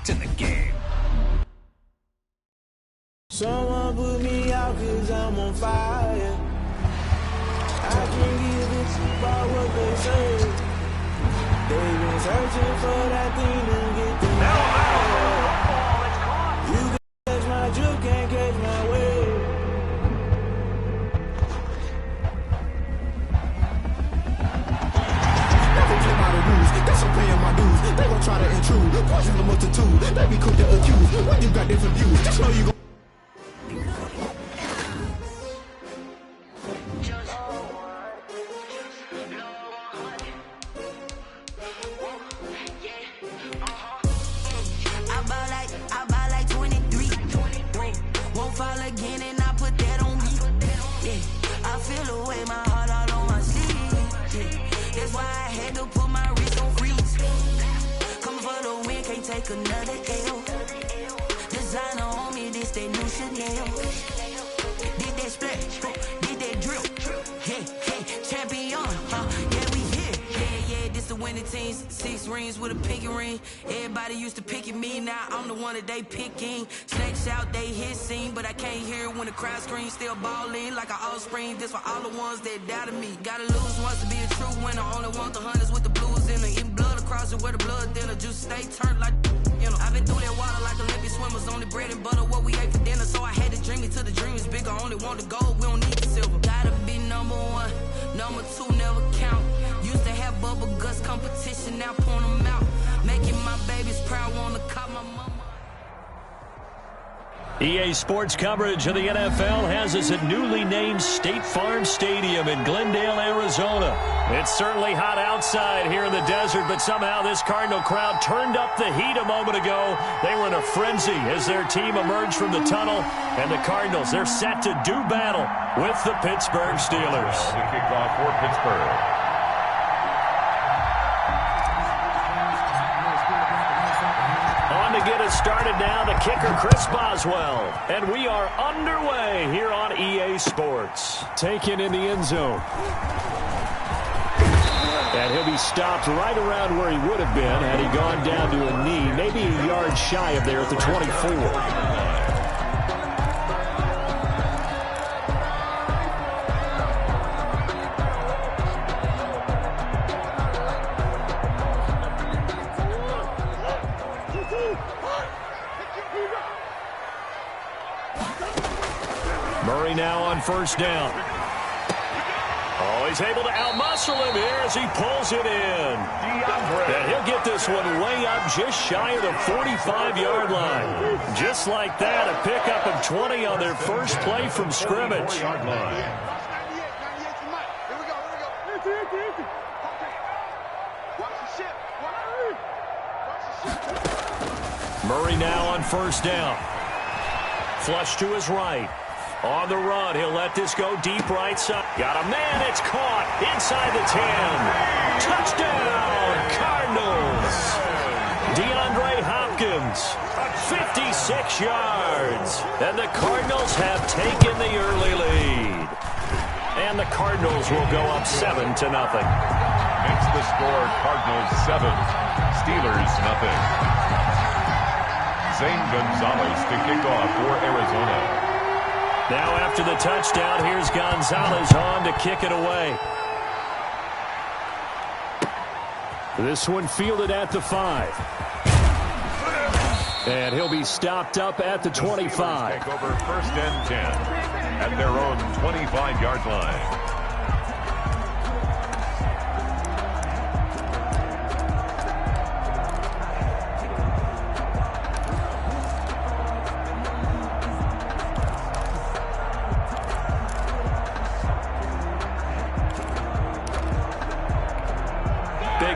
locked in the game. Someone put me out 'cause I'm on fire. I can't give a tip about what they say. They've been searching for that thing to get the You can catch my drift, can't catch my wave. Never play by the rules, that's I'm paying my dues. They gon' try to intrude, poison the multitude. They be quick to accuse, when you got different views. Just know you gon' another L. Designer on me, this they new Chanel. Did that split, did that drill. Yeah, champion, yeah, we here. Yeah, this the winning teams. 6 rings with a pinky ring. Everybody used to pick at me, now I'm the one that they picking. Snakes out, they hit scene, but I can't hear it when the crowd screams. Still balling like an offspring. This for all the ones that doubted me. Gotta lose once to be a true winner. Only want the hunters with the blues in the eating blood across it where the blood thinner. Juice stay turned like. You know, I've been through that water like Olympic swimmers. Only bread and butter, what we ate for dinner. So I had to dream it till the dream is bigger. Only want the gold, we don't need the silver. Gotta be number 1, number 2 never count. Used to have bubble guts competition, now point them out. Making my babies proud, wanna cop my mama. EA Sports coverage of the NFL has us at newly named State Farm Stadium in Glendale, Arizona. It's certainly hot outside here in the desert, but somehow this Cardinal crowd turned up the heat a moment ago. They were in a frenzy as their team emerged from the tunnel, and the Cardinals, they're set to do battle with the Pittsburgh Steelers. The kickoff for Pittsburgh. To get us started now, the kicker, Chris Boswell. And we are underway here on EA Sports. Taken in the end zone. And he'll be stopped right around where he would have been had he gone down to a knee, maybe a yard shy of there at the 24. Murray now on first down. Oh, he's able to outmuscle him here as he pulls it in. And he'll get this one way up just shy of the 45-yard line. Just like that, a pickup of 20 on their first play from scrimmage. Murray now on first down. Flush to his right. On the run, he'll let this go deep right side. Got a man, it's caught inside the 10. Touchdown, Cardinals. DeAndre Hopkins, 56 yards. And the Cardinals have taken the early lead. And the Cardinals will go up 7-0. Makes the score Cardinals 7, Steelers nothing. Zane Gonzalez to kick off for Arizona. Now after the touchdown, here's Gonzalez on to kick it away. This one fielded at the 5. And he'll be stopped up at the 25. Take over first and 10 at their own 25-yard line.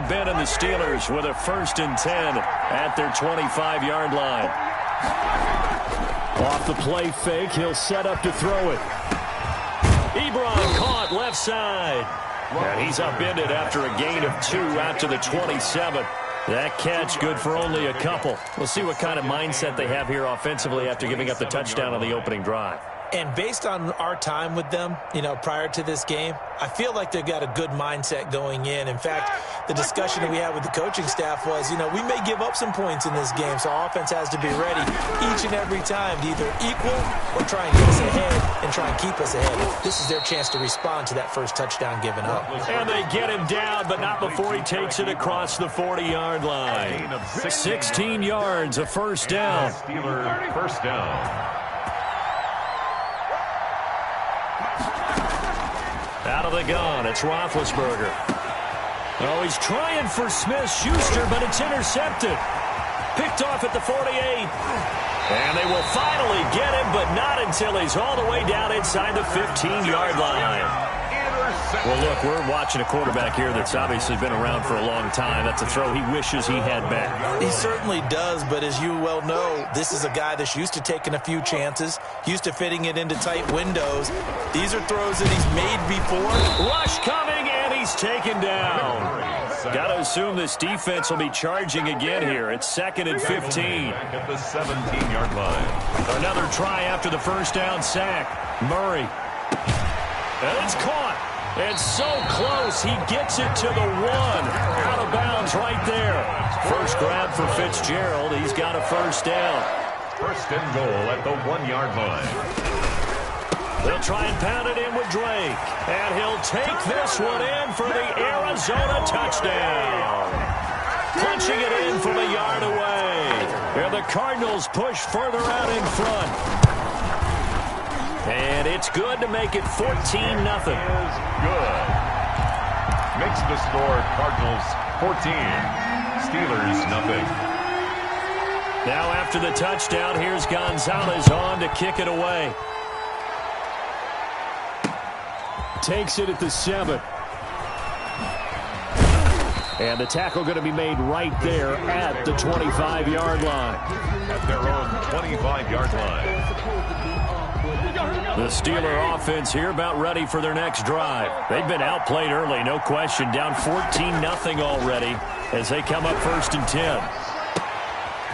Ben and the Steelers with a first and 10 at their 25-yard line. Off the play fake, he'll set up to throw it. Ebron caught left side. And he's upended after a gain of 2 out to the 27. That catch good for only a couple. We'll see what kind of mindset they have here offensively after giving up the touchdown on the opening drive. And based on our time with them, prior to this game, I feel like they've got a good mindset going in. In fact, the discussion that we had with the coaching staff was, we may give up some points in this game, so our offense has to be ready each and every time to either equal or try and get us ahead and try and keep us ahead. This is their chance to respond to that first touchdown given up. And they get him down, but not before he takes it across the 40-yard line. 16 yards, a first down. Steelers first down. Out of the gun, it's Roethlisberger. Oh, he's trying for Smith-Schuster, but it's intercepted. Picked off at the 48. And they will finally get him, but not until he's all the way down inside the 15-yard line. Well, look, we're watching a quarterback here that's obviously been around for a long time. That's a throw he wishes he had back. He certainly does, but as you well know, this is a guy that's used to taking a few chances, used to fitting it into tight windows. These are throws that he's made before. Rush coming, and he's taken down. Got to assume this defense will be charging again here. It's 2nd and 15. At the 17-yard line. Another try after the first down sack. Murray. And it's caught. It's so close. He gets it to the 1. Out of bounds right there. First grab for Fitzgerald. He's got a first down. First and goal at the 1-yard line. They'll try and pound it in with Drake. And he'll take this one in for the Arizona touchdown. Punching it in from a yard away. And the Cardinals push further out in front. And it's good to make it 14-0. Is good. Makes the score Cardinals 14. Steelers nothing. Now after the touchdown, here's Gonzalez on to kick it away. Takes it at the 7. And the tackle going to be made right there at the 25-yard line. At their own 25-yard line. The Steeler offense here about ready for their next drive. They've been outplayed early, no question. Down 14-0 already as they come up 1st and 10.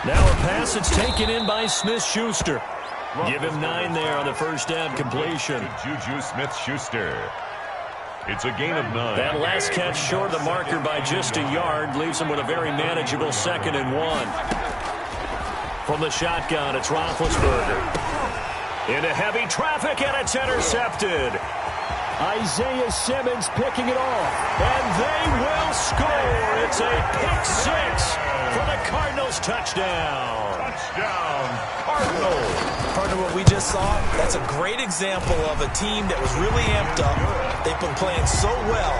Now a pass that's taken in by Smith-Schuster. Give him 9 there on the first down completion. Juju Smith-Schuster. It's a gain of 9. That last catch short of the marker by just a yard leaves him with a very manageable 2nd and 1. From the shotgun, it's Roethlisberger. Into heavy traffic, and it's intercepted. Isaiah Simmons picking it off, and they will score. It's a pick-6 for the Cardinals touchdown. Touchdown, Cardinals. Partner, what we just saw, that's a great example of a team that was really amped up. They've been playing so well,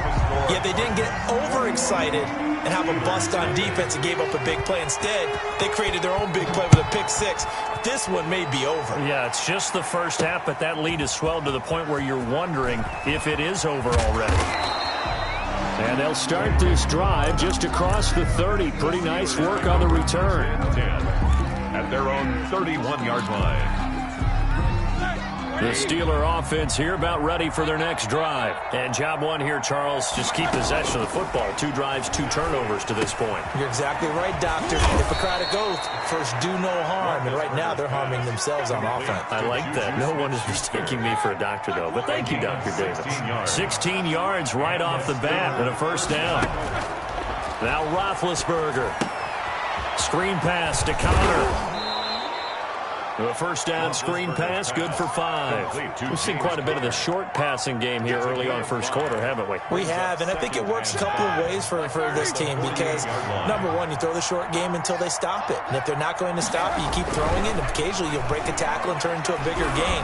yet they didn't get overexcited and have a bust on defense and gave up a big play. Instead, they created their own big play with a pick-6. This one may be over. Yeah, it's just the first half, but that lead has swelled to the point where you're wondering if it is over already. And they'll start this drive just across the 30. Pretty nice work on the return. 10 at their own 31-yard line. The Steeler offense here about ready for their next drive. And job one here, Charles, just keep possession of the football. 2 drives, 2 turnovers to this point. You're exactly right, Doctor. Hippocratic oath, first do no harm. And right now they're harming themselves on offense. I like that. No one is mistaking me for a doctor, though. But thank you, Dr. Davis. 16 yards right off the bat and a first down. Now Roethlisberger. Screen pass to Connor. A first down screen pass, good for 5. We've seen quite a bit of the short passing game here early on first quarter, haven't we? We have, and I think it works a couple of ways for this team because, number one, you throw the short game until they stop it. And if they're not going to stop it, you keep throwing it, and occasionally you'll break a tackle and turn it into a bigger gain.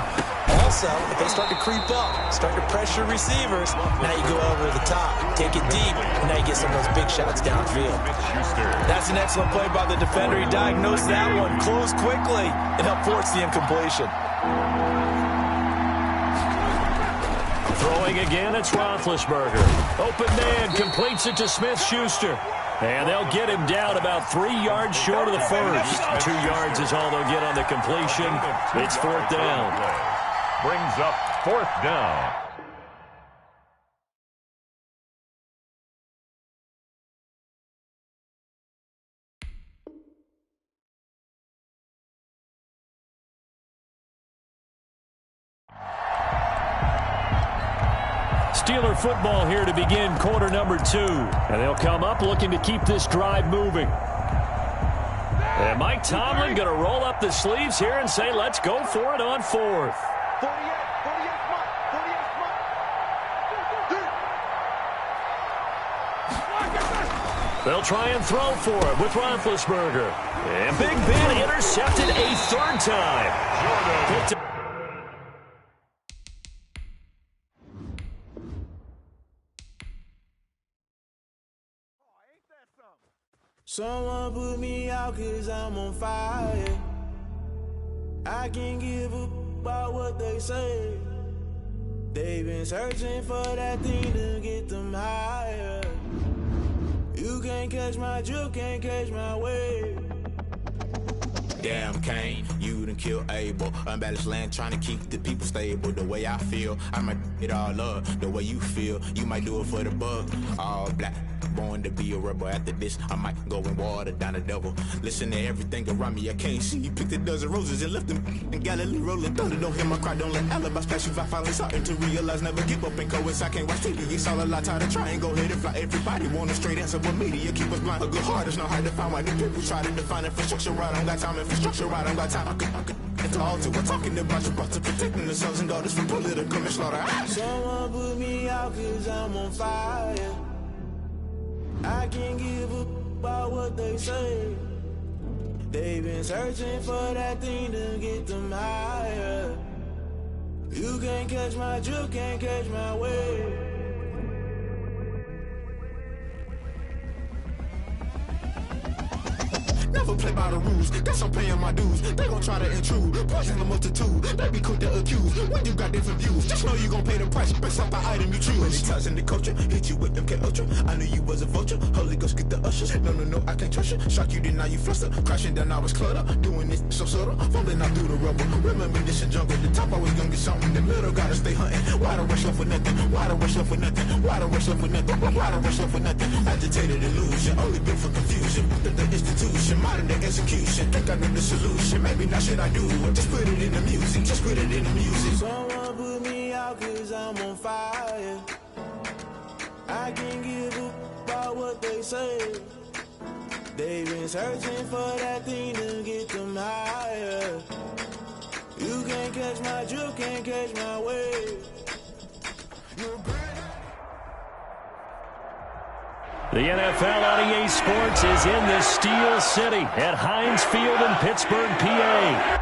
Also, if they start to creep up, start to pressure receivers, now you go over the top, take it deep, and now you get some of those big shots downfield. That's an excellent play by the defender. He diagnosed that one, closed quickly, and helped force the incompletion. Throwing again, it's Roethlisberger. Open man, completes it to Smith-Schuster. And they'll get him down about 3 yards short of the first. 2 yards is all they'll get on the completion. It's 4th down. Brings up 4th down. Steeler football here to begin quarter number 2. And they'll come up looking to keep this drive moving. And Mike Tomlin going to roll up the sleeves here and say, let's go for it on 4th. They'll try and throw for it with Roethlisberger. And Big Ben intercepted a 3rd time. Someone put me out 'cause I'm on fire. I can't give a about what they say. They've been searching for that thing to get them higher. You can't catch my drift, can't catch my wave. Damn, Kane, you done killed Abel. Unbalanced land, trying to keep the people stable. The way I feel, I might it all up. The way you feel, you might do it for the bug. All black, born to be a rebel. After this, I might go and water down the devil. Listen to everything around me, I can't see. Picked a dozen roses and left them in Galilee rolling thunder. Don't hear my cry, don't let alibis pass you. I finally starting to realize, never give up and go I can't watch TV. It's all a lot, tired of trying, go ahead and fly. Everybody want a straight answer, but media keep us blind. A good heart is not hard to find. Why the people try to define infrastructure right? I don't got time, infrastructure right, I don't got time. I could it's all to we're talking about you, about to protecting the sons and daughters from political manslaughter. Someone put me out 'cause I'm on fire. I can't give a about what they say. They've been searching for that thing to get them higher. You can't catch my drift, can't catch my wave. Never play by the rules, guess I'm paying my dues. They gon' try to intrude, poison the multitude. They be quick to accuse, when you got different views. Just know you gon' pay the price, based off the item you choose. When it ties in the culture, hit you with MK Ultra. I knew you was a vulture, Holy Ghost get the ushers. No, I can't trust you. Shock you, then now you fluster. Crashing down, I was clutter. Doing this so subtle, fumbling out through the rubble. Remember this in jungle, the top always gonna get something. In the middle, gotta stay hunting. Why the rush left with nothing? Why the rush left with nothing? Why the rush left with nothing? Why the rush left with nothing? Agitated illusion, only built for confusion. The institution, modern day execution. Think I know the solution. Maybe not should I do it? Just put it in the music. Just put it in the music. Someone put me out 'cause I'm on fire. I can't give a about what they say. They've been searching for that thing to get them higher. You can't catch my drift, can't catch my wave. The NFL on EA Sports is in the Steel City at Heinz Field in Pittsburgh, PA.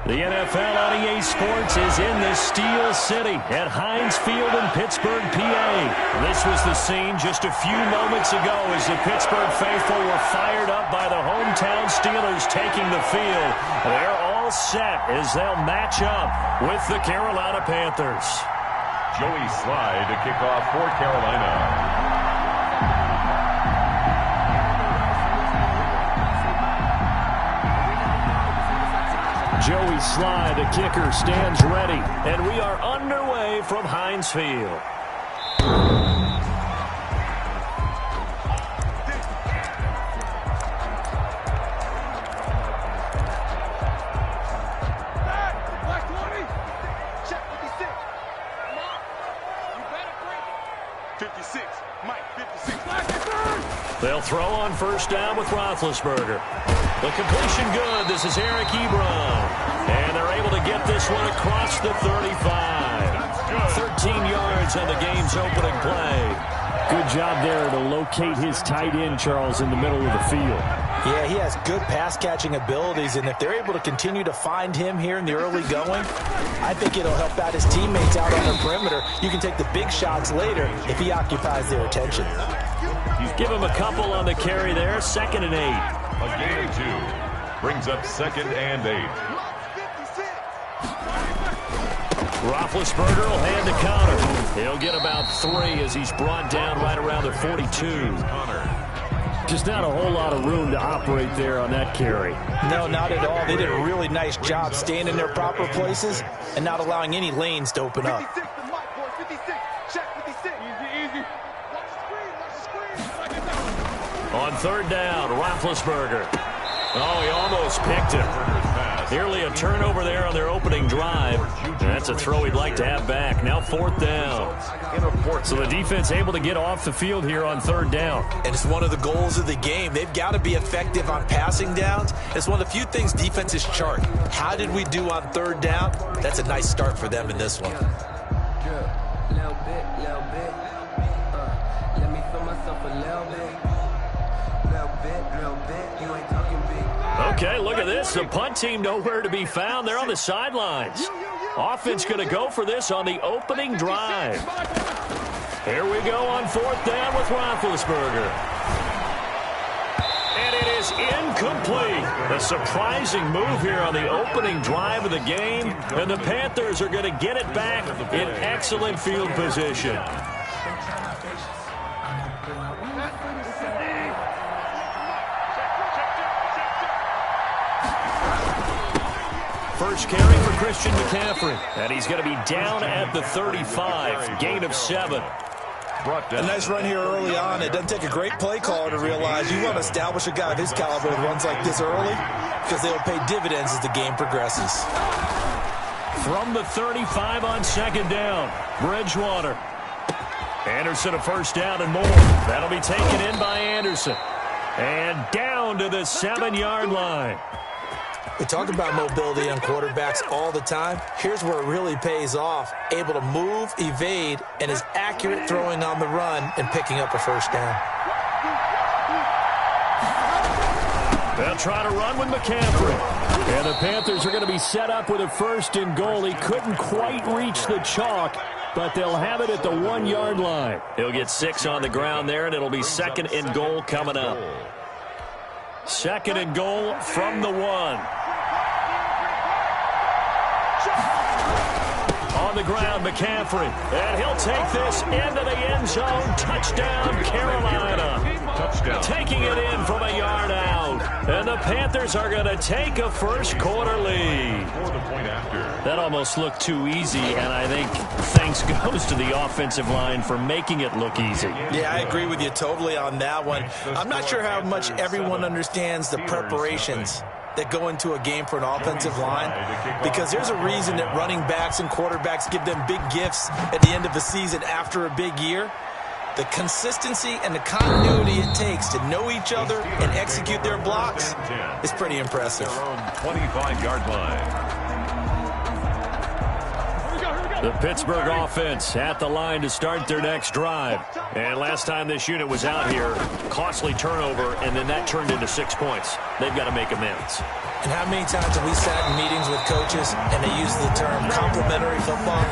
The NFL on EA Sports is in the Steel City at Heinz Field in Pittsburgh, PA. This was the scene just a few moments ago as the Pittsburgh faithful were fired up by the hometown Steelers taking the field. They're all set as they'll match up with the Carolina Panthers. Joey Slye to kick off for Carolina. Joey Slye, the kicker, stands ready, and we are underway from Heinz Field. They'll throw on first down with Roethlisberger. The completion good. This is Eric Ebron. And they're able to get this one across the 35. 13 yards on the game's opening play. Good job there to locate his tight end, Charles, in the middle of the field. Yeah, he has good pass-catching abilities, and if they're able to continue to find him here in the early going, I think it'll help out his teammates out on the perimeter. You can take the big shots later if he occupies their attention. Give him a couple on the carry there, 2nd and 8. A gain of 2 brings up 2nd and 8. Roethlisberger will hand the counter. He'll get about 3 as he's brought down right around the 42. Just not a whole lot of room to operate there on that carry. No, not at all. They did a really nice job staying in their proper places and not allowing any lanes to open up. On 3rd down, Roethlisberger. Oh, he almost picked him. Nearly a turnover there on their opening drive. That's a throw he'd like to have back. Now 4th down. So the defense able to get off the field here on 3rd down. And it's one of the goals of the game. They've got to be effective on passing downs. It's one of the few things defenses chart. How did we do on 3rd down? That's a nice start for them in this one. Little bit. Let me feel myself a little bit. You ain't talking big. Okay, look at this. The punt team nowhere to be found. They're on the sidelines. Offense going to go for this on the opening drive. Here we go on 4th down with Roethlisberger. And it is incomplete. A surprising move here on the opening drive of the game. And the Panthers are going to get it back in excellent field position. First carry for Christian McCaffrey. And he's going to be down at the 35. Gain of 7. A nice run here early on. It doesn't take a great play caller to realize you want to establish a guy of his caliber with runs like this early because they'll pay dividends as the game progresses. From the 35 on 2nd down, Bridgewater. Anderson a first down and more. That'll be taken in by Anderson. And down to the 7-yard line. We talk about mobility on quarterbacks all the time. Here's where it really pays off. Able to move, evade, and is accurate throwing on the run and picking up a first down. They'll try to run with McCaffrey. And the Panthers are going to be set up with a 1st and goal. He couldn't quite reach the chalk, but they'll have it at the 1-yard line. He'll get 6 on the ground there, and it'll be 2nd and goal coming up. 2nd and goal from the 1. On the ground, McCaffrey. And he'll take this into the end zone. Touchdown, Carolina. Touchdown. Taking it in from a yard out. And the Panthers are going to take a first-quarter lead. For the point after. That almost looked too easy, and I think thanks goes to the offensive line for making it look easy. Yeah, I agree with you totally on that one. I'm not sure how much everyone understands the preparations that go into a game for an offensive line, because there's a reason that running backs and quarterbacks give them big gifts at the end of the season after a big year. The consistency and the continuity it takes to know each other and execute their blocks is pretty impressive. Their own 25-yard line. The Pittsburgh offense at the line to start their next drive. And last time this unit was out here, costly turnover, and then that turned into 6 points. They've got to make amends. And how many times have we sat in meetings with coaches and they use the term complementary football?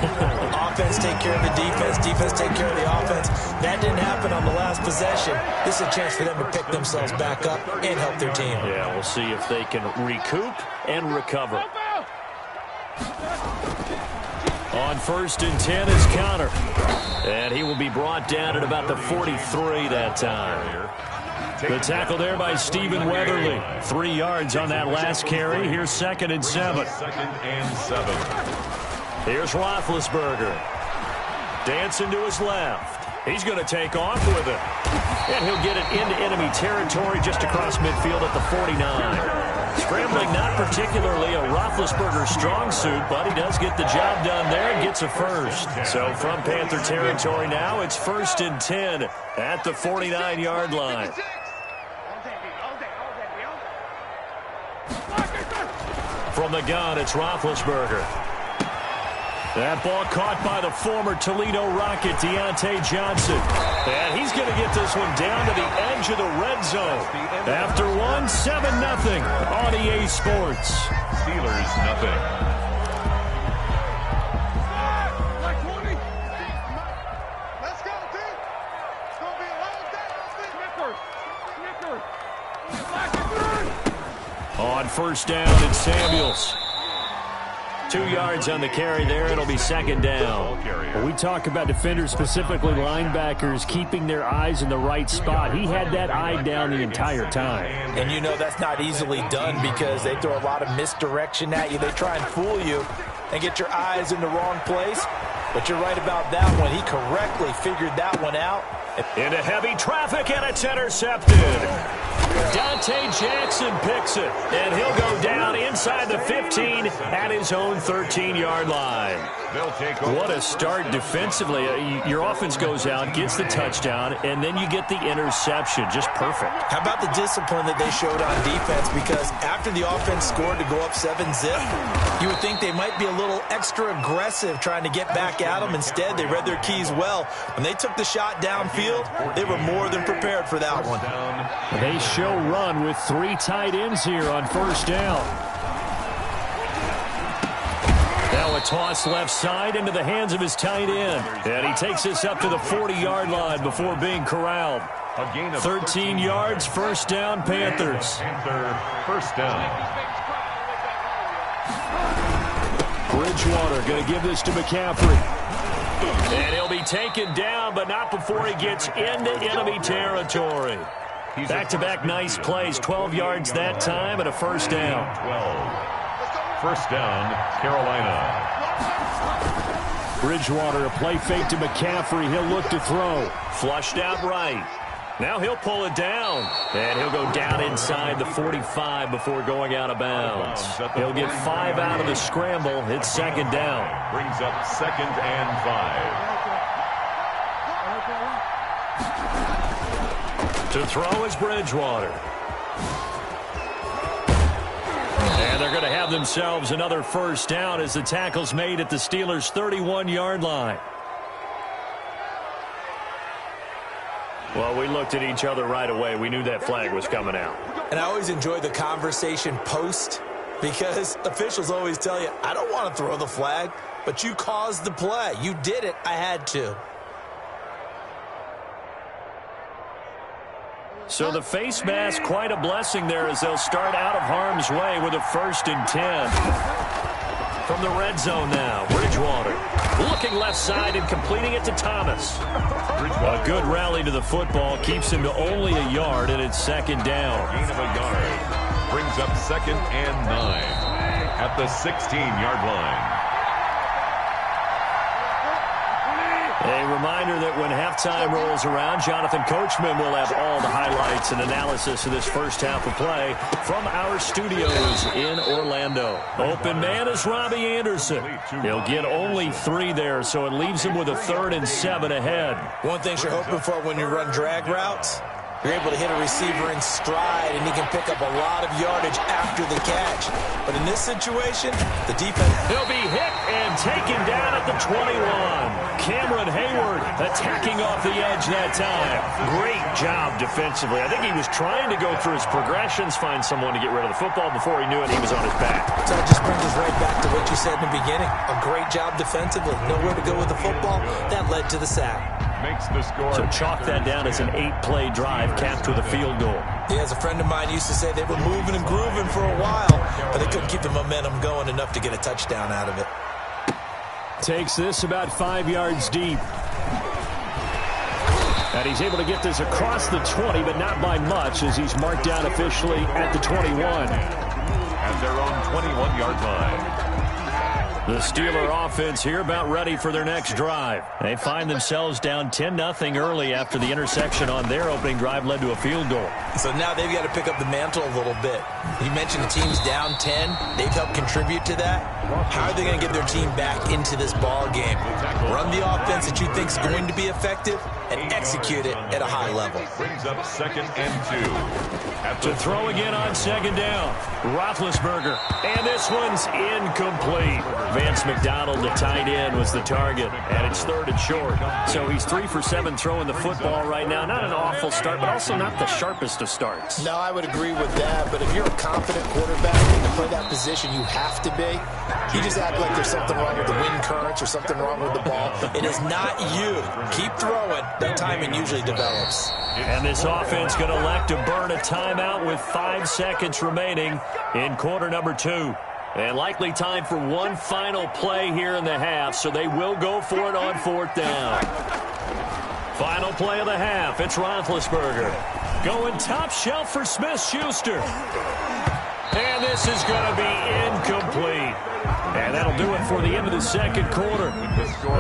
Offense take care of the defense, defense take care of the offense. That didn't happen on the last possession. This is a chance for them to pick themselves back up and help their team. Yeah, we'll see if they can recoup and recover. On 1st and 10 is Counter. And he will be brought down at about the 43 that time. The tackle there by Stephen Weatherly. 3 yards on that last carry. Here's 2nd and 7. 2nd and 7. Here's Roethlisberger. Dancing to his left. He's going to take off with it. And he'll get it into enemy territory just across midfield at the 49. Scrambling not particularly a Roethlisberger strong suit, but he does get the job done there and gets a first. So from Panther territory now, it's 1st and 10 at the 49-yard line. From the gun, it's Roethlisberger. That ball caught by the former Toledo Rocket, Deontay Johnson. And he's going to get this one down to the edge of the red zone. After one, 7-0 on EA Sports. Steelers, nothing. Let's go, team. It's going to be a long day. On first down, it's Samuels. 2 yards on the carry there. It'll be second down. When we talk about defenders, specifically linebackers, keeping their eyes in the right spot, he had that eye down the entire time. And you know that's not easily done because they throw a lot of misdirection at you. They try and fool you and get your eyes in the wrong place. But you're right about that one. He correctly figured that one out. Into heavy traffic, and it's intercepted. Dante Jackson picks it, and he'll go down inside the 15 at his own 13-yard line. What a start defensively. Your offense goes out, gets the touchdown, and then you get the interception. Just perfect. How about the discipline that they showed on defense? Because after the offense scored to go up 7-zip, you would think they might be a little extra aggressive trying to get back at them. Instead, they read their keys well. When they took the shot downfield, they were more than prepared for that one. They show run with 3 tight ends here on first down. Now a toss left side into the hands of his tight end. And he takes this up to the 40-yard line before being corralled. 13 yards, first down, Panthers. First down. Bridgewater going to give this to McCaffrey. And he'll be taken down, but not before he gets into enemy territory. Back-to-back nice plays, 12 yards that time and a first down. 12. First down, Carolina. Bridgewater, a play fake to McCaffrey. He'll look to throw. Flushed out right. Now he'll pull it down. And he'll go down inside the 45 before going out of bounds. He'll get 5 out of the scramble. It's second down. Brings up second and 5. To throw is Bridgewater. And they're going to have themselves another first down as the tackle's made at the Steelers' 31-yard line. Well, we looked at each other right away. We knew that flag was coming out. And I always enjoy the conversation post because officials always tell you, I don't want to throw the flag, but you caused the play. You did it. I had to. So the face mask, quite a blessing there as they'll start out of harm's way with a 1st and 10. From the red zone now, Bridgewater looking left side and completing it to Thomas. A good rally to the football keeps him to only a yard, and it's second down. Gain of a yard. Brings up second and 9 at the 16-yard line. A reminder that when halftime rolls around, Jonathan Coachman will have all the highlights and analysis of this first half of play from our studios in Orlando. Open man is Robbie Anderson. He'll get only 3 there, so it leaves him with a 3rd and 7 ahead. One thing you're hoping for when you run drag routes, you're able to hit a receiver in stride, and he can pick up a lot of yardage after the catch. But in this situation, the defense... He'll be hit and taken down at the 21. Cameron Hayward attacking off the edge that time. Great job defensively. I think he was trying to go through his progressions, find someone to get rid of the football. Before he knew it, he was on his back. So that just brings us right back to what you said in the beginning. A great job defensively. Nowhere to go with the football. That led to the sack. Makes the score. So chalk that down as an 8-play drive capped with a field goal. Yeah, as a friend of mine used to say, they were moving and grooving for a while, but they couldn't keep the momentum going enough to get a touchdown out of it. Takes this about 5 yards deep. And he's able to get this across the 20, but not by much as he's marked down officially at the 21. At their own 21-yard line. The Steeler offense here about ready for their next drive. They find themselves down 10-0 early after the interception on their opening drive led to a field goal. So now they've got to pick up the mantle a little bit. You mentioned the team's down 10. They've helped contribute to that. How are they going to get their team back into this ball game? Run the offense that you think is going to be effective and execute it at a high level. Brings up second and 2. To throw again on second down, Roethlisberger. And this one's incomplete. Vance McDonald, the tight end, was the target, and it's 3rd and short. So he's 3 for 7 throwing the football right now. Not an awful start, but also not the sharpest of starts. No, I would agree with that, but if you're a confident quarterback and to play that position, you have to be. You just act like there's something wrong with the wind currents or something wrong with the ball. It is not you. Keep throwing. That timing usually develops. And this offense going to elect to burn a timeout with 5 seconds remaining in quarter number 2. And likely time for one final play here in the half, so they will go for it on 4th down. Final play of the half. It's Roethlisberger going top shelf for Smith-Schuster. And this is going to be incomplete. And that'll do it for the end of the second quarter.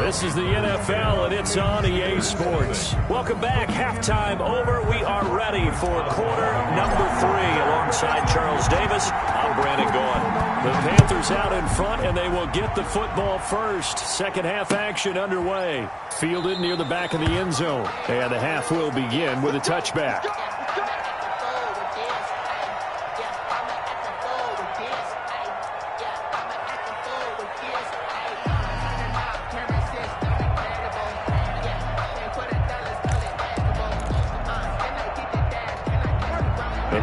This is the NFL, and it's on EA Sports. Welcome back. Halftime over. We are ready for quarter number 3. Alongside Charles Davis, I'm Brandon Gaughan. The Panthers out in front, and they will get the football first. Second half action underway. Fielded near the back of the end zone. And the half will begin with a touchback.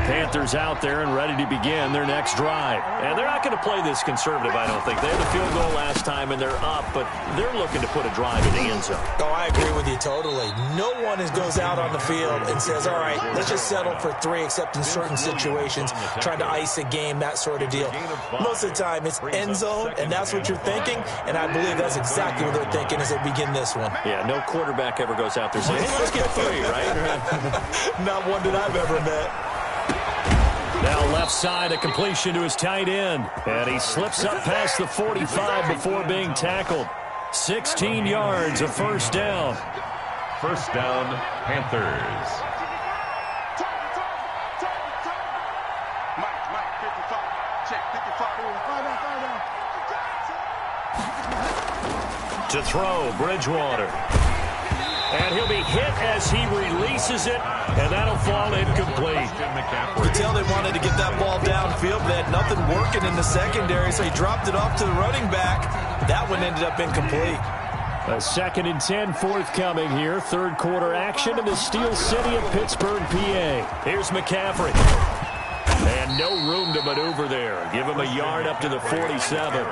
Panthers out there and ready to begin their next drive. And they're not going to play this conservative, I don't think. They had the field goal last time, and they're up, but they're looking to put a drive in the end zone. Oh, I agree with you totally. No one goes out on the field and says, all right, let's just settle for 3, except in certain situations, trying to ice a game, that sort of deal. Most of the time, it's end zone, and that's what you're thinking, and I believe that's exactly what they're thinking as they begin this one. Yeah, no quarterback ever goes out there saying, hey, let's get 3, right? Not one that I've ever met. Now left side, a completion to his tight end. And he slips up past the 45 before being tackled. 16 yards, a first down. First down, Panthers. Mike, 55. Check, 55. To throw, Bridgewater. And he'll be hit as he releases it, and that'll fall incomplete. You could tell they wanted to get that ball downfield, but they had nothing working in the secondary, so he dropped it off to the running back. That one ended up incomplete. A 2nd and 10 forthcoming here. Third quarter action in the Steel City of Pittsburgh, PA. Here's McCaffrey. And no room to maneuver there. Give him a yard up to the 47.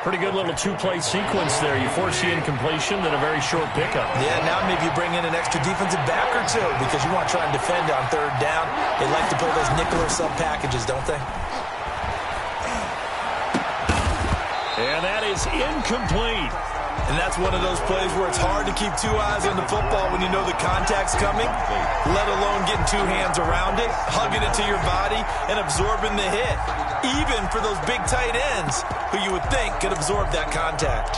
Pretty good little 2-play sequence there. You force the incompletion, then a very short pickup. Yeah, now maybe you bring in an extra defensive back or 2 because you want to try and defend on 3rd down. They like to play those nickel or sub packages, don't they? And that is incomplete. And that's one of those plays where it's hard to keep 2 eyes on the football when you know the contact's coming, let alone getting 2 hands around it, hugging it to your body, and absorbing the hit. Even for those big tight ends who you would think could absorb that contact.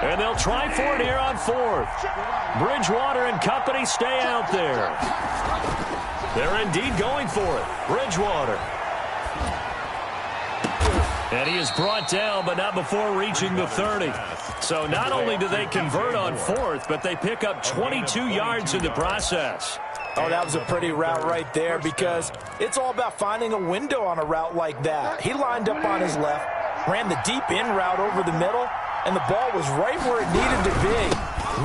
And they'll try for it here on 4th. Bridgewater and company stay out there. They're indeed going for it. Bridgewater. And he is brought down, but not before reaching the 30. So not only do they convert on 4th, but they pick up 22 yards in the process. Oh, that was a pretty route right there because it's all about finding a window on a route like that. He lined up on his left, ran the deep in route over the middle, and the ball was right where it needed to be.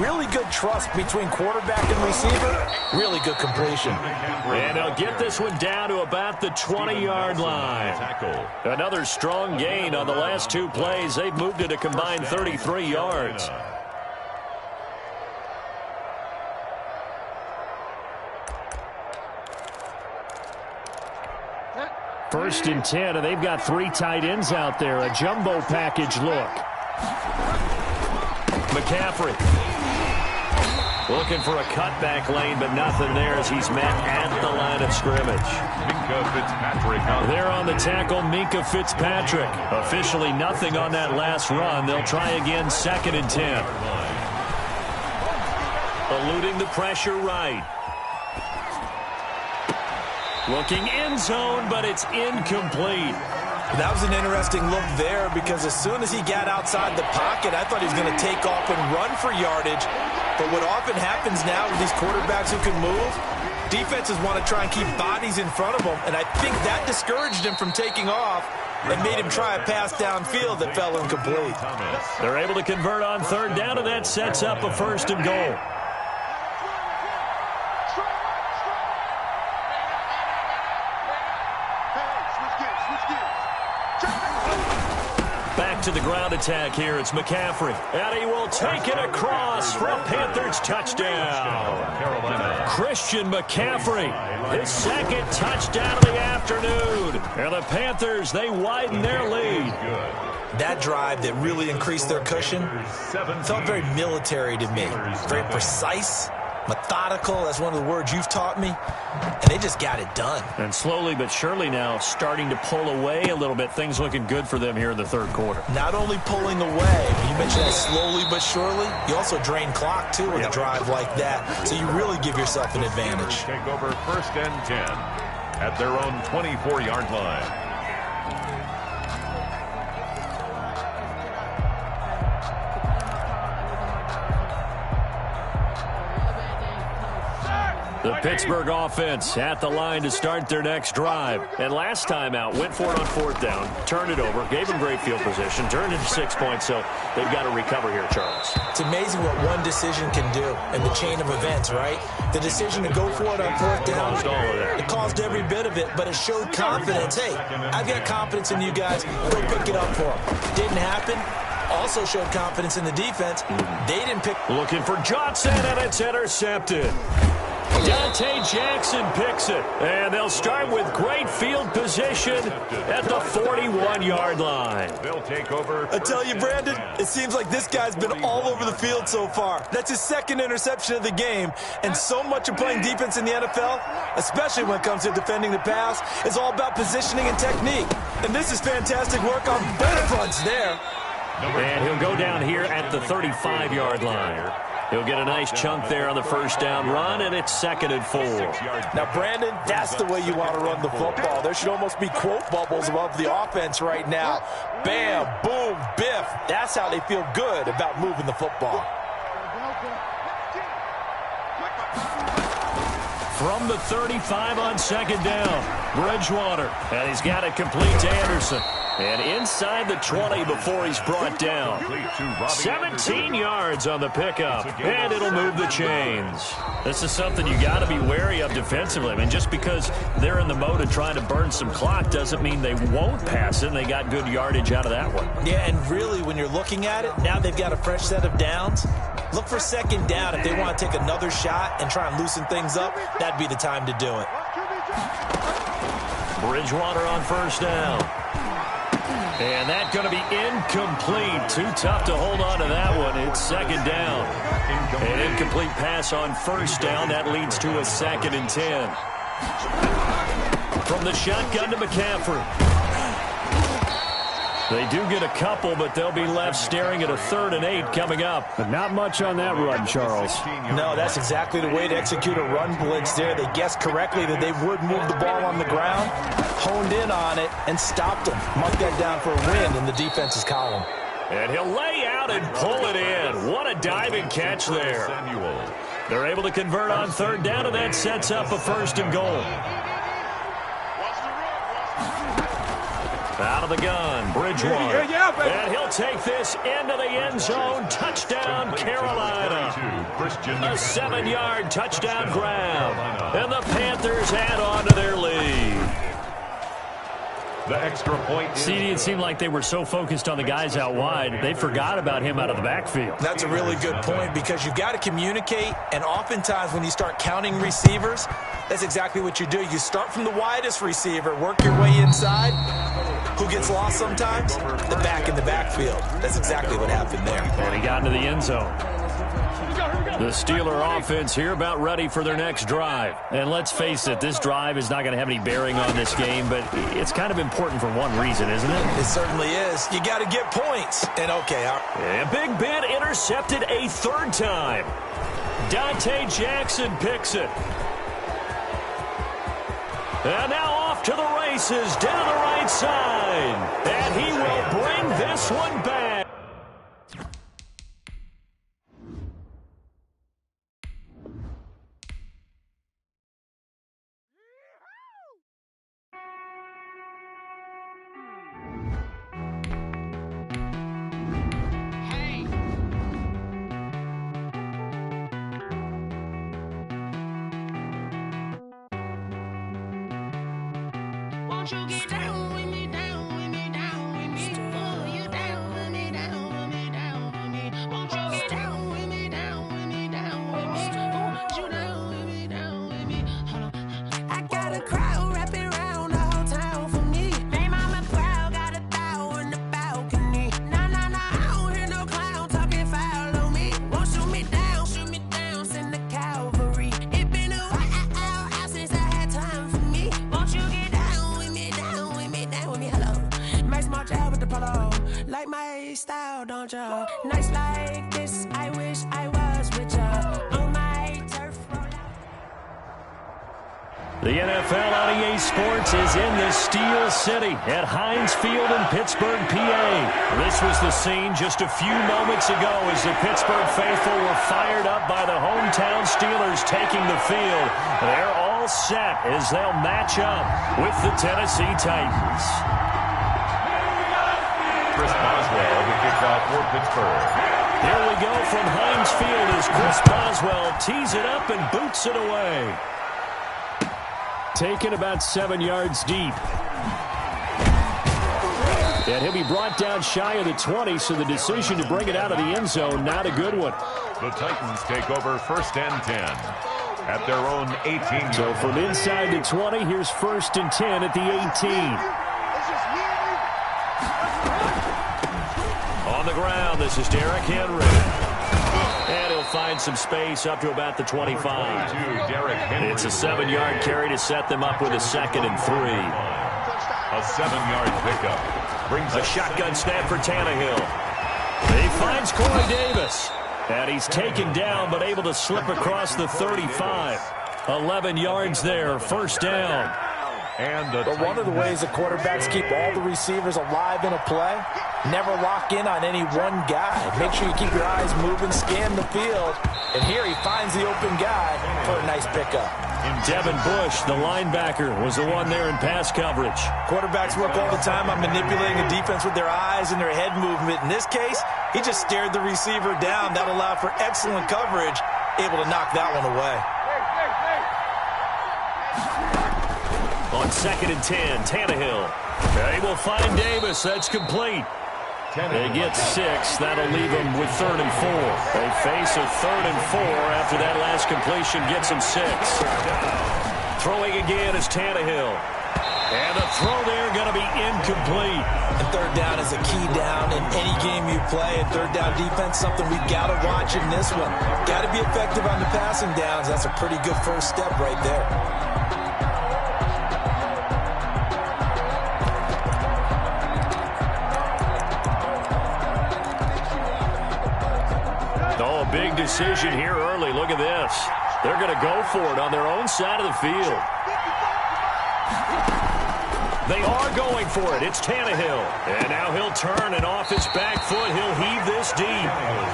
Really good trust between quarterback and receiver. Really good completion. And they'll get this one down to about the 20-yard line. Another strong gain on the last 2 plays. They've moved it a combined 33 yards. First and 10, and they've got 3 tight ends out there. A jumbo package look. McCaffrey looking for a cutback lane, but nothing there as he's met at the line of scrimmage. Minkah Fitzpatrick. There on the tackle, Minkah Fitzpatrick. Officially nothing on that last run. They'll try again, 2nd and 10. Eluding the pressure right. Looking end zone, but it's incomplete. That was an interesting look there because as soon as he got outside the pocket, I thought he was going to take off and run for yardage. But what often happens now with these quarterbacks who can move, defenses want to try and keep bodies in front of them, and I think that discouraged him from taking off. and made him try a pass downfield that fell incomplete. They're able to convert on third down, and that sets up a 1st and goal. Back to the ground attack here. It's McCaffrey. And he will take it across for a Panthers touchdown. Christian McCaffrey, his 2nd touchdown of the afternoon. And the Panthers, they widen their lead. That drive that really increased their cushion felt very military to me. Very precise, methodical. That's one of the words you've taught me. And they just got it done. And slowly but surely now starting to pull away a little bit. Things looking good for them here in the 3rd quarter. Not only pulling away, you mentioned that slowly but surely, you also drain clock, too, with a drive like that. So you really give yourself an advantage. Take over 1st and 10 at their own 24-yard line. The Pittsburgh offense at the line to start their next drive. And last time out, went for it on 4th down, turned it over, gave them great field position, turned into 6 points, so they've got to recover here, Charles. It's amazing what one decision can do in the chain of events, right? The decision to go for it on 4th down, Caused all of that. It caused every bit of it, but it showed confidence. Hey, I've got confidence in you guys. Go pick it up for them. Didn't happen. Also showed confidence in the defense. They didn't pick. Looking for Johnson, and it's intercepted. Dante Jackson picks it, and they'll start with great field position at the 41-yard line. They'll take over. I tell you, Brandon, it seems like this guy's been all over the field so far. That's his 2nd interception of the game, and so much of playing defense in the NFL, especially when it comes to defending the pass, is all about positioning and technique. And this is fantastic work on both fronts there. And he'll go down here at the 35-yard line. He'll get a nice chunk there on the 1st down run, and it's 2nd and 4. Now, Brandon, that's the way you want to run the football. There should almost be quote bubbles above the offense right now. Bam, boom, biff. That's how they feel good about moving the football. From the 35 on 2nd down, Bridgewater. And he's got it complete to Anderson. And inside the 20 before he's brought down. 17 yards on the pickup, and it'll move the chains. This is something you got to be wary of defensively. I mean, just because they're in the mode of trying to burn some clock doesn't mean they won't pass it, and they got good yardage out of that one. Yeah, and really, when you're looking at it, now they've got a fresh set of downs. Look for 2nd down. If they want to take another shot and try and loosen things up, that'd be the time to do it. Bridgewater on 1st down. And that's going to be incomplete. Too tough to hold on to that one. It's 2nd down. An incomplete pass on 1st down. That leads to a 2nd and 10. From the shotgun to McCaffrey. They do get a couple, but they'll be left staring at a 3rd and 8 coming up. But not much on that run, Charles. No, that's exactly the way to execute a run blitz there. They guessed correctly that they would move the ball on the ground, honed in on it, and stopped them. Mark that down for a win in the defense's column. And he'll lay out and pull it in. What a diving catch there. They're able to convert on 3rd down, and that sets up a 1st and goal. Out of the gun, Bridgewater. And he'll take this into the end zone. Touchdown, Carolina. A 7-yard touchdown grab. And the Panthers add on to their lead. The extra point. CD, it seemed like they were so focused on the guys out wide, they forgot about him out of the backfield. That's a really good point because you've got to communicate, and oftentimes when you start counting receivers, that's exactly what you do. You start from the widest receiver, work your way inside. Who gets lost sometimes? The back in the backfield. That's exactly what happened there. And he got into the end zone. The Steeler offense here about ready for their next drive. And let's face it, this drive is not going to have any bearing on this game, but it's kind of important for one reason, isn't it? It certainly is. You got to get points. And okay, and Big Ben intercepted a 3rd time. Dante Jackson picks it. And now off to the races down the right side. And he will bring this one back. Won't you get down with me, down with me, down with me? Oh, you down with me, down with me, down with me. Won't you get down with me, down with me, down with me? Oh, won't you down with me, down with me? Hold on. I got a crowd wrapping around the whole town for me. Name on my crowd, got a thou in the balcony. Nah, nah, nah, I don't hear no clown talking foul on me. Won't shoot me down, send the cavalry. It been a while since I had time for me. Won't you get down with me, down with me, down with me? Hello. Max March out with the polo. Like my style, don't ya? Nights like this, I wish I was with ya. On my turf roll out. The NFL on EA Sports is in the Steel City at Heinz Field in Pittsburgh, PA. This was the scene just a few moments ago as the Pittsburgh faithful were fired up by the hometown Steelers taking the field. They're all set as they'll match up with the Tennessee Titans. Chris Boswell, the kickoff for Pittsburgh. Here we go from Heinz Field as Chris Boswell tees it up and boots it away. Taken about 7 yards deep. And he'll be brought down shy of the 20, so the decision to bring it out of the end zone, not a good one. The Titans take over 1st and 10 at their own 18. So from inside the 20, here's 1st and 10 at the 18. On the ground, this is Derrick Henry. And he'll find some space up to about the 25. It's a 7-yard carry to set them up with a 2nd and 3. A 7-yard pickup. Brings a shotgun snap for Tannehill. He finds Corey Davis. And he's taken down but able to slip across the 35. 11 yards there, 1st down. But one of the ways the quarterbacks keep all the receivers alive in a play, never lock in on any one guy. Make sure you keep your eyes moving, scan the field. And here he finds the open guy for a nice pickup. Devin Bush, the linebacker, was the one there in pass coverage. Quarterbacks work all the time on manipulating the defense with their eyes and their head movement. In this case, he just stared the receiver down. That allowed for excellent coverage, able to knock that one away. On 2nd and 10, Tannehill. They will find Davis. That's complete. They get 6. That'll leave them with 3rd and 4. They face a 3rd and 4 after that last completion gets them 6. Throwing again is Tannehill. And the throw there going to be incomplete. And 3rd down is a key down in any game you play. And 3rd down defense, something we've got to watch in this one. Got to be effective on the passing downs. That's a pretty good first step right there. Oh, a big decision here early. Look at this. They're going to go for it on their own side of the field. They are going for it. It's Tannehill. And now he'll turn, and off his back foot, he'll heave this deep.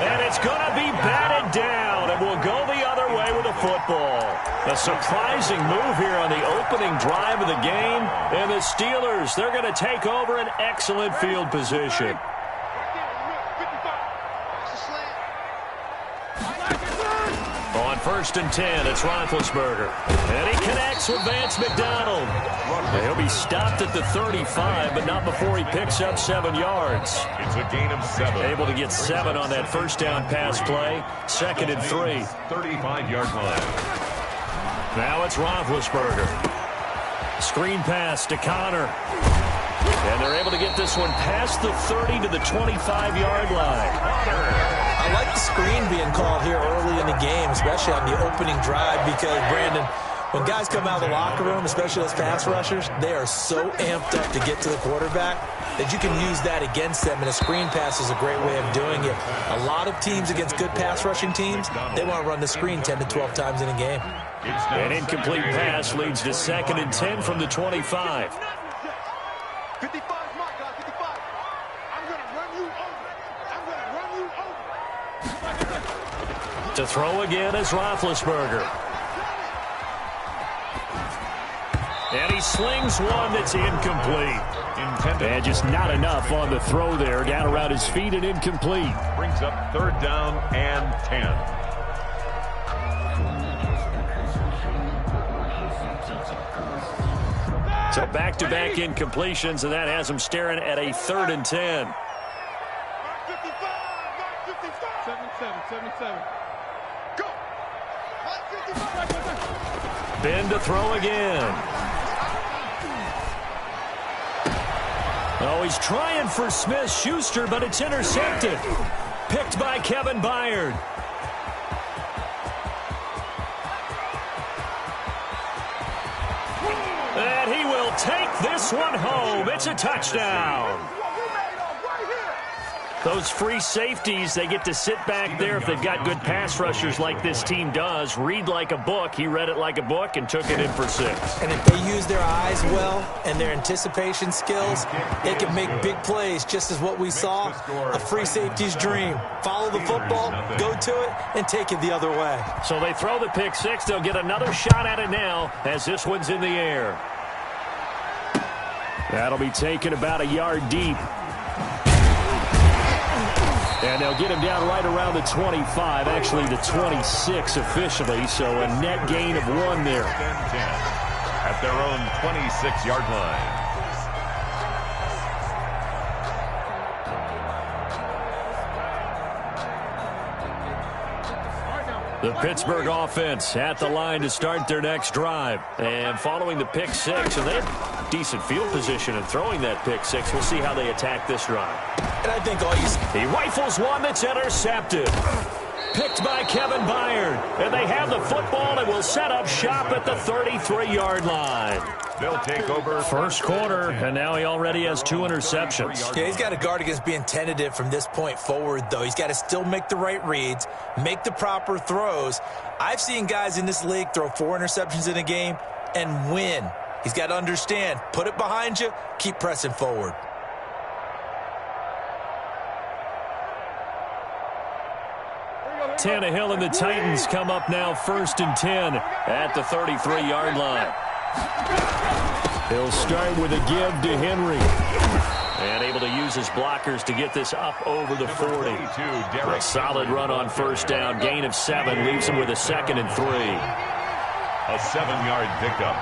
And it's going to be batted down, and will go the other way with the football. A surprising move here on the opening drive of the game. And the Steelers, they're going to take over an excellent field position. On 1st and 10, it's Roethlisberger. And he connects with Vance McDonald. He'll be stopped at the 35, but not before he picks up 7 yards. It's a gain of 7. Able to get 7 on that 1st down pass play. 2nd and 3. 35-yard line. Now it's Roethlisberger. Screen pass to Connor. And they're able to get this one past the 30 to the 25-yard line. I like the screen being called here early in the game, especially on the opening drive, because, Brandon, when guys come out of the locker room, especially as pass rushers, they are so amped up to get to the quarterback that you can use that against them, and a screen pass is a great way of doing it. A lot of teams against good pass rushing teams, they want to run the screen 10 to 12 times in a game. An incomplete pass leads to 2nd and 10 from the 25. 55 is my guy, 55. I'm going to run you over. I'm going to run you over. To throw again is Roethlisberger. And he slings one that's incomplete. And just not enough on the throw there. Down around his feet and incomplete. Brings up 3rd down and 10. So back-to-back incompletions, and that has them staring at a 3rd and 10. 7-7. Go. Ben to throw again. Oh, he's trying for Smith-Schuster, but it's intercepted. Picked by Kevin Byard. And he will take this one home. It's a touchdown. Those free safeties, they get to sit back there if they've got good pass rushers like this team does. Read like a book. He read it like a book and took it in for 6. And if they use their eyes well and their anticipation skills, they can make big plays, just as what we saw, a free safety's dream. Follow the football, go to it, and take it the other way. So they throw the pick 6. They'll get another shot at it now as this one's in the air. That'll be taken about a yard deep. And they'll get him down right around the 25, actually the 26 officially, so a net gain of 1 there. At their own 26-yard line. The Pittsburgh offense at the line to start their next drive. And following the pick 6, and they have decent field position in throwing that pick 6. We'll see how they attack this drive. And I think all you see. He rifles one that's intercepted. Picked by Kevin Byard. And they have the football and will set up shop at the 33-yard line. They'll take over. First quarter, and now he already has 2 interceptions. Yeah, he's got to guard against being tentative from this point forward, though. He's got to still make the right reads, make the proper throws. I've seen guys in this league throw 4 interceptions in a game and win. He's got to understand, put it behind you, keep pressing forward. Tannehill and the Titans come up now 1st and 10 at the 33-yard line. He'll start with a give to Henry. And able to use his blockers to get this up over the 40. A solid run on 1st down. Gain of 7 leaves him with a 2nd and 3. A 7-yard pickup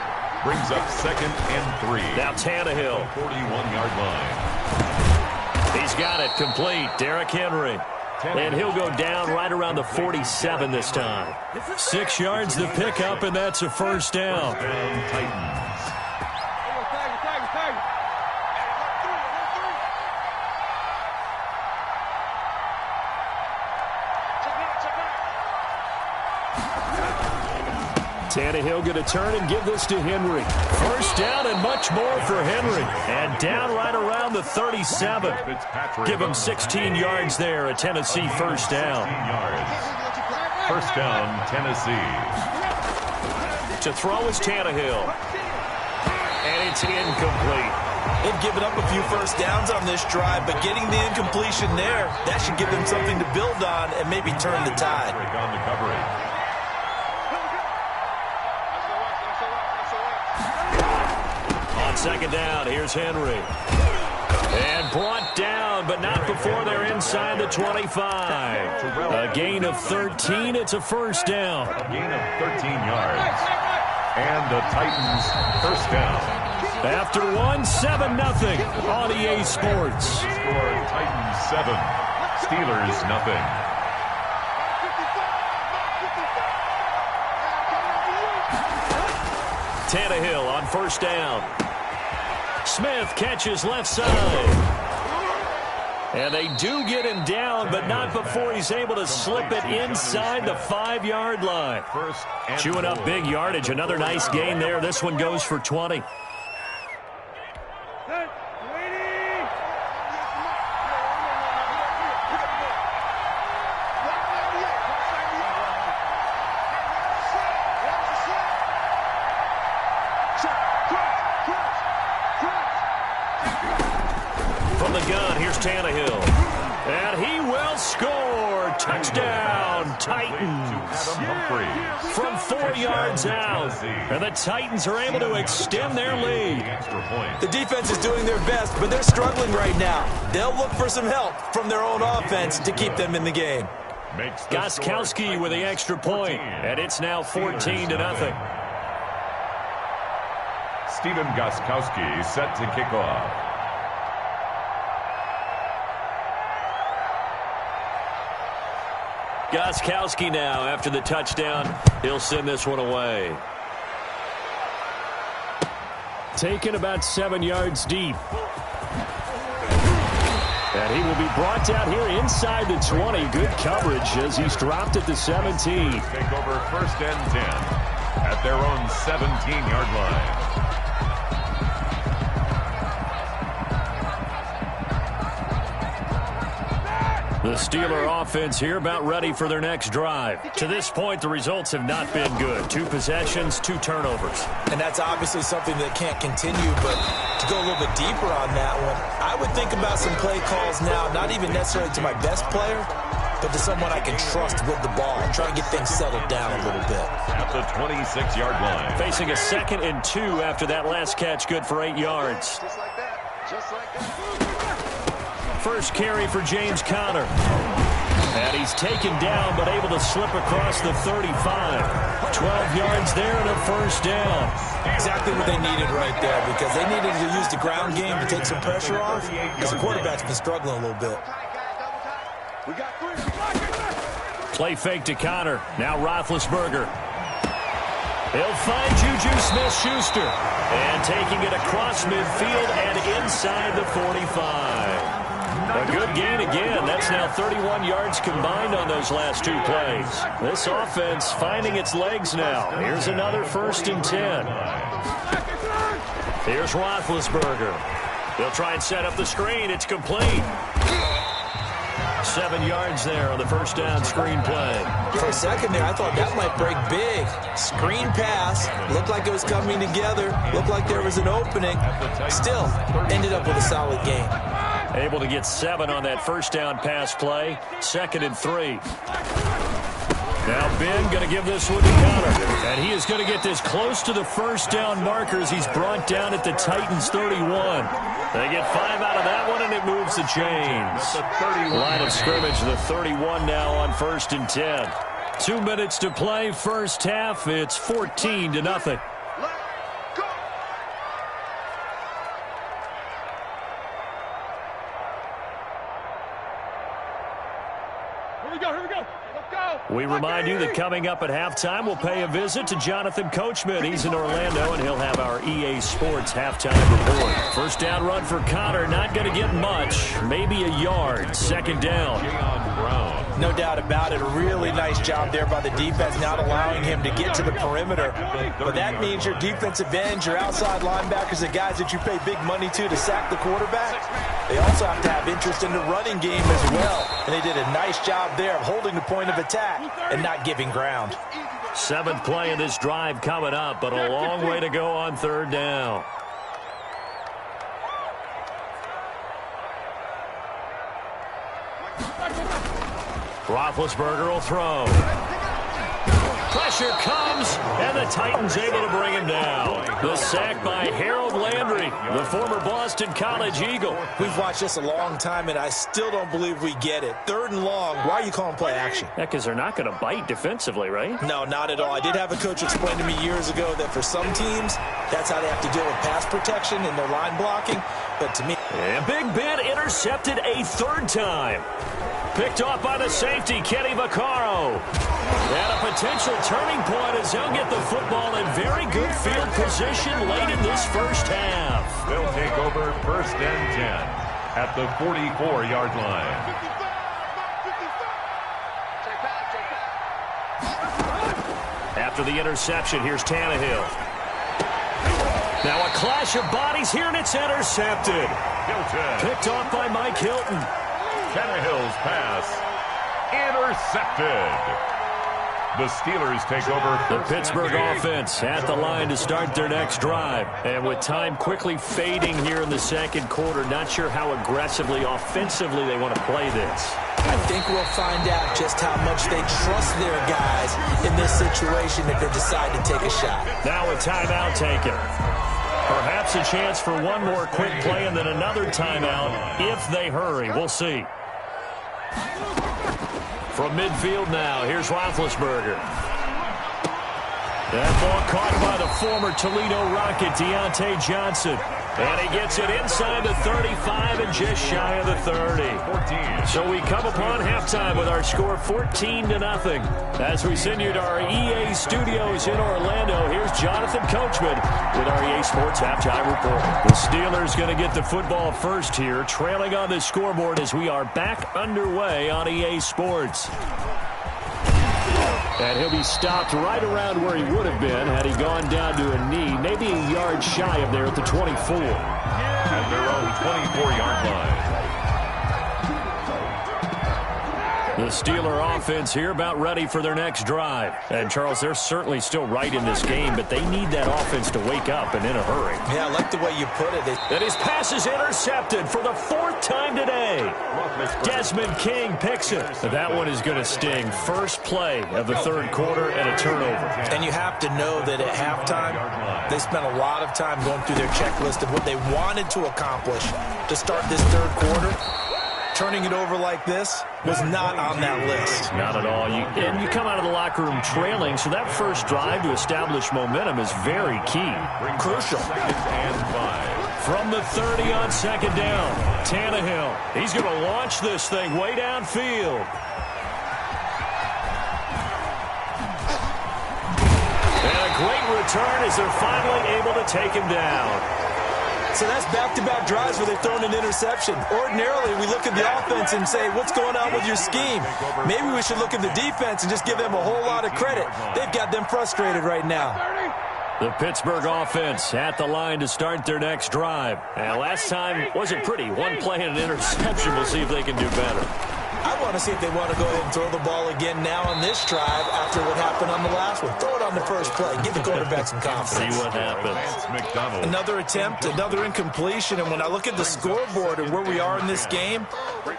brings up 2nd and 3. Now Tannehill. 41-yard line. He's got it complete. Derrick Henry. And he'll go down right around the 47 this time. 6 yards the pickup, and that's a 1st down. Titans. Tannehill going to turn and give this to Henry. 1st down and much more for Henry. And down right around the 37. Give him 16 yards there, a Tennessee 1st down. 1st down, Tennessee. To throw is Tannehill. And it's incomplete. They've given up a few 1st downs on this drive, but getting the incompletion there, that should give them something to build on and maybe turn the tide. On the coverage. On 2nd down, here's Henry. And brought down, but not before they're inside the 25. A gain of 13. It's a 1st down. A gain of 13 yards. And the Titans 1st down. After 1, 7-0 on EA Sports. Score Titans 7. Steelers nothing. Tannehill on 1st down. Smith catches left side. And they do get him down, but not before he's able to slip it inside the 5-yard line. Chewing up big yardage. Another nice gain there. This one goes for 20. From the gun, here's Tannehill. And he will score. Touchdown, Titans. From 4 yards out. And the Titans are able to extend their lead. The defense is doing their best, but they're struggling right now. They'll look for some help from their own offense to keep them in the game. Gostkowski with the extra point, and it's now 14-0. Stephen Gostkowski set to kick off. Gostkowski now, after the touchdown, he'll send this one away. Taken about 7 yards deep. And he will be brought down here inside the 20. Good coverage as he's dropped at the 17. Take over 1st and 10 at their own 17-yard line. The Steeler offense here about ready for their next drive. To this point, the results have not been good. 2 possessions, 2 turnovers. And that's obviously something that can't continue, but to go a little bit deeper on that one, I would think about some play calls now, not even necessarily to my best player, but to someone I can trust with the ball and try to get things settled down a little bit. At the 26-yard line. Facing a 2nd and 2 after that last catch, good for 8 yards. Just like that. Just like that. First carry for James Conner. And he's taken down, but able to slip across the 35. 12 yards there and a 1st down. Exactly what they needed right there, because they needed to use the ground game to take some pressure off, because the quarterback's been struggling a little bit. We got 3. Play fake to Conner. Now Roethlisberger. He'll find Juju Smith-Schuster. And taking it across midfield and inside the 45. A good gain again. That's now 31 yards combined on those last 2 plays. This offense finding its legs now. Here's another 1st and 10. Here's Roethlisberger. They'll try and set up the screen. It's complete. 7 yards there on the 1st down screen play. For a second there, I thought that might break big. Screen pass. Looked like it was coming together. Looked like there was an opening. Still, ended up with a solid gain. Able to get 7 on that 1st down pass play. 2nd and 3. Now Ben going to give this one to Conner. And he is going to get this close to the 1st down markers. He's brought down at the Titans 31. They get 5 out of that one, and it moves the chains. Line of scrimmage, the 31 now on 1st and 10. 2 minutes to play, first half. It's 14-0. We remind you that coming up at halftime, we'll pay a visit to Jonathan Coachman. He's in Orlando, and he'll have our EA Sports halftime report. 1st down run for Conner, not going to get much, maybe a yard. 2nd down. No doubt about it. A really nice job there by the defense, not allowing him to get to the perimeter. But that means your defensive ends, your outside linebackers, the guys that you pay big money to sack the quarterback, they also have to have interest in the running game as well. And they did a nice job there of holding the point of attack and not giving ground. 7th play of this drive coming up, but a long way to go on 3rd down. Roethlisberger will throw. Pressure comes, and the Titans able to bring him down. The sack by Harold Landry, the former Boston College Eagle. We've watched this a long time, and I still don't believe we get it. 3rd and long, why are you calling play action? Yeah, because they're not going to bite defensively, right? No, not at all. I did have a coach explain to me years ago that for some teams, that's how they have to deal with pass protection and their line blocking. But to me... And Big Ben intercepted a 3rd time. Picked off by the safety, Kenny Vaccaro. And a potential turning point as he'll get the football in very good field position late in this 1st half. They'll take over 1st and 10 at the 44-yard line. After the interception, here's Tannehill. Now a clash of bodies here, and it's intercepted. Hilton. Picked off by Mike Hilton. Tannehill's pass intercepted. The Steelers take over. The Pittsburgh offense at the line to start their next drive. And with time quickly fading here in the 2nd quarter, not sure how aggressively, offensively they want to play this. I think we'll find out just how much they trust their guys in this situation if they decide to take a shot. Now a timeout taken. Perhaps a chance for one more quick play and then another timeout if they hurry. We'll see. From midfield now, here's Roethlisberger. That ball caught by the former Toledo Rocket, Deontay Johnson. And he gets it inside the 35 and just shy of the 30. 14. So we come upon halftime with our score 14-0. As we send you to our EA studios in Orlando, here's Jonathan Coachman with our EA Sports Halftime Report. The Steelers going to get the football first here, trailing on the scoreboard as we are back underway on EA Sports. And he'll be stopped right around where he would have been had he gone down to a knee, maybe a yard shy of there at the 24. At their own 24-yard line. The Steeler offense here about ready for their next drive. And, Charles, they're certainly still right in this game, but they need that offense to wake up and in a hurry. Yeah, I like the way you put it. And his pass is intercepted for the 4th time today. Desmond King picks it. That one is going to sting. First play of the 3rd quarter and a turnover. And you have to know that at halftime, they spent a lot of time going through their checklist of what they wanted to accomplish to start this 3rd quarter. Turning it over like this was not on that list. Not at all. And you come out of the locker room trailing, so that first drive to establish momentum is very key. Crucial. And 5. From the 30 on 2nd down, Tannehill. He's going to launch this thing way downfield. And a great return as they're finally able to take him down. So that's back-to-back drives where they've thrown an interception. Ordinarily, we look at the offense and say, what's going on with your scheme? Maybe we should look at the defense and just give them a whole lot of credit. They've got them frustrated right now. The Pittsburgh offense at the line to start their next drive. And last time wasn't pretty. One play and an interception. We'll see if they can do better. I want to see if they want to go ahead and throw the ball again now on this drive after what happened on the last one. Throw it on the first play. Give the quarterback some confidence. See what happens. McDonald. Another attempt, another incompletion. And when I look at the scoreboard and where we are in this game,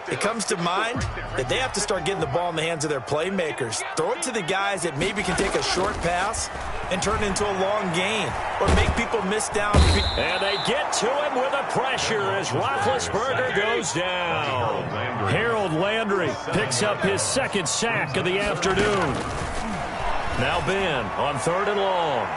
it comes to mind that they have to start getting the ball in the hands of their playmakers. Throw it to the guys that maybe can take a short pass and turn it into a long gain or make people miss down. And they get to him with a pressure as Roethlisberger goes down. Harold Landry picks up his 2nd sack of the afternoon. Now Ben on 3rd and long.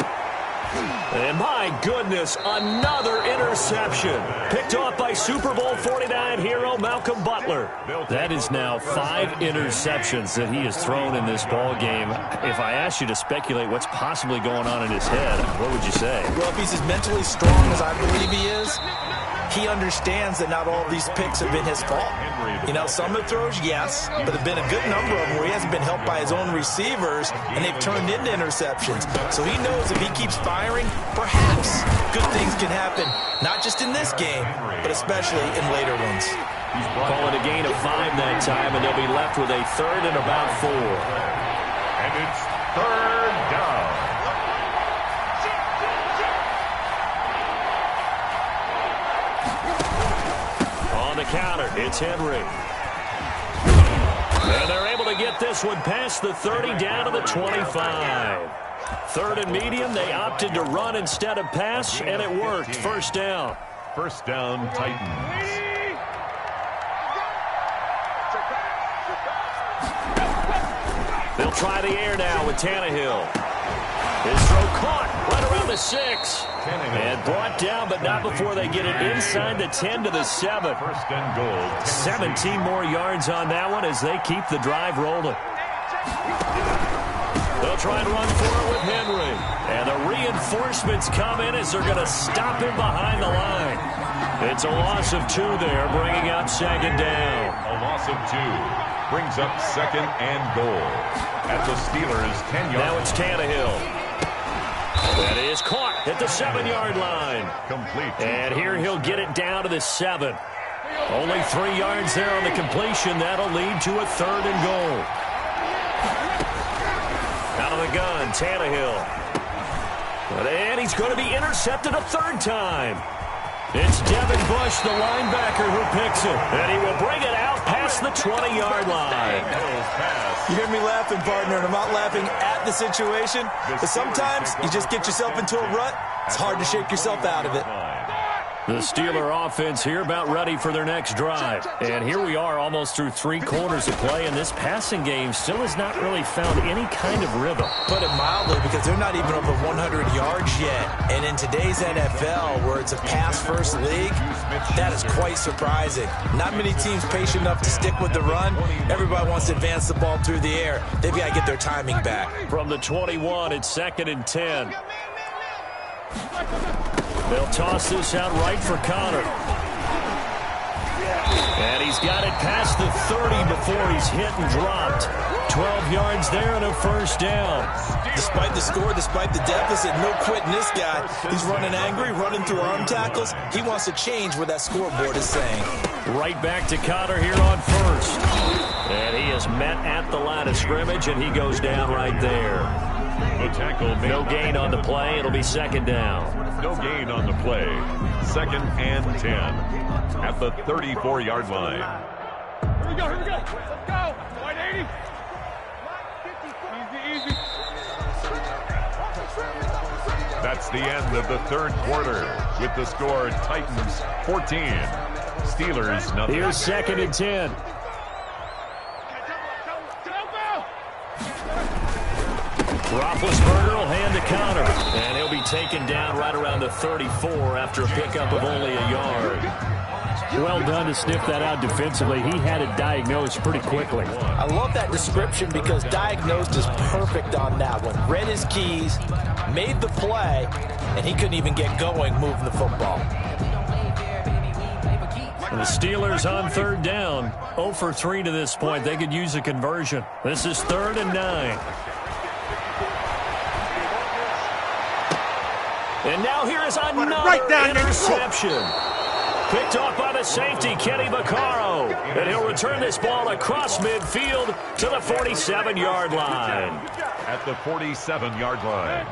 And my goodness, another interception. Picked off by Super Bowl 49 hero Malcolm Butler. That is now 5 interceptions that he has thrown in this ball game. If I asked you to speculate what's possibly going on in his head, what would you say? Well, if he's as mentally strong as I believe he is, he understands that not all of these picks have been his fault. You know, some of the throws, yes, but there have been a good number of them where he hasn't been helped by his own receivers, and they've turned into interceptions. So he knows if he keeps firing, perhaps good things can happen, not just in this game, but especially in later ones. Call it a gain of 5 that time, and they'll be left with a 3rd and about 4. And it's 3rd down. On the counter, it's Henry. And they're able to get this one past the 30 down to the 25. 3rd and medium, they opted to run instead of pass, and it worked. 1st down. 1st down, Titans. They'll try the air now with Tannehill. His throw caught right around the 6. And brought down, but not before they get it inside the 10 to the 7. 1st and goal. 17 more yards on that one as they keep the drive rolling. They'll try and run for it with Henry. And the reinforcements come in as they're going to stop him behind the line. It's a loss of 2 there, bringing up 2nd down. A loss of 2 brings up 2nd and goal at the Steelers' 10-yard. Now it's Tannehill. That is caught at the 7-yard line. Complete. And here he'll get it down to the 7. Only 3 yards there on the completion. That'll lead to a 3rd and goal. Out of the gun, Tannehill. And he's going to be intercepted a 3rd time. It's Devin Bush, the linebacker, who picks it. And he will bring it out past the 20-yard line. You hear me laughing, partner, and I'm not laughing at the situation. But sometimes you just get yourself into a rut. It's hard to shake yourself out of it. The Steeler offense here about ready for their next drive. And here we are almost through 3 quarters of play, and this passing game still has not really found any kind of rhythm. Put it mildly, because they're not even over 100 yards yet. And in today's NFL, where it's a pass-first league, that is quite surprising. Not many teams patient enough to stick with the run. Everybody wants to advance the ball through the air. They've got to get their timing back. From the 21, it's 2nd and 10. They'll toss this out right for Connor. And he's got it past the 30 before he's hit and dropped. 12 yards there and a first down. Despite the score, despite the deficit, no quitting this guy. He's running angry, running through arm tackles. He wants to change what that scoreboard is saying. Right back to Connor here on first. And he is met at the line of scrimmage, and he goes down right there. The tackle made. No gain on the play. It'll be 2nd down. No gain on the play. 2nd and 10 at the 34-yard line. Here we go. Let's go. 180. Easy. That's the end of the 3rd quarter with the score Titans 14. Steelers nothing. Here's 2nd and 10. Roethlisberger will hand to Connor, and he'll be taken down right around the 34 after a pickup of only a yard. Well done to sniff that out defensively. He had it diagnosed pretty quickly. I love that description, because diagnosed is perfect on that one. Read his keys, made the play, and he couldn't even get going moving the football. And the Steelers on 3rd down. 0 for 3 to this point. They could use a conversion. This is 3rd and 9. And now here is another interception. Picked off by the safety, Kenny Vaccaro. And he'll return this ball across midfield to the 47-yard line. At the 47-yard line.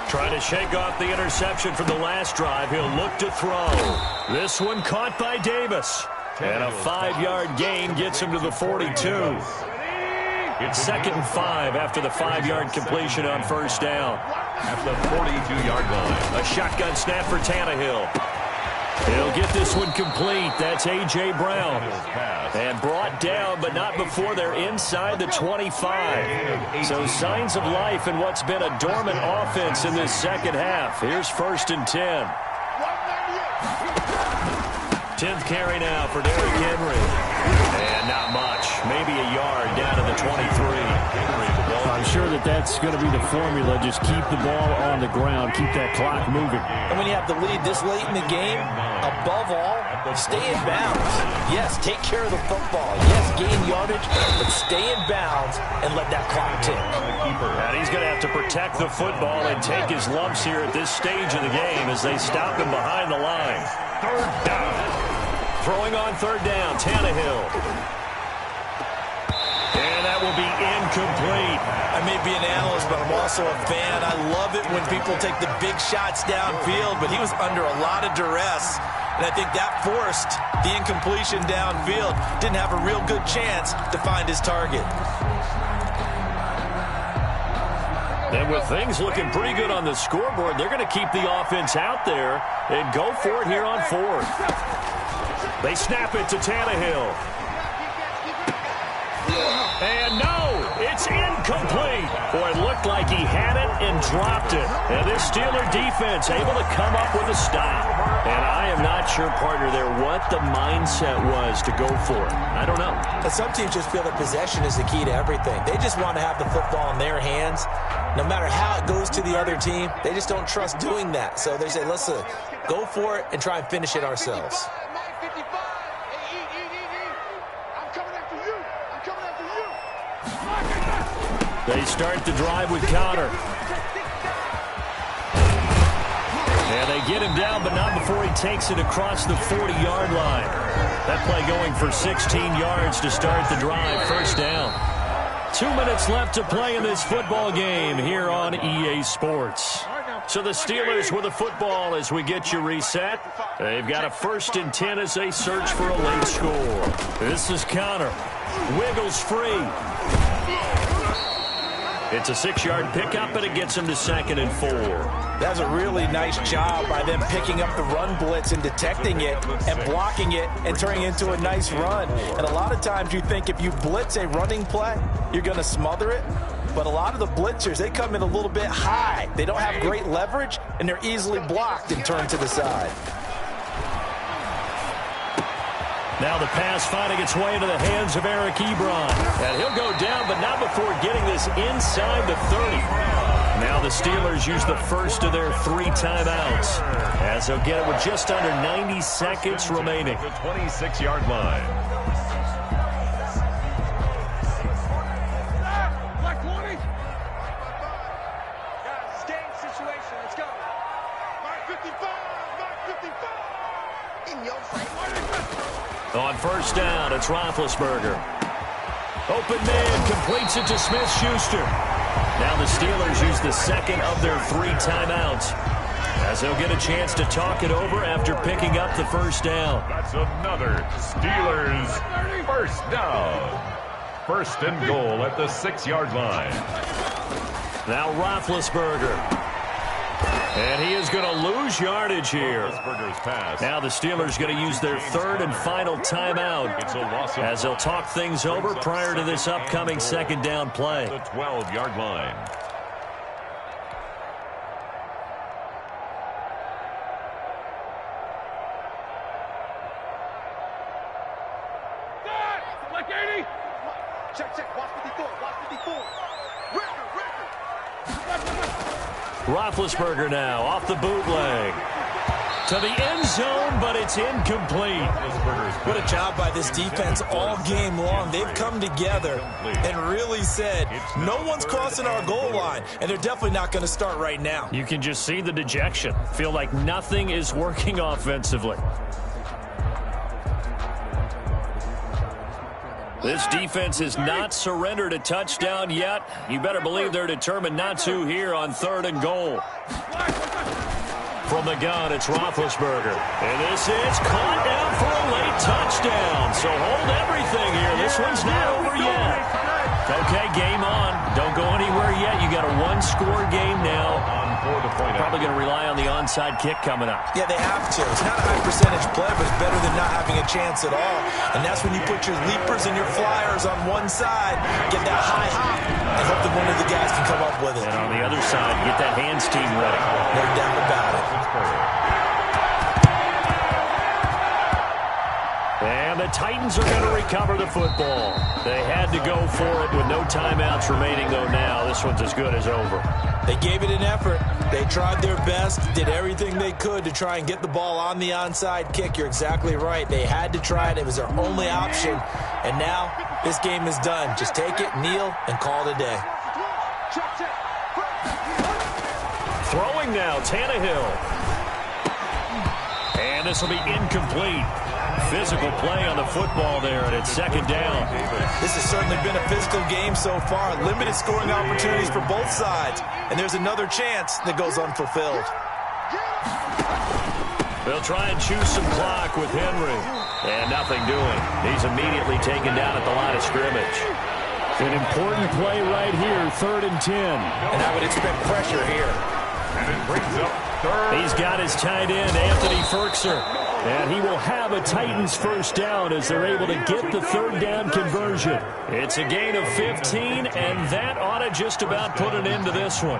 Trying to shake off the interception from the last drive. He'll look to throw. This one caught by Davis. And a 5-yard gain gets him to the 42. It's 2nd and 5 after the 5-yard completion on first down. At the 42-yard line. A shotgun snap for Tannehill. He'll get this one complete. That's A.J. Brown. And brought down, but not before they're inside the 25. So signs of life in what's been a dormant offense in this second half. Here's 1st and 10. 10th carry now for Derrick Henry. And not much. Maybe a yard down to the 23. I'm sure that's going to be the formula. Just keep the ball on the ground. Keep that clock moving. And when you have the lead this late in the game, above all, stay in bounds. Yes, take care of the football. Yes, gain yardage, but stay in bounds and let that clock tick. And he's going to have to protect the football and take his lumps here at this stage of the game as they stop him behind the line. 3rd down. Throwing on 3rd down, Tannehill. And that will be incomplete. I may be an analyst, but I'm also a fan. I love it when people take the big shots downfield, but he was under a lot of duress. And I think that forced the incompletion downfield. Didn't have a real good chance to find his target. And with things looking pretty good on the scoreboard, they're going to keep the offense out there and go for it here on 4th. They snap it to Tannehill. And no, it's incomplete. Boy, it looked like he had it and dropped it. And this Steeler defense able to come up with a stop. And I am not sure, partner, there what the mindset was to go for it. I don't know. But some teams just feel that possession is the key to everything. They just want to have the football in their hands. No matter how it goes to the other team, they just don't trust doing that. So they say, let's go for it and try and finish it ourselves. They start the drive with Connor. And they get him down, but not before he takes it across the 40-yard line. That play going for 16 yards to start the drive. First down. 2 minutes left to play in this football game here on EA Sports. So the Steelers with the football as we get you reset. They've got a 1st and 10 as they search for a late score. This is Connor. Wiggles free. It's a 6-yard pickup, and it gets him to 2nd and 4. That's a really nice job by them picking up the run blitz and detecting it and blocking it and turning it into a nice run. And a lot of times you think if you blitz a running play, you're going to smother it. But a lot of the blitzers, they come in a little bit high. They don't have great leverage, and they're easily blocked and turned to the side. Now the pass finding its way into the hands of Eric Ebron. And he'll go down, but not before getting this inside the 30. Now the Steelers use the first of their 3 timeouts, as they'll get it with just under 90 seconds remaining. The 26-yard line. On first down, it's Roethlisberger. Open man completes it to Smith-Schuster. Now the Steelers use the second of their 3 timeouts, as they'll get a chance to talk it over after picking up the first down. That's another Steelers first down. First and goal at the 6-yard line. Now Roethlisberger. And he is going to lose yardage here. Now the Steelers going to use their 3rd and final timeout, as they'll talk things over prior to this upcoming 2nd down play. The 12-yard line. Like 80. Check. Watch 54. Watch 54. Roethlisberger now off the bootleg to the end zone, but it's incomplete. What a job by this defense all game long. They've come together and really said, no one's crossing our goal line, and they're definitely not going to start right now. You can just see the dejection. Feel like nothing is working offensively. This defense has not surrendered a touchdown yet. You better believe they're determined not to here on 3rd and goal. From the gun, it's Roethlisberger. And this is caught down for a late touchdown. So hold everything here. This one's not over yet. Okay, game on. Don't go anywhere yet. You got a 1-score game now. Probably going to rely on the onside kick coming up. Yeah, they have to. It's not a high percentage play, but it's better than not having a chance at all. And that's when you put your leapers and your flyers on one side, get that high hop, and hope that one of the guys can come up with it. And on the other side, get that hands team ready. No doubt about it. And the Titans are going to recover the football. They had to go for it with no timeouts remaining, though now this one's as good as over. They gave it an effort. They tried their best, did everything they could to try and get the ball on the onside kick. You're exactly right. They had to try it. It was their only option. And now this game is done. Just take it, kneel, and call it a day. Throwing now, Tannehill. And this will be incomplete. Physical play on the football there, and it's 2nd down. This has certainly been a physical game so far. Limited scoring opportunities for both sides. And there's another chance that goes unfulfilled. They'll try and choose some clock with Henry. And nothing doing. He's immediately taken down at the line of scrimmage. An important play right here, 3rd and 10. And I would expect pressure here. And it brings up 3rd. He's got his tight end, Anthony Firkser. And he will have a Titans first down as they're able to get the 3rd down conversion. It's a gain of 15, and that ought to just about put an end to this one.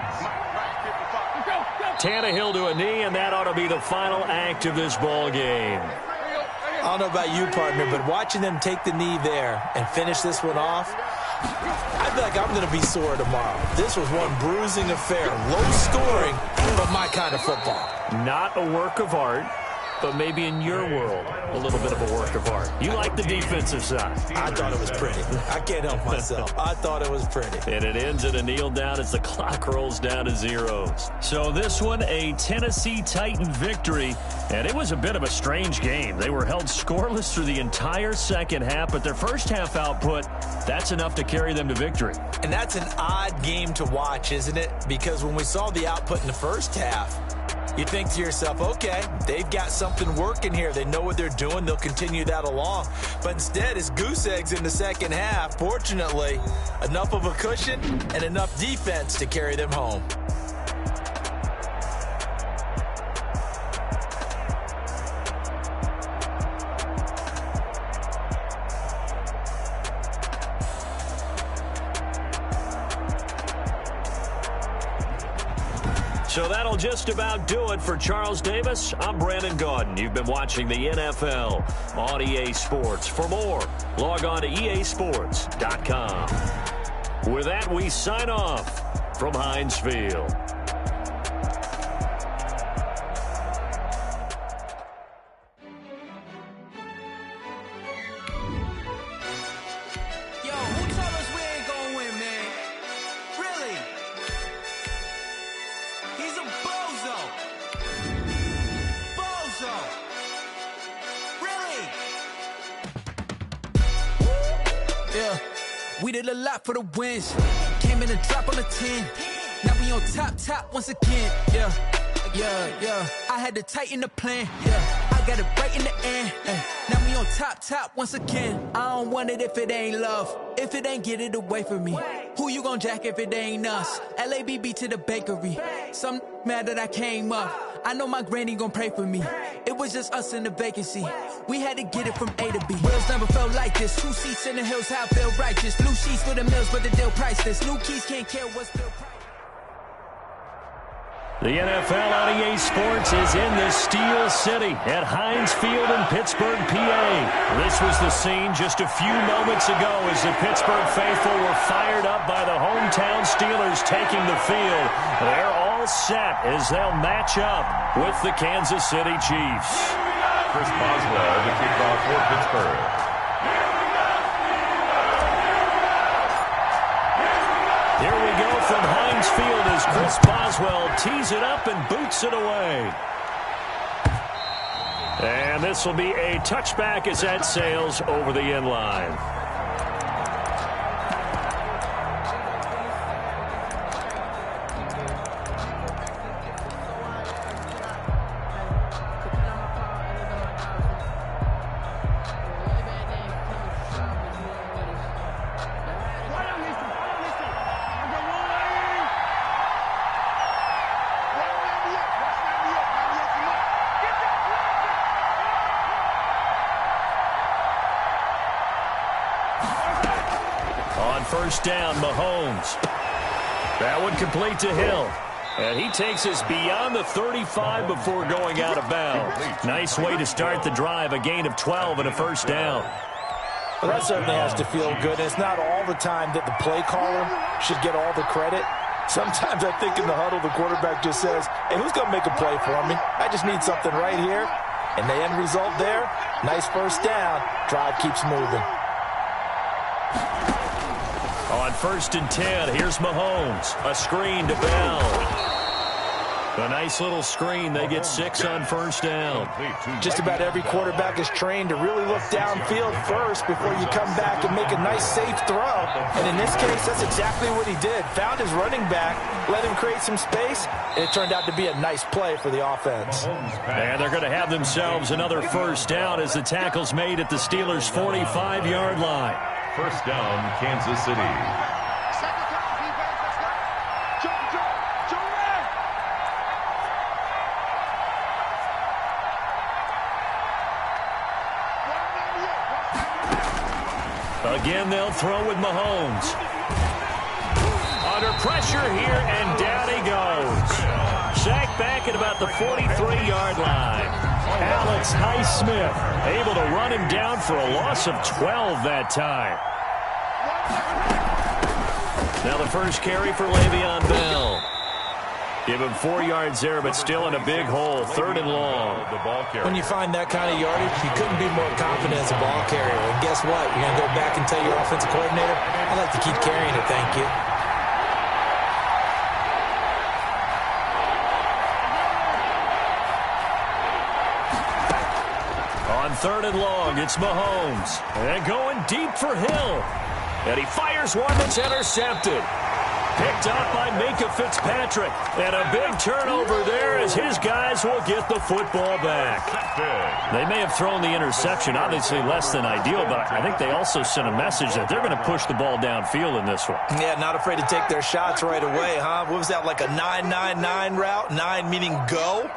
Tannehill to a knee, and that ought to be the final act of this ball game. I don't know about you, partner, but watching them take the knee there and finish this one off, I feel like I'm going to be sore tomorrow. This was one bruising affair. Low scoring, but my kind of football. Not a work of art, but maybe in your world, a little bit of a work of art. You like the defensive side. I thought it was pretty. I can't help myself. I thought it was pretty. And it ends in a kneel down as the clock rolls down to zeros. So this one, a Tennessee Titan victory. And it was a bit of a strange game. They were held scoreless through the entire second half, but their first half output, that's enough to carry them to victory. And that's an odd game to watch, isn't it? Because when we saw the output in the first half, You think to yourself, okay, they've got something working here. They know what they're doing. They'll continue that along. But instead, it's goose eggs in the second half. Fortunately, enough of a cushion and enough defense to carry them home. So that'll just about do it for Charles Davis. I'm Brandon Gaudin. You've been watching the NFL on EA Sports. For more, log on to easports.com. With that, we sign off from Heinz Field. We did a lot for the wins. Came in a drop on the 10. Now we on top once again. Yeah. I had to tighten the plan. Yeah. I got it right in the end. Now we on top once again. I don't want it if it ain't love. If it ain't, get it away from me. Who you gon' jack if it ain't us? LABB to the bakery. Some mad that I came up. I know my granny gon' pray for me. It was just us in the vacancy. We had to get it from A to B. Wheels never felt like this. 2 seats in the hills, how I feel righteous. Blue sheets for the mills, but the deal priceless. New keys can't care what's still priceless. The NFL on EA Sports is in the Steel City at Heinz Field in Pittsburgh, PA. This was the scene just a few moments ago as the Pittsburgh faithful were fired up by the hometown Steelers taking the field. They're all set as they'll match up with the Kansas City Chiefs. Chris Boswell, the kickoff for Pittsburgh. Here we go from Heinz Field as Chris Boswell tees it up and boots it away. And this will be a touchback as that sails over the end line. First down, Mahomes. That one complete to Hill. And he takes us beyond the 35 before going out of bounds. Nice way to start the drive, a gain of 12 and a first down. Well, that certainly has to feel good. It's not all the time that the play caller should get all the credit. Sometimes I think in the huddle, the quarterback just says, hey, who's going to make a play for me? I just need something right here. And the end result there, nice first down. Drive keeps moving. On 1st and 10, here's Mahomes. A screen to Bell. A nice little screen. They get 6 on first down. Just about every quarterback is trained to really look downfield first before you come back and make a nice, safe throw. And in this case, that's exactly what he did. Found his running back, let him create some space, and it turned out to be a nice play for the offense. And they're going to have themselves another first down as the tackle's made at the Steelers' 45-yard line. First down, Kansas City. Second down, defense. Let's go. Jump in. Again, they'll throw with Mahomes. Under pressure here, and down he goes. Sacked back at about the 43-yard line. Alex Highsmith able to run him down for a loss of 12 that time. Now the first carry for Le'Veon Bell. Give him 4 yards there, but still in a big hole. 3rd and long. When you find that kind of yardage, you couldn't be more confident as a ball carrier. And guess what? You're going to go back and tell your offensive coordinator, I'd like to keep carrying it, thank you. On 3rd and long, it's Mahomes. And going deep for Hill. And he fires one that's intercepted. Picked up by Minkah Fitzpatrick. And a big turnover there as his guys will get the football back. They may have thrown the interception, obviously less than ideal, but I think they also sent a message that they're going to push the ball downfield in this one. Yeah, not afraid to take their shots right away, huh? What was that, like a 9-9-9 route? 9 meaning go?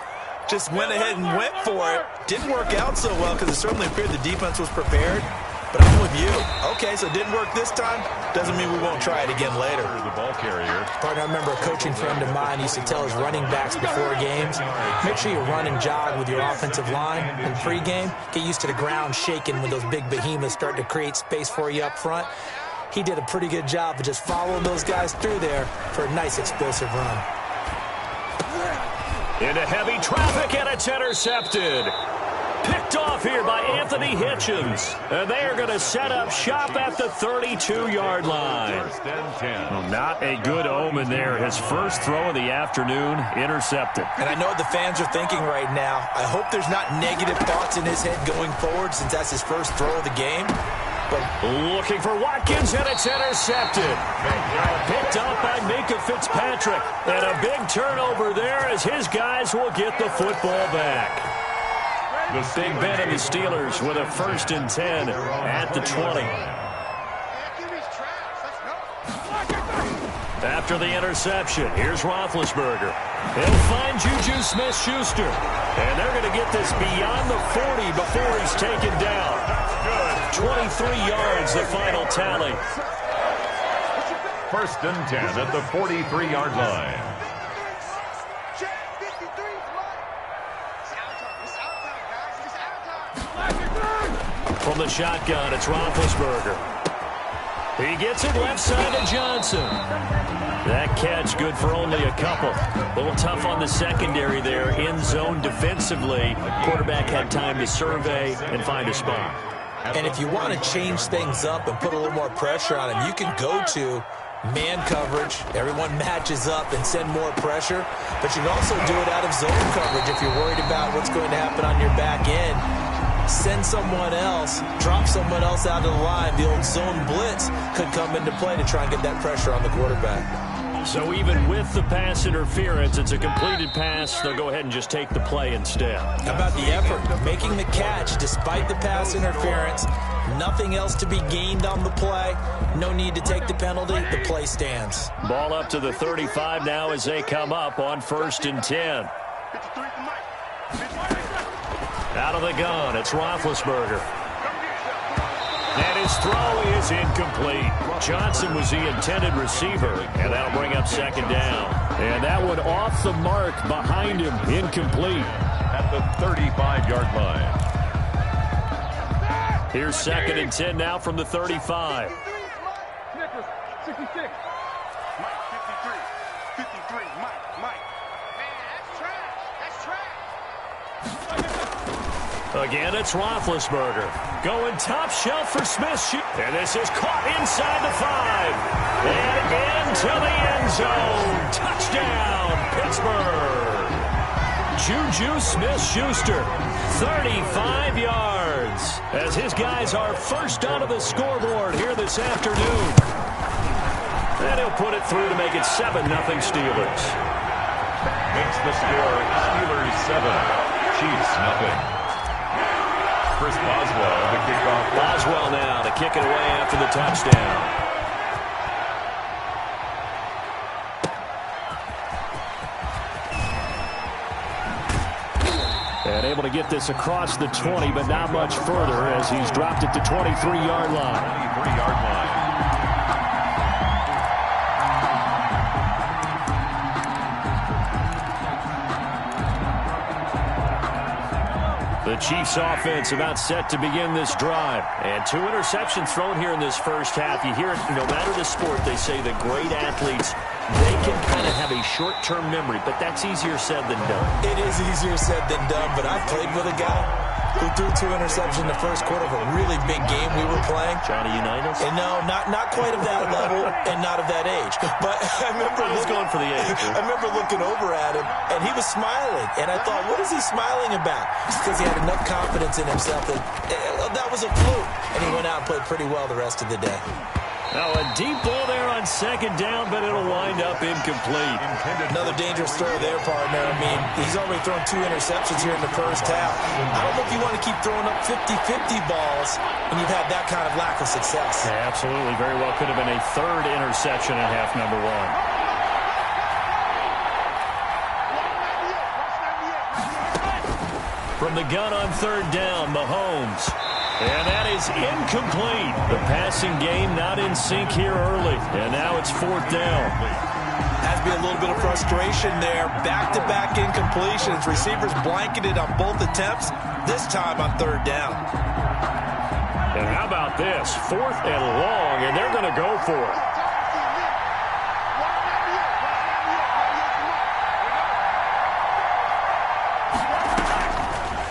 Just went ahead and went for it. Didn't work out so well because it certainly appeared the defense was prepared. But I'm with you. Okay, so it didn't work this time. Doesn't mean we won't try it again later. The ball carrier. Partner, I remember a coaching friend of mine used to tell his running backs before games, make sure you run and jog with your offensive line. And pregame, get used to the ground shaking when those big behemoths start to create space for you up front. He did a pretty good job of just following those guys through there for a nice explosive run. Into heavy traffic, and it's intercepted. Picked off here by Anthony Hitchens. And they are going to set up shop at the 32-yard line. First and 10. Well, not a good omen there. His first throw of the afternoon, intercepted. And I know what the fans are thinking right now. I hope there's not negative thoughts in his head going forward since that's his first throw of the game. But looking for Watkins, and it's intercepted. Picked up by Minkah Fitzpatrick. And a big turnover there as his guys will get the football back. Big Ben and the Steelers with a 1st and 10 at the 20. After the interception, here's Roethlisberger. He'll find Juju Smith-Schuster. And they're going to get this beyond the 40 before he's taken down. 23 yards, the final tally. 1st and 10 at the 43-yard line. From the shotgun, it's Roethlisberger. He gets it left side to Johnson. That catch good for only a couple. A little tough on the secondary there. In zone defensively. Quarterback had time to survey and find a spot. And if you want to change things up and put a little more pressure on him, you can go to man coverage. Everyone matches up and send more pressure. But you can also do it out of zone coverage if you're worried about what's going to happen on your back end. Send someone else, drop someone else out of the line. The old zone blitz could come into play to try and get that pressure on the quarterback. So even with the pass interference, it's a completed pass. They'll go ahead and just take the play instead. How about the effort? Making the catch despite the pass interference. Nothing else to be gained on the play. No need to take the penalty. The play stands. Ball up to the 35 now as they come up on 1st and 10. Out of the gun, it's Roethlisberger. And his throw is incomplete. Johnson was the intended receiver, and that'll bring up 2nd down. And that one off the mark behind him, incomplete. At the 35-yard line. Here's 2nd and 10 now from the 35. Snickers, 66. Mike, 53. 53, Mike. Man, that's trash. That's trash. Again, it's Roethlisberger. Going top shelf for Smith. And this is caught inside the 5. And into the end zone. Touchdown, Pittsburgh. Juju Smith-Schuster, 35 yards. As his guys are first onto the scoreboard here this afternoon. And he'll put it through to make it 7-0 Steelers. Makes the score Steelers 7, Chiefs 0. Chris Boswell, the kickoff. Boswell now to kick it away after the touchdown. And able to get this across the 20, but not much further as he's dropped it to 23-yard line. 23-yard line. The Chiefs offense about set to begin this drive. And 2 interceptions thrown here in this first half. You hear it, no matter the sport, they say the great athletes, they can kind of have a short-term memory, but that's easier said than done. It is easier said than done, but I played with a guy who threw 2 interceptions in the first quarter of a really big game we were playing. Johnny Unitas? And no, not quite of that level and not of that age. But I remember going for the age. I remember looking over at him, and he was smiling. And I thought, what is he smiling about? It's because he had enough confidence in himself that that was a fluke. And he went out and played pretty well the rest of the day. Now a deep ball there on second down, but it'll wind up incomplete. Another dangerous throw there, partner. I mean, he's already thrown 2 interceptions here in the first half. I don't know if you want to keep throwing up 50-50 balls when you've had that kind of lack of success. Yeah, absolutely. Very well could have been a 3rd interception in half number 1. From the gun on 3rd down, Mahomes. And that is incomplete. The passing game not in sync here early. And now it's 4th down. Has to be a little bit of frustration there. Back-to-back incompletions. Receivers blanketed on both attempts, this time on 3rd down. And how about this? 4th and long, and they're going to go for it.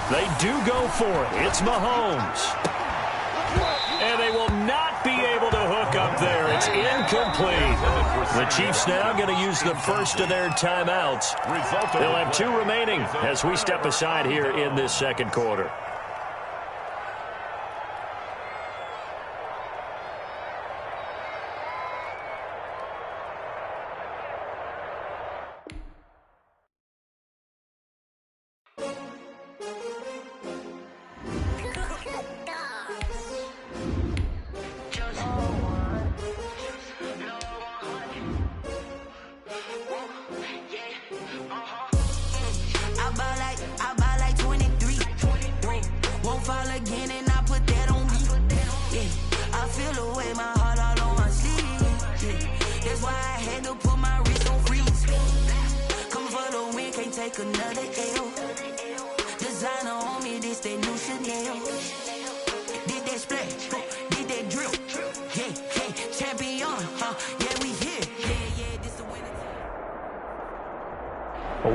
They do go for it. It's Mahomes. And they will not be able to hook up there. It's incomplete. The Chiefs now going to use the first of their timeouts. They'll have 2 remaining as we step aside here in this second quarter.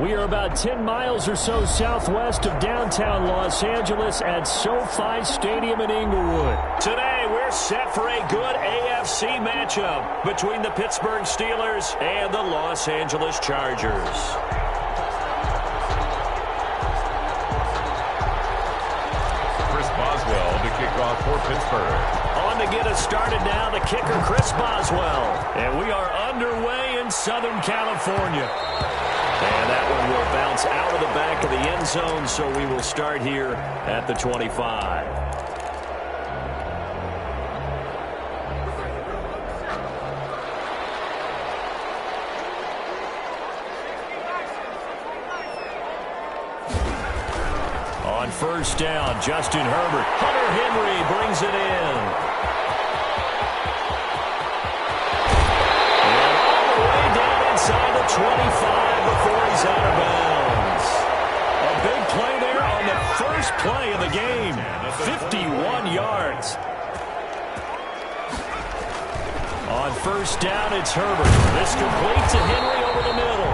We are about 10 miles or so southwest of downtown Los Angeles at SoFi Stadium in Inglewood. Today, we're set for a good AFC matchup between the Pittsburgh Steelers and the Los Angeles Chargers. Chris Boswell to kick off for Pittsburgh. On to get us started now, the kicker, Chris Boswell. And we are underway in Southern California. And that one will bounce out of the back of the end zone, so we will start here at the 25. On 1st down, Justin Herbert. Hunter Henry brings it in. And all the way down inside the 25 before he's out of bounds. A big play there on the first play of the game. 51 yards. On 1st down, it's Herbert. This complete to Henry over the middle.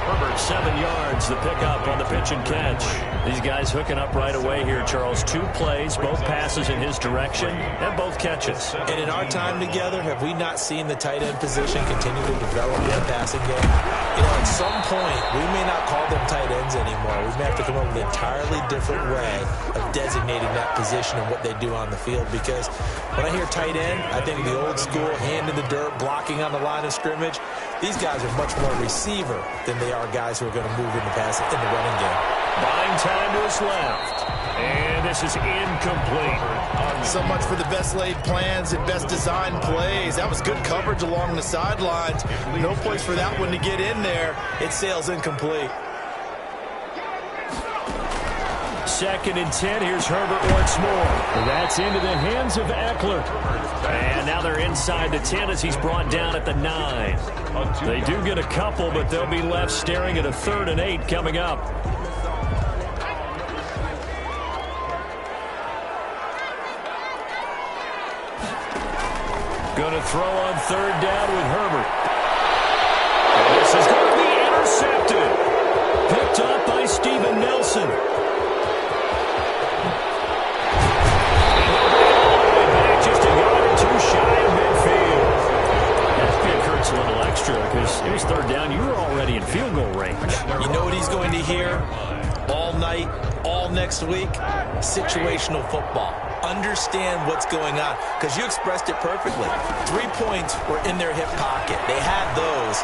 Herbert, 7 yards, the pickup on the pitch and catch. These guys hooking up right away here, Charles. 2 plays, both passes in his direction, and both catches. And in our time together, have we not seen the tight end position continue to develop in the passing game? You know, at some point, we may not call them tight ends anymore. We may have to come up with an entirely different way of designating that position and what they do on the field. Because when I hear tight end, I think of the old school, hand in the dirt, blocking on the line of scrimmage. These guys are much more receiver than they are guys who are going to move in the passing in the running game. Buying time to his left. And this is incomplete. So much for the best laid plans and best designed plays. That was good coverage along the sidelines. No place for that one to get in there. It sails incomplete. 2nd and 10. Here's Herbert once more. That's into the hands of Eckler. And now they're inside the 10 as he's brought down at the 9. They do get a couple, but they'll be left staring at a 3rd and 8 coming up. Going to throw on 3rd down with Herbert. And this is going to be intercepted. Picked up by Steven Nelson. Just a yard or 2 shy of midfield. That pick hurts a little extra because it was 3rd down. You were already in field goal range. You know what he's going to hear all night, all next this week, situational football. Understand what's going on, because you expressed it perfectly. 3 points were in their hip pocket. They had those.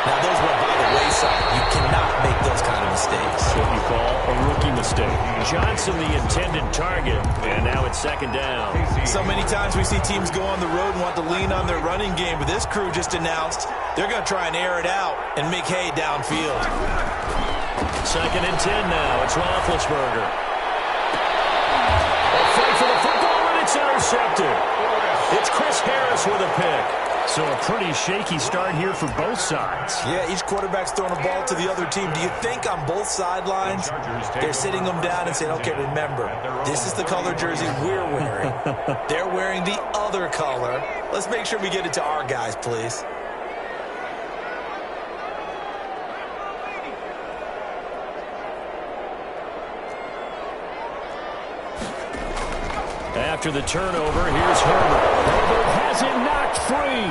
Now, those went by the wayside. You cannot make those kind of mistakes. What you call a rookie mistake. Johnson, the intended target, and now it's second down. So many times we see teams go on the road and want to lean on their running game, but this crew just announced they're going to try and air it out and make hay downfield. Second and 10 now. It's Roethlisberger. A fight for the football, and it's intercepted. It's Chris Harris with a pick. So a pretty shaky start here for both sides. Yeah, each quarterback's throwing a ball to the other team. Do you think on both sidelines they're sitting them down and saying, okay, remember, this is the color jersey we're wearing. They're wearing the other color. Let's make sure we get it to our guys, please. After the turnover, here's Herbert. Herbert has it knocked free.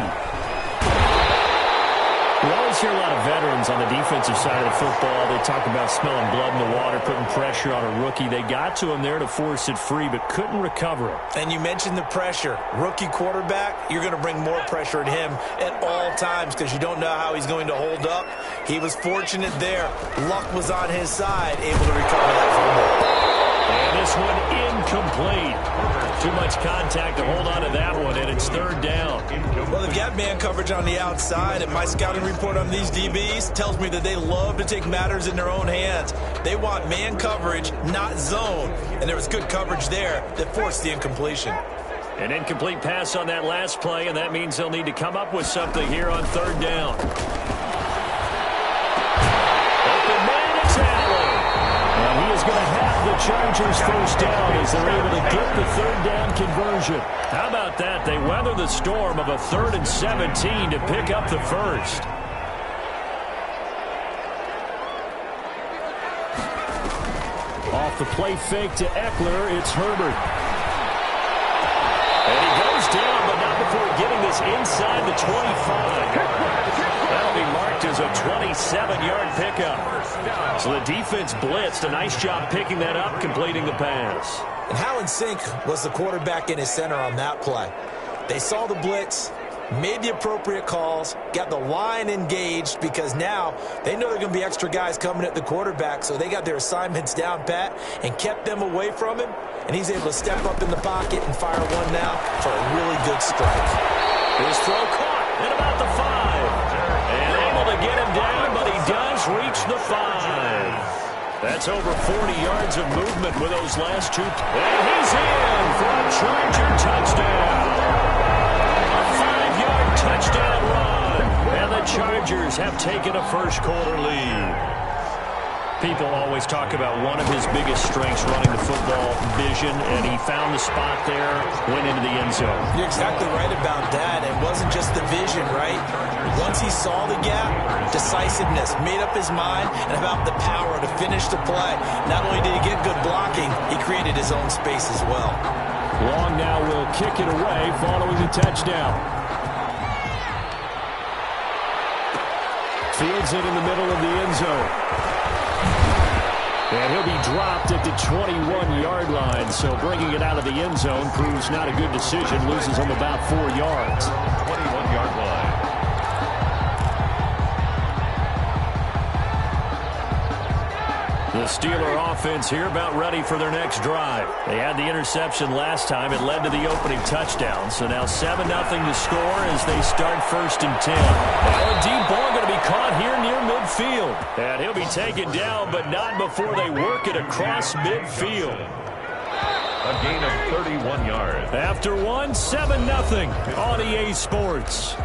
We always hear a lot of veterans on the defensive side of the football. They talk about smelling blood in the water, putting pressure on a rookie. They got to him there to force it free, but couldn't recover it. And you mentioned the pressure. Rookie quarterback, you're going to bring more pressure at him at all times because you don't know how he's going to hold up. He was fortunate there. Luck was on his side, able to recover that fumble. And this one incomplete. Too much contact to hold on to that one, and it's third down. Well, they've got man coverage on the outside, and my scouting report on these DBs tells me that they love to take matters in their own hands. They want man coverage, not zone. And there was good coverage there that forced the incompletion. An incomplete pass on that last play, and that means they'll need to come up with something here on third down. Open man, it's Allen. And he is going to have the Chargers first down as they're able to get the third down conversion. How about that? They weather the storm of a 3rd and 17 to pick up the first. Off the play fake to Eckler, it's Herbert. And he goes down, but not before getting this inside the 25. That'll be marked as a 27-yard pickup. So the defense blitzed. A nice job picking that up, completing the pass. And how in sync was the quarterback in his center on that play? They saw the blitz, made the appropriate calls, got the line engaged because now they know there are going to be extra guys coming at the quarterback, so they got their assignments down pat and kept them away from him, and he's able to step up in the pocket and fire one now for a really good strike. His throw caught at about the 5. And able to get him down, but he does reach the 5. That's over 40 yards of movement with those last two. And he's in for a Charger touchdown. A 5-yard touchdown run. And the Chargers have taken a first-quarter lead. People always talk about one of his biggest strengths running the football, vision, and he found the spot there, went into the end zone. You're exactly right about that. It wasn't just the vision, right? Once he saw the gap, decisiveness, made up his mind, and about the power to finish the play. Not only did he get good blocking, he created his own space as well. Long now will kick it away following the touchdown. Fields it in the middle of the end zone. And he'll be dropped at the 21-yard line, so bringing it out of the end zone proves not a good decision. Loses him about 4 yards. 21-yard line. The Steeler offense here about ready for their next drive. They had the interception last time. It led to the opening touchdown. So now 7-0 to score as they start 1st and 10. Now a deep ball going to be caught here near midfield. And he'll be taken down, but not before they work it across midfield. A gain of 31 yards. After one, 7-0 on EA Sports.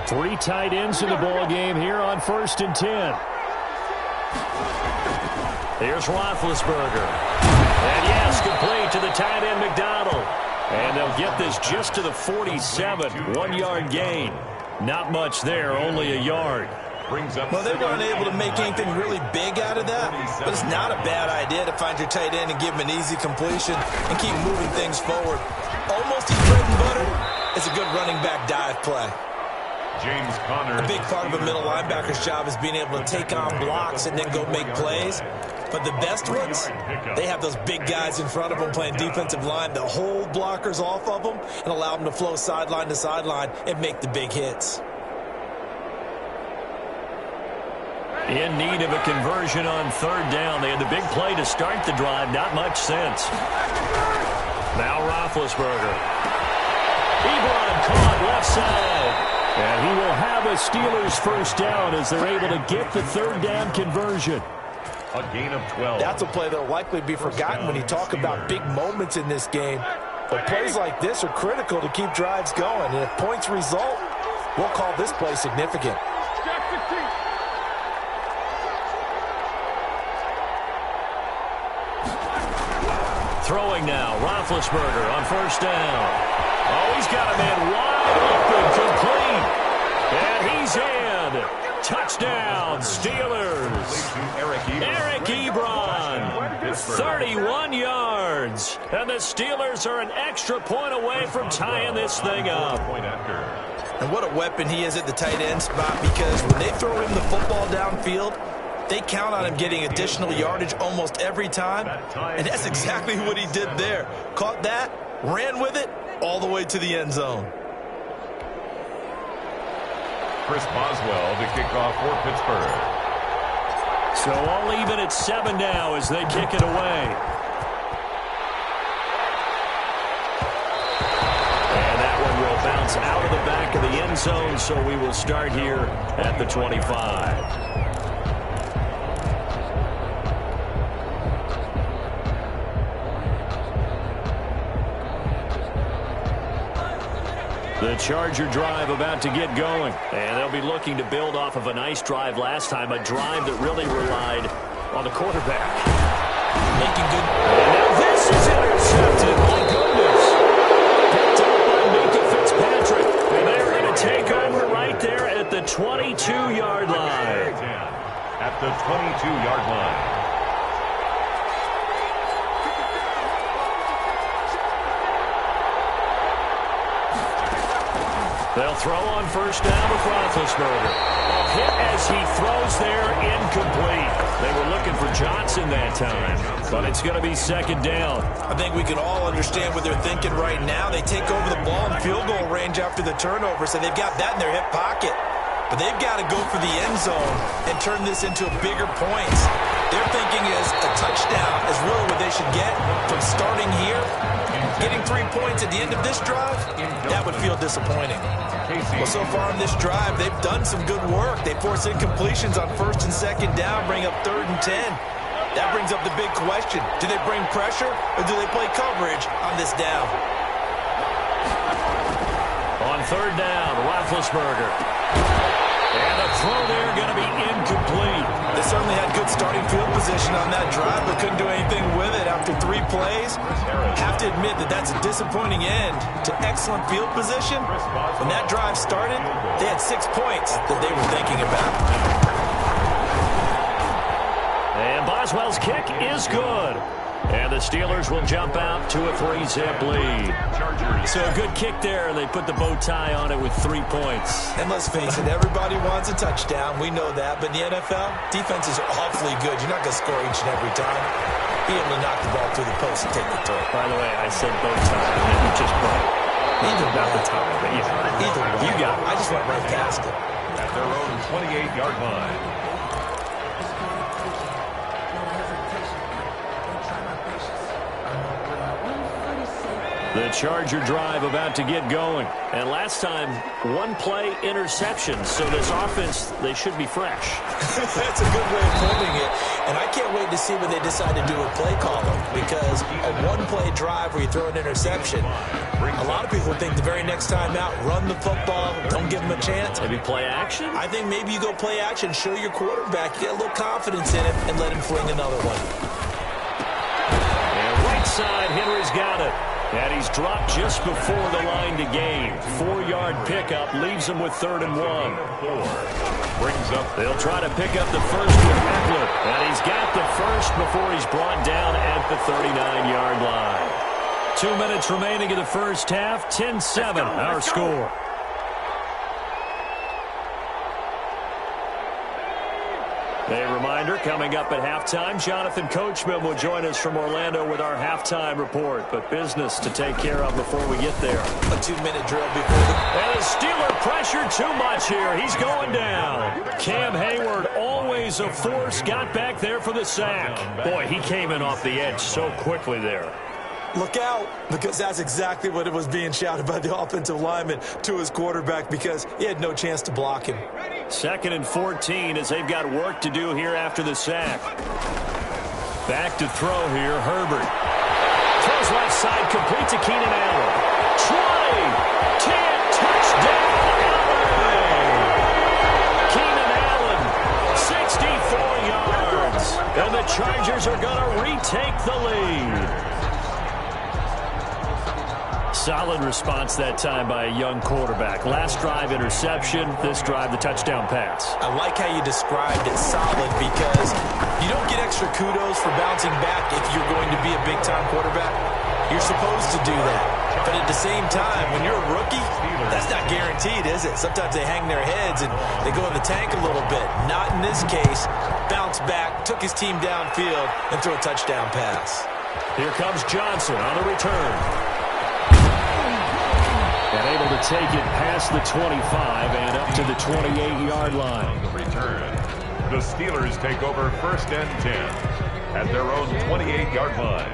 3 tight ends in the ball game here on 1st and 10. Here's Roethlisberger. And yes, complete to the tight end McDonald. And they'll get this just to the 47. 1-yard gain. Not much there, only a yard. Well, they weren't able to make anything really big out of that, but it's not a bad idea to find your tight end and give him an easy completion and keep moving things forward. Almost his bread and butter. It's a good running back dive play. James Conner. A big part of a middle linebacker's job is being able to take on blocks and then go make plays. But the best ones, they have those big guys in front of them playing defensive line that hold blockers off of them and allow them to flow sideline to sideline and make the big hits. In need of a conversion on third down. They had the big play to start the drive. Not much sense. Now Roethlisberger. Ebron caught left side. And he will have a Steelers first down as they're able to get the third down conversion. A gain of 12. That's a play that will likely be forgotten when you talk about big moments in this game. But plays like this are critical to keep drives going. And if points result, we'll call this play significant. Throwing now, Roethlisberger on first down. Oh, he's got a man wide open, complete. And he's in. Touchdown, Steelers. Eric Ebron, 31 yards. And the Steelers are an extra point away from tying this thing up. And what a weapon he is at the tight end spot, because when they throw him the football downfield, they count on him getting additional yardage almost every time. And that's exactly what he did there. Caught that, ran with it, all the way to the end zone. Chris Boswell to kick off for Pittsburgh. So all even at 7 now as they kick it away. And that one will bounce out of the back of the end zone, so we will start here at the 25. The Charger drive about to get going. And they'll be looking to build off of a nice drive last time, a drive that really relied on the quarterback. Making good. And now this is intercepted. My goodness. Picked up by Minkah Fitzpatrick. And they're going to take over right there at the 22-yard line. At the 22-yard line. They'll throw on first down with Roethlisberger. A hit as he throws there, incomplete. They were looking for Johnson that time, but it's going to be second down. I think we can all understand what they're thinking right now. They take over the ball in field goal range after the turnover, so they've got that in their hip pocket. But they've got to go for the end zone and turn this into bigger points. Their thinking is a touchdown is really what they should get from starting here. Getting 3 points at the end of this drive, that would feel disappointing. Well, so far in this drive, they've done some good work. They force incompletions on first and second down, bring up 3rd and 10. That brings up the big question. Do they bring pressure or do they play coverage on this down? On third down, Roethlisberger. And the throw there going to be incomplete. They certainly had good starting field position on that drive, but couldn't do anything with it after 3 plays. Have to admit that that's a disappointing end to excellent field position. When that drive started, they had 6 points that they were thinking about. And Boswell's kick is good. And the Steelers will jump out to a 3-zip lead. So a good kick there, and they put the bow tie on it with 3 points. And let's face it, everybody wants a touchdown. We know that. But in the NFL, defenses are awfully good. You're not going to score each and every time. Be able to knock the ball through the post and take the throw. By the way, I said bow tie, and then you just broke. Either about the time, but yeah. Either way. You got it. I just went right past it. At their own 28-yard line. The Charger drive about to get going. And last time, 1-play interception. So this offense, they should be fresh. That's a good way of putting it. And I can't wait to see what they decide to do with play calling. Because a 1-play drive where you throw an interception, a lot of people think the very next time out, run the football, don't give them a chance. Maybe play action? I think maybe you go play action, show your quarterback, get a little confidence in it, and let him fling another one. And right side, Henry's got it. And he's dropped just before the line to gain. 4-yard pickup leaves him with 3rd and 1. Brings up. They'll try to pick up the first with Eckler. And he's got the first before he's brought down at the 39-yard line. 2 minutes remaining in the first half. 10-7 our score. Coming up at halftime, Jonathan Coachman will join us from Orlando with our halftime report. But business to take care of before we get there. A 2-minute drill before the... And the Steeler pressure too much here. He's going down. Cam Hayward, always a force, got back there for the sack. Boy, he came in off the edge so quickly there. Look out, because that's exactly what it was being shouted by the offensive lineman to his quarterback, because he had no chance to block him. 2nd and 14 as they've got work to do here after the sack. Back to throw here, Herbert. Throws left side, complete to Keenan Allen. 20, 10, touchdown, Allen! Keenan Allen, 64 yards. And the Chargers are going to retake the lead. Solid response that time by a young quarterback. Last drive, interception. This drive, the touchdown pass. I like how you described it, solid, because you don't get extra kudos for bouncing back if you're going to be a big-time quarterback. You're supposed to do that. But at the same time, when you're a rookie, that's not guaranteed, is it? Sometimes they hang their heads and they go in the tank a little bit. Not in this case. Bounce back, took his team downfield, and threw a touchdown pass. Here comes Johnson on the return. And able to take it past the 25 and up to the 28-yard line. On the return, the Steelers take over 1st and 10 at their own 28-yard line.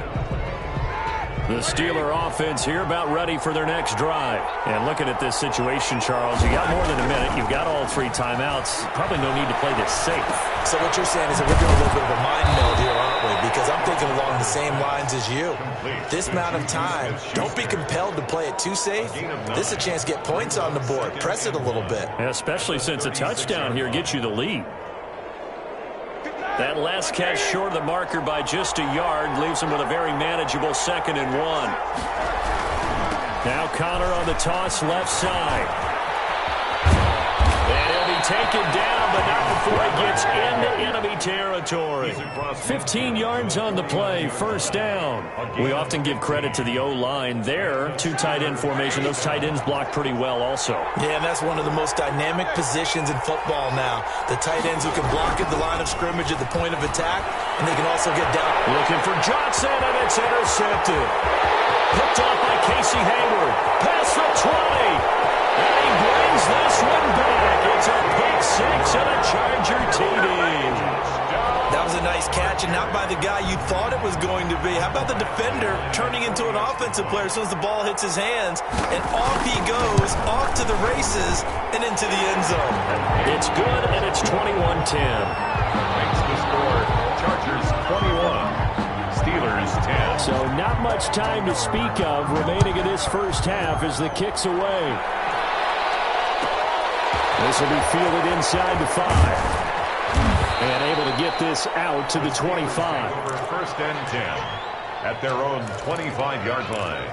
The Steeler offense here about ready for their next drive. And looking at this situation, Charles, you got more than a minute. You've got all 3 timeouts. Probably no need to play this safe. So what you're saying is that we're doing a little bit of a mind meld here, aren't we? Because I'm thinking along the same lines as you. This amount of time, don't be compelled to play it too safe. This is a chance to get points on the board. Press it a little bit. And especially since a touchdown here gets you the lead. That last catch short of the marker by just a yard leaves him with a very manageable 2nd and 1. Now Connor on the toss left side. And he'll be taken down, but not before he gets into enemy territory. 15 yards on the play, 1st down. We often give credit to the O-line there. 2 tight end formation. Those tight ends block pretty well also. Yeah, and that's one of the most dynamic positions in football now. The tight ends who can block at the line of scrimmage at the point of attack, and they can also get down. Looking for Johnson, and it's intercepted. Picked off by Casey Hayward. Pass for 20. And he brings this one back. It's a pick 6 and a Charger TD. That was a nice catch, and not by the guy you thought it was going to be. How about the defender turning into an offensive player as soon as the ball hits his hands, and off he goes, off to the races, and into the end zone. It's good, and it's 21-10. Makes the score, Chargers 21, Steelers 10. So not much time to speak of remaining in this first half as the kick's away. This will be fielded inside the 5. And able to get this out to the 25. Over 1st and 10 at their own 25-yard line.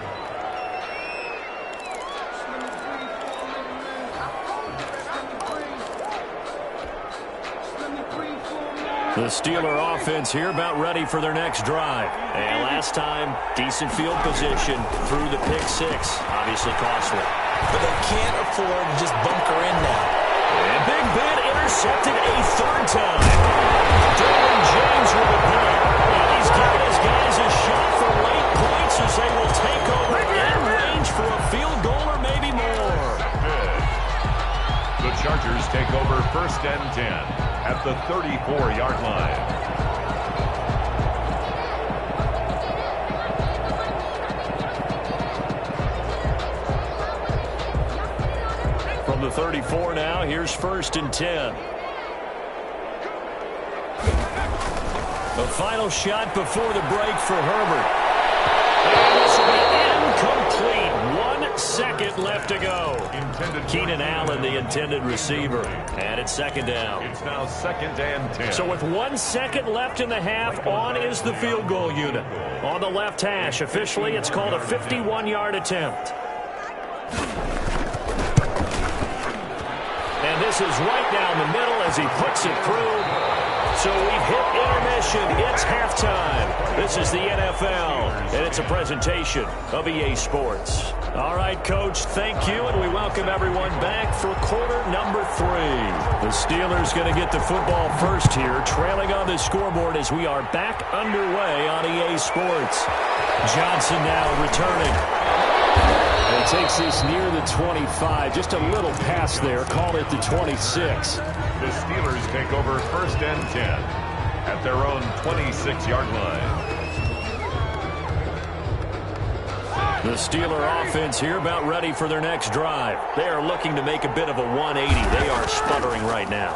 The Steeler offense here about ready for their next drive. And last time, decent field position through the pick 6. Obviously costly. But they can't afford to just bunker in now. And Big Ben intercepted a 3rd time. Derwin James with a pick. And he's giving his guys a shot for late points as they will take over in range for a field goal or maybe more. The Chargers take over 1st and 10 at the 34-yard line. From the 34 now, here's 1st and 10. The final shot before the break for Herbert. And this will be incomplete. 1 second left to go. Keenan Allen, the intended receiver. And it's 2nd down. It's now 2nd and 10. So with 1 second left in the half, on is the field goal unit. On the left hash, officially, it's called a 51-yard attempt. And this is right down the middle as he puts it through. So we've hit intermission. It's halftime. This is the NFL, and it's a presentation of EA Sports. All right, Coach, thank you, and we welcome everyone back for quarter number 3. The Steelers going to get the football first here, trailing on the scoreboard as we are back underway on EA Sports. Johnson now returning. And takes this near the 25. Just a little pass there. Call it the 26. The Steelers take over first and 10 at their own 26-yard line. The Steeler offense here about ready for their next drive. They are looking to make a bit of a 180. They are sputtering right now.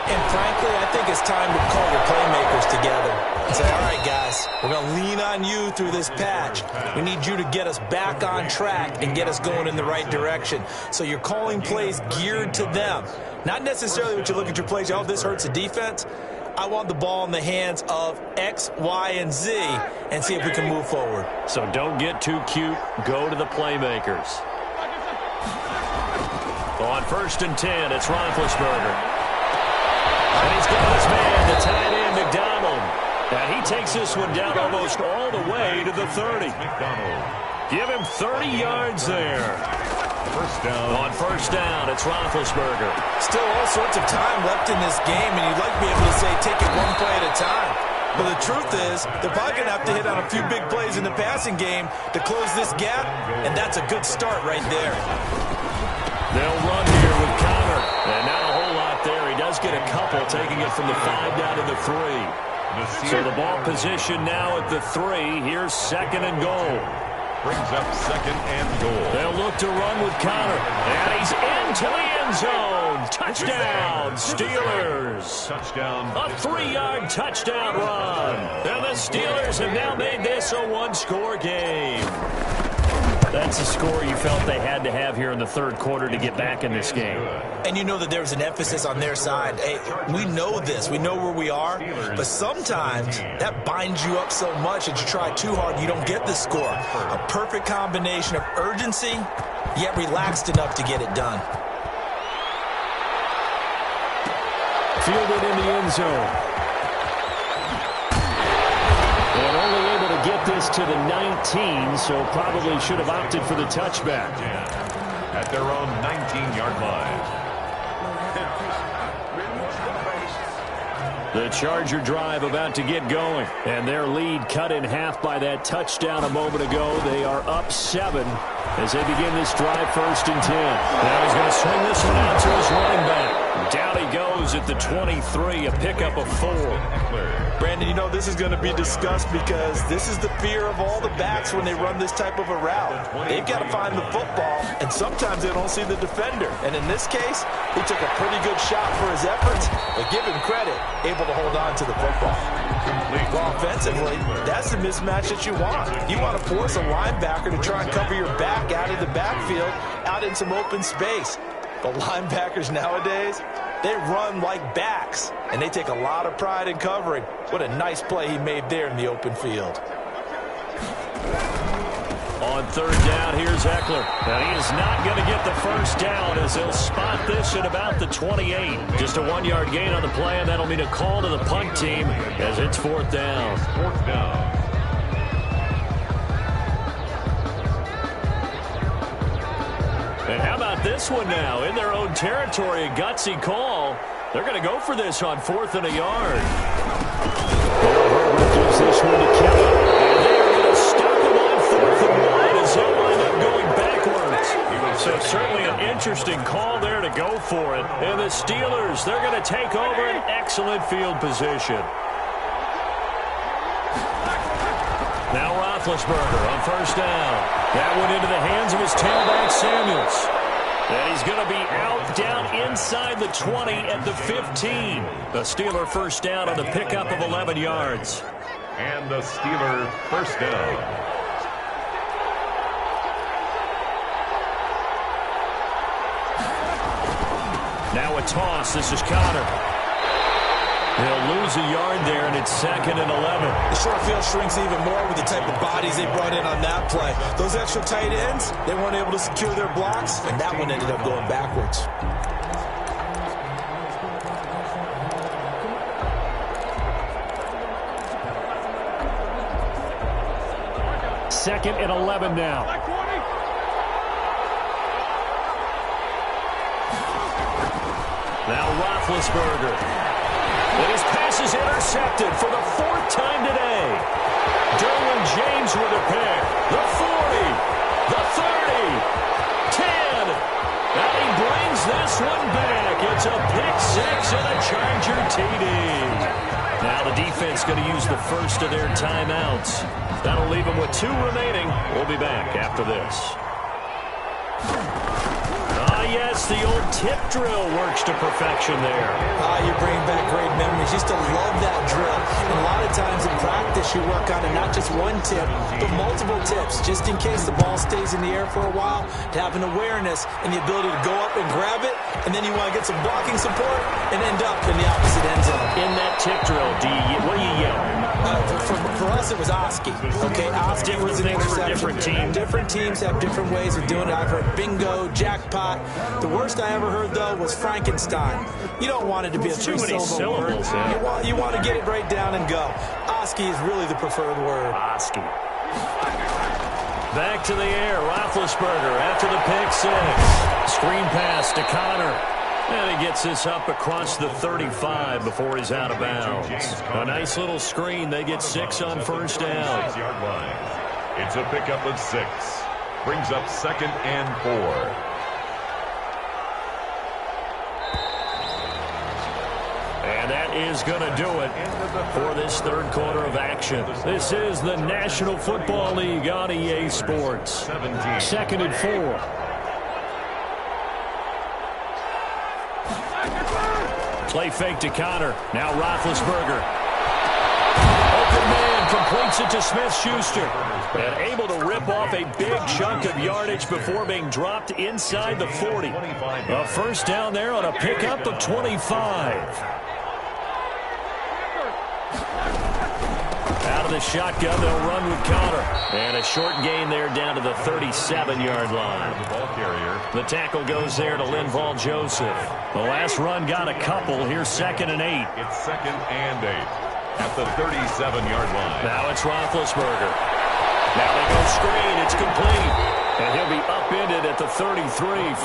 And frankly, I think it's time to call your playmakers together and say, all right, guys, we're going to lean on you through this patch. We need you to get us back on track and get us going in the right direction. So you're calling plays geared to them. Not necessarily what you look at your plays, oh, this hurts the defense. I want the ball in the hands of X, Y, and Z and see if we can move forward. So don't get too cute. Go to the playmakers. On first and 10, it's Roethlisberger. And he's got his man, the tight end, McDonald. And he takes this one down almost all the way to the 30. Give him 30 yards there. First down. On first down, it's Roethlisberger. Still all sorts of time left in this game, and you'd like to be able to say take it one play at a time. But the truth is, they're probably going to have to hit on a few big plays in the passing game to close this gap, and that's a good start right there. They'll run here with Connor, and not a whole lot there. He does get a couple, taking it from the 5 down to the 3. So the ball position now at the 3. Here's second and goal. Brings up second and goal. They'll look to run with Connor. And he's into the end zone. Touchdown, Steelers. Touchdown. A 3-yard touchdown run. And the Steelers have now made this a one-score game. That's a score you felt they had to have here in the third quarter to get back in this game. And you know that there was an emphasis on their side. Hey, we know this. We know where we are. But sometimes that binds you up so much that you try too hard, you don't get the score. A perfect combination of urgency, yet relaxed enough to get it done. Fielded in the end zone. And only able to get this to the 19, so probably should have opted for the touchback. At their own 19-yard line. The Charger drive about to get going. And their lead cut in half by that touchdown a moment ago. They are up 7 as they begin this drive first and 10. Now he's going to swing this one out to his running back. Down he goes at the 23, a pickup of 4. Brandon, you know this is going to be discussed because this is the fear of all the backs when they run this type of a route. They've got to find the football, and sometimes they don't see the defender. And in this case, he took a pretty good shot for his efforts, but give him credit, able to hold on to the football. Well, offensively, that's the mismatch that you want. You want to force a linebacker to try and cover your back out of the backfield, out in some open space. The linebackers nowadays, they run like backs, and they take a lot of pride in covering. What a nice play he made there in the open field. On third down, here's Eckler. And he is not going to get the first down as they'll spot this at about the 28. Just a 1-yard gain on the play, and that'll mean a call to the punt team as it's fourth down. Fourth down. And how about this one now? In their own territory, a gutsy call. They're going to go for this on 4th and a yard. Herbert gives this one to Kelly. And they're going to stop him on 4th and 1 as they'll wind up going backwards. So certainly an interesting call there to go for it. And the Steelers, they're going to take over an excellent field position. Now Roethlisberger on first down. That went into the hands of his tailback, Samuels. And he's going to be out down inside the 20 at the 15. The Steeler first down on the pickup of 11 yards. And the Steeler first down. Now a toss. This is Connor. They'll lose a yard there, and it's 2nd and 11. The short field shrinks even more with the type of bodies they brought in on that play. Those extra tight ends, they weren't able to secure their blocks, and that one ended up going backwards. Second and 11 now. Now Roethlisberger. And his pass is intercepted for the 4th time today. Derwin James with a pick. The 40. The 30. 10. And he brings this one back. It's a pick 6 and a Charger TD. Now the defense going to use the first of their timeouts. That'll leave them with 2 remaining. We'll be back after this. Yes, the old tip drill works to perfection there. You bring back great memories. Used to love that drill. And a lot of times in practice, you work on it, not just one tip, but multiple tips, just in case the ball stays in the air for a while, to have an awareness and the ability to go up and grab it, and then you want to get some blocking support and end up in the opposite end zone. In that tip drill, what do you yell? For us, it was Oski. Okay, Oski was an interception. Different teams. Different teams have different ways of doing it. I've heard bingo, jackpot. The worst I ever heard, though, was Frankenstein. You don't want it to be a 3-syllable word. Yeah. You want to get it right down and go. Oski is really the preferred word. Oski. Back to the air. Roethlisberger after the pick 6. Screen pass to Connor. And he gets this up across the 35 before he's out of bounds. A nice little screen. They get 6 on first down. It's a pickup of 6. Brings up 2nd and 4. And that is going to do it for this 3rd quarter of action. This is the National Football League on EA Sports. 2nd and 4. Play fake to Connor. Now Roethlisberger. Open man completes it to Smith-Schuster. And able to rip off a big chunk of yardage before being dropped inside the 40. A first down there on a pickup of 25. Out of the shotgun, they'll run with Connor. And a short gain there down to the 37-yard line. The tackle goes there to Linval Joseph. The last run got a couple. Here's 2nd and 8. It's 2nd and 8 at the 37-yard line. Now it's Roethlisberger. Now they go screen. It's complete. And he'll be upended at the 33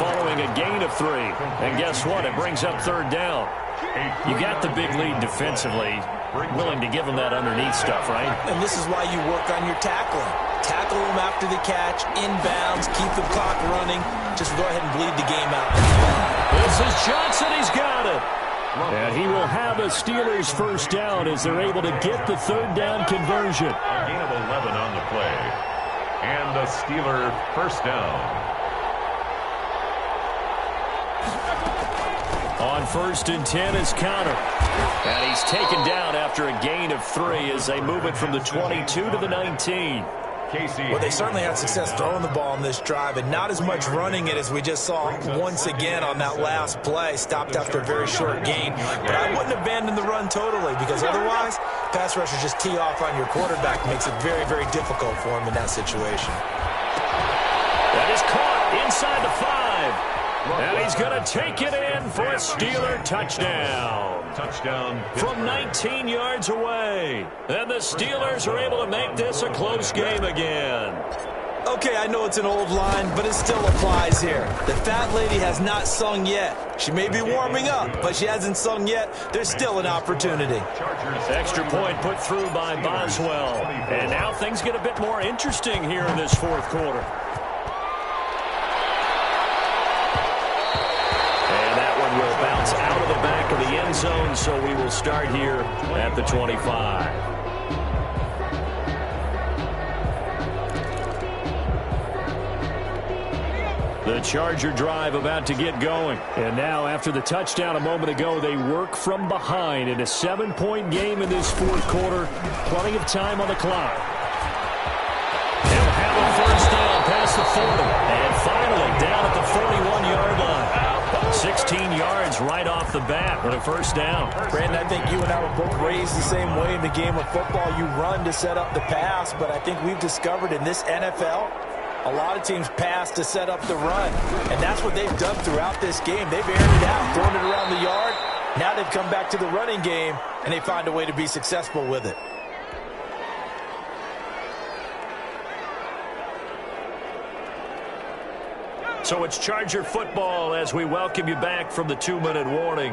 following a gain of 3. And guess what? It brings up 3rd down. You got the big lead defensively. Willing to give them that underneath stuff, right? And this is why you work on your tackling. Tackle them after the catch, inbounds, keep the clock running. Just go ahead and bleed the game out. This is Johnson. He's got it. And he will have a Steelers first down as they're able to get the 3rd down conversion. A gain of 11 on the play. And a Steeler first down. On 1st and 10 is Connor. And he's taken down after a gain of 3 as they move it from the 22 to the 19. Well, they certainly had success throwing the ball on this drive and not as much running it as we just saw once again on that last play. Stopped after a very short gain. But I wouldn't abandon the run totally because otherwise, pass rushers just tee off on your quarterback. Makes it very, very difficult for him in that situation. That is caught inside the 5. And he's going to take it in for a Steeler touchdown. Touchdown. From 19 yards away. And the Steelers are able to make this a close game again. Okay, I know it's an old line, but it still applies here. The fat lady has not sung yet. She may be warming up, but she hasn't sung yet. There's still an opportunity. Extra point put through by Boswell. And now things get a bit more interesting here in this 4th quarter. Will bounce out of the back of the end zone, so we will start here at the 25. The Charger drive about to get going. And now, after the touchdown a moment ago, they work from behind in a 7-point game in this 4th quarter. Plenty of time on the clock. They'll have a first down past the 40. And finally, down at the 41-yard line. 16 yards right off the bat with a first down. Brandon, I think you and I were both raised the same way in the game of football. You run to set up the pass, but I think we've discovered in this NFL, a lot of teams pass to set up the run. And that's what they've done throughout this game. They've aired it out, thrown it around the yard. Now they've come back to the running game, and they find a way to be successful with it. So it's Charger football as we welcome you back from the 2-minute warning.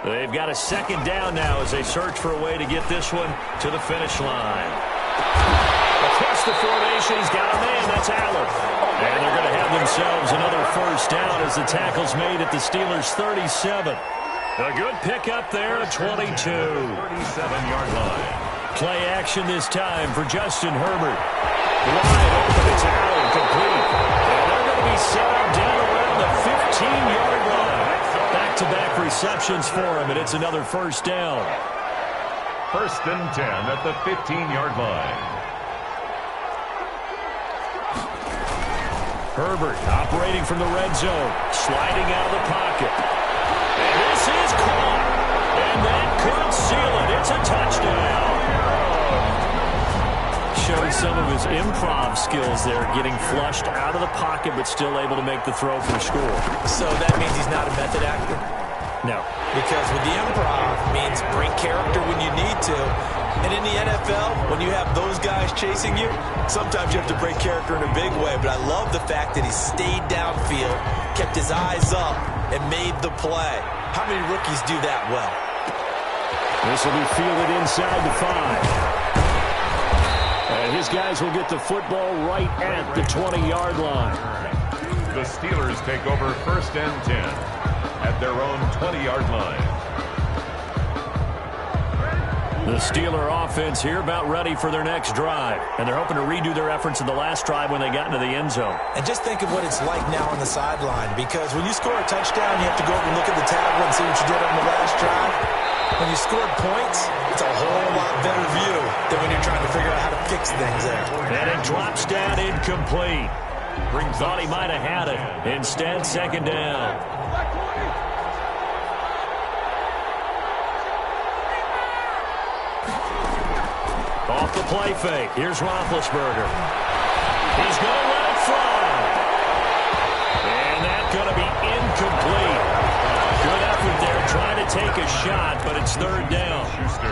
They've got a second down now as they search for a way to get this one to the finish line. Across the formation, he's got a man. That's Allen. And they're going to have themselves another first down as the tackle's made at the Steelers' 37. A good pickup there, a 22. 37-yard line. Play action this time for Justin Herbert. Wide open, it's Allen, complete. And they're going to be set up down around the 15-yard line. Back-to-back receptions for him, and it's another first down. First and 10 at the 15-yard line. Herbert operating from the red zone, sliding out of the pocket. And this is caught. And that could seal it. It's a touchdown. Showing some of his improv skills there, getting flushed out of the pocket but still able to make the throw for score. So that means he's not a method actor? No. Because with the improv means bring character when you need to. And in the NFL, when you have those guys chasing you, sometimes you have to break character in a big way. But I love the fact that he stayed downfield, kept his eyes up, and made the play. How many rookies do that well? This will be fielded inside the 5. And his guys will get the football right at the 20-yard line. The Steelers take over first and 10 at their own 20-yard line. The Steeler offense here about ready for their next drive. And they're hoping to redo their efforts in the last drive when they got into the end zone. And just think of what it's like now on the sideline. Because when you score a touchdown, you have to go over and look at the tablet and see what you did on the last drive. When you scored points, it's a whole lot better view than when you're trying to figure out how to fix things there. And it drops down incomplete. Thought he might have had it. Instead, second down. Off the play fake. Here's Roethlisberger. He's going to let it fly. And that's going to be incomplete. Good effort there, trying to take a shot, but it's third down.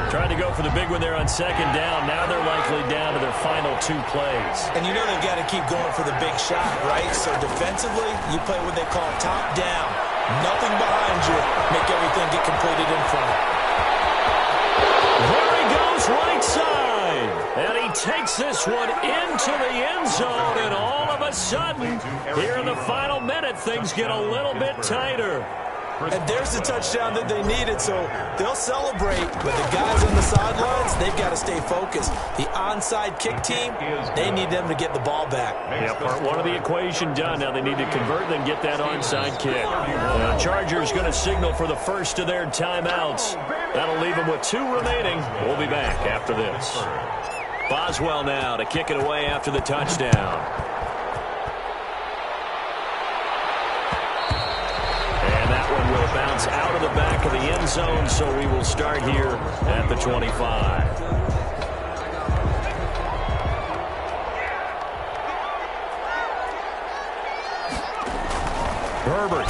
Trying to go for the big one there on second down. Now they're likely down to their final 2 plays. And you know they've got to keep going for the big shot, right? So defensively, you play what they call top down. Nothing behind you. Make everything get completed in front. There he goes, right side. And he takes this one into the end zone, and all of a sudden, here in the final minute, things get a little bit tighter. And there's the touchdown that they needed, so they'll celebrate. But the guys on the sidelines, they've got to stay focused. The onside kick team, they need them to get the ball back. Yeah, part one of the equation done. Now they need to convert and then get that onside kick. The Chargers going to signal for the first of their timeouts. That'll leave them with 2 remaining. We'll be back after this. Boswell now to kick it away after the touchdown. Will bounce out of the back of the end zone, so we will start here at the 25. Herbert.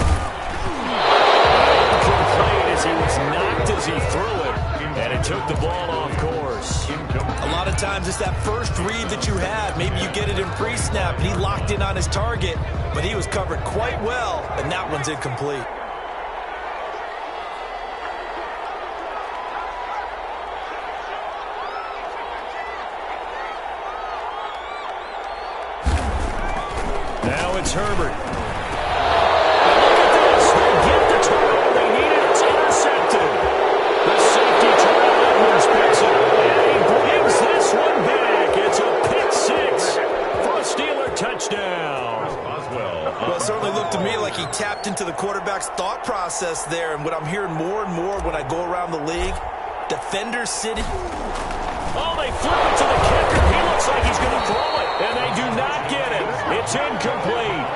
Incomplete as he was knocked as he threw it, and it took the ball off course. A lot of times it's that first read that you have. Maybe you get it in pre-snap, and he locked in on his target, but he was covered quite well, and that one's incomplete. It's Herbert. Look at this. They get the turnover they needed. It's intercepted. The safety Terrell Edwards picks it. And he brings this one back. It's a pick 6 for a Steeler touchdown. Well, it certainly looked to me like he tapped into the quarterback's thought process there. And what I'm hearing more and more when I go around the league, defenders sitting. Oh, they flip it to the kicker. He looks like he's going to throw it. And they do not get it. It's incomplete.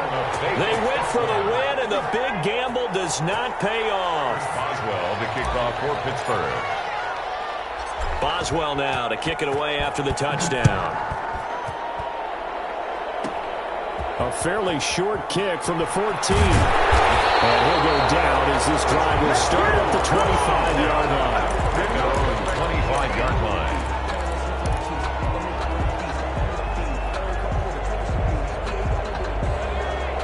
They went for the win, and the big gamble does not pay off. Boswell to kick off for Pittsburgh. Boswell now to kick it away after the touchdown. A fairly short kick from the 14. And he'll go down as this drive will start at the 25-yard line. 25-yard line.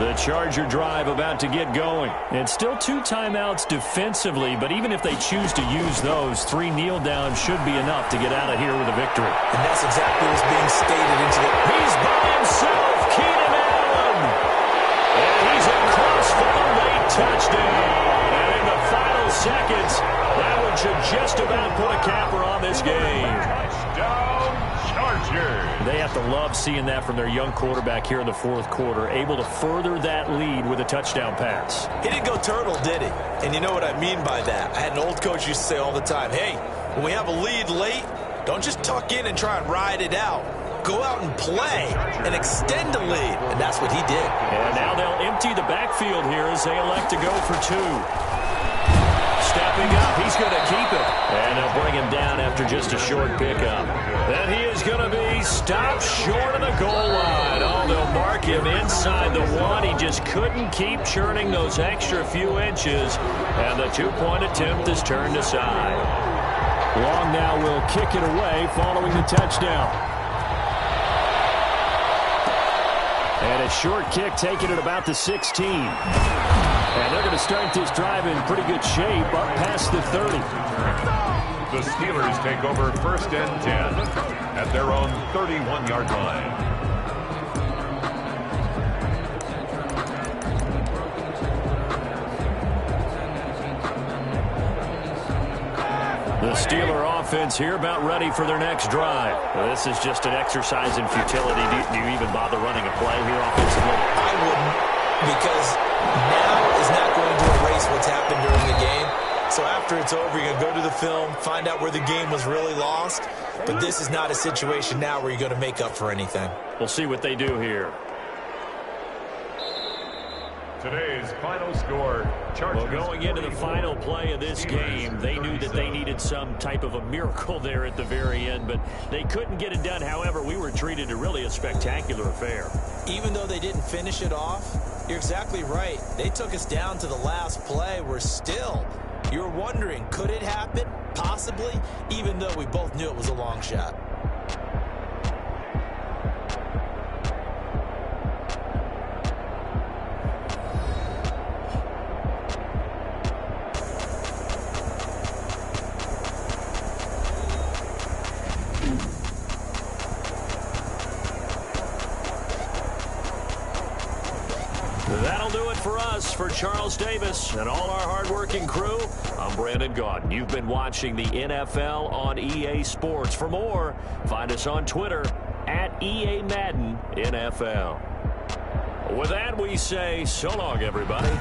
The Charger drive about to get going. It's still 2 timeouts defensively, but even if they choose to use those, 3 kneel downs should be enough to get out of here with a victory. And that's exactly what's being stated into the... He's by himself, Keenan Allen. And he's across for the late touchdown. And in the final seconds, that one should just about put a capper on this game. Touchdown, Chargers. They have to love seeing that from their young quarterback here in the 4th quarter, able to further that lead with a touchdown pass. He didn't go turtle, did he? And you know what I mean by that. I had an old coach used to say all the time, hey, when we have a lead late, don't just tuck in and try and ride it out. Go out and play and extend the lead. And that's what he did. And now they'll empty the backfield here as they elect to go for 2. Stepping up, he's going to keep it. And they'll bring him down after just a short pickup. Then he is going to be stopped short of the goal line. Oh, they'll mark him inside the 1. He just couldn't keep churning those extra few inches. And the 2-point attempt is turned aside. Long now will kick it away following the touchdown. And a short kick taken at about the 16. And they're going to start this drive in pretty good shape up past the 30. The Steelers take over 1st and 10 at their own 31-yard line. The Steeler offense here about ready for their next drive. Well, this is just an exercise in futility. Do you even bother running a play here offensively? I wouldn't, because now is not going to erase what's happened during the game. So after it's over, you're going to go to the film, find out where the game was really lost. But this is not a situation now where you're going to make up for anything. We'll see what they do here. Today's final score, Chargers. Well, going into the final play of this game, they knew that they needed some type of a miracle there at the very end, but they couldn't get it done. However, we were treated to really a spectacular affair. Even though they didn't finish it off, you're exactly right. They took us down to the last play. We're still, you're wondering, could it happen? Possibly, even though we both knew it was a long shot. That'll do it for us. For Charles Davis and all our hardworking crew, I'm Brandon Gaudin. You've been watching the NFL on EA Sports. For more, find us on Twitter at EA Madden NFL. With that, we say so long, everybody.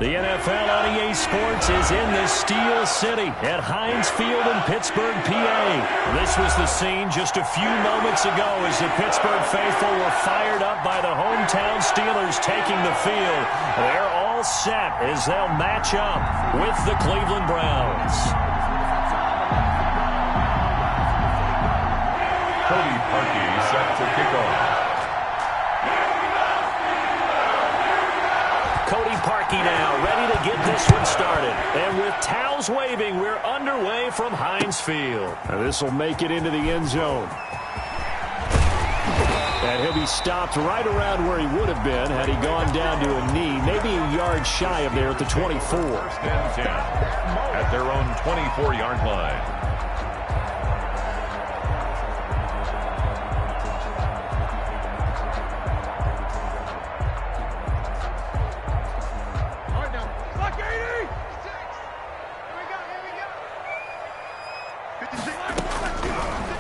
The NFL on EA Sports is in the Steel City at Heinz Field in Pittsburgh, PA. This was the scene just a few moments ago as the Pittsburgh faithful were fired up by the hometown Steelers taking the field. They're all set as they'll match up with the Cleveland Browns. Cody Parkey set to kick off. Cody Parkey now ready to get this one started. And with towels waving, we're underway from Heinz Field. This will make it into the end zone. And he'll be stopped right around where he would have been had he gone down to a knee, maybe a yard shy of there at the 24. First and 10 at their own 24-yard line.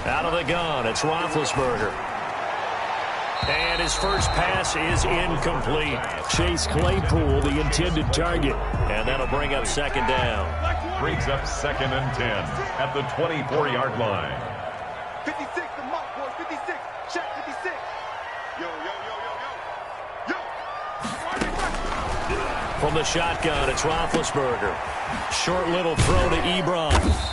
Out of the gun, it's Roethlisberger. And his first pass is incomplete. Chase Claypool, the intended target. And that'll bring up second down. Brings up second and 10 at the 24-yard line. 56, the mark, boys. 56. Check 56. Yo, yo, yo, yo, yo. Yo. From the shotgun, it's Roethlisberger. Short little throw to Ebron.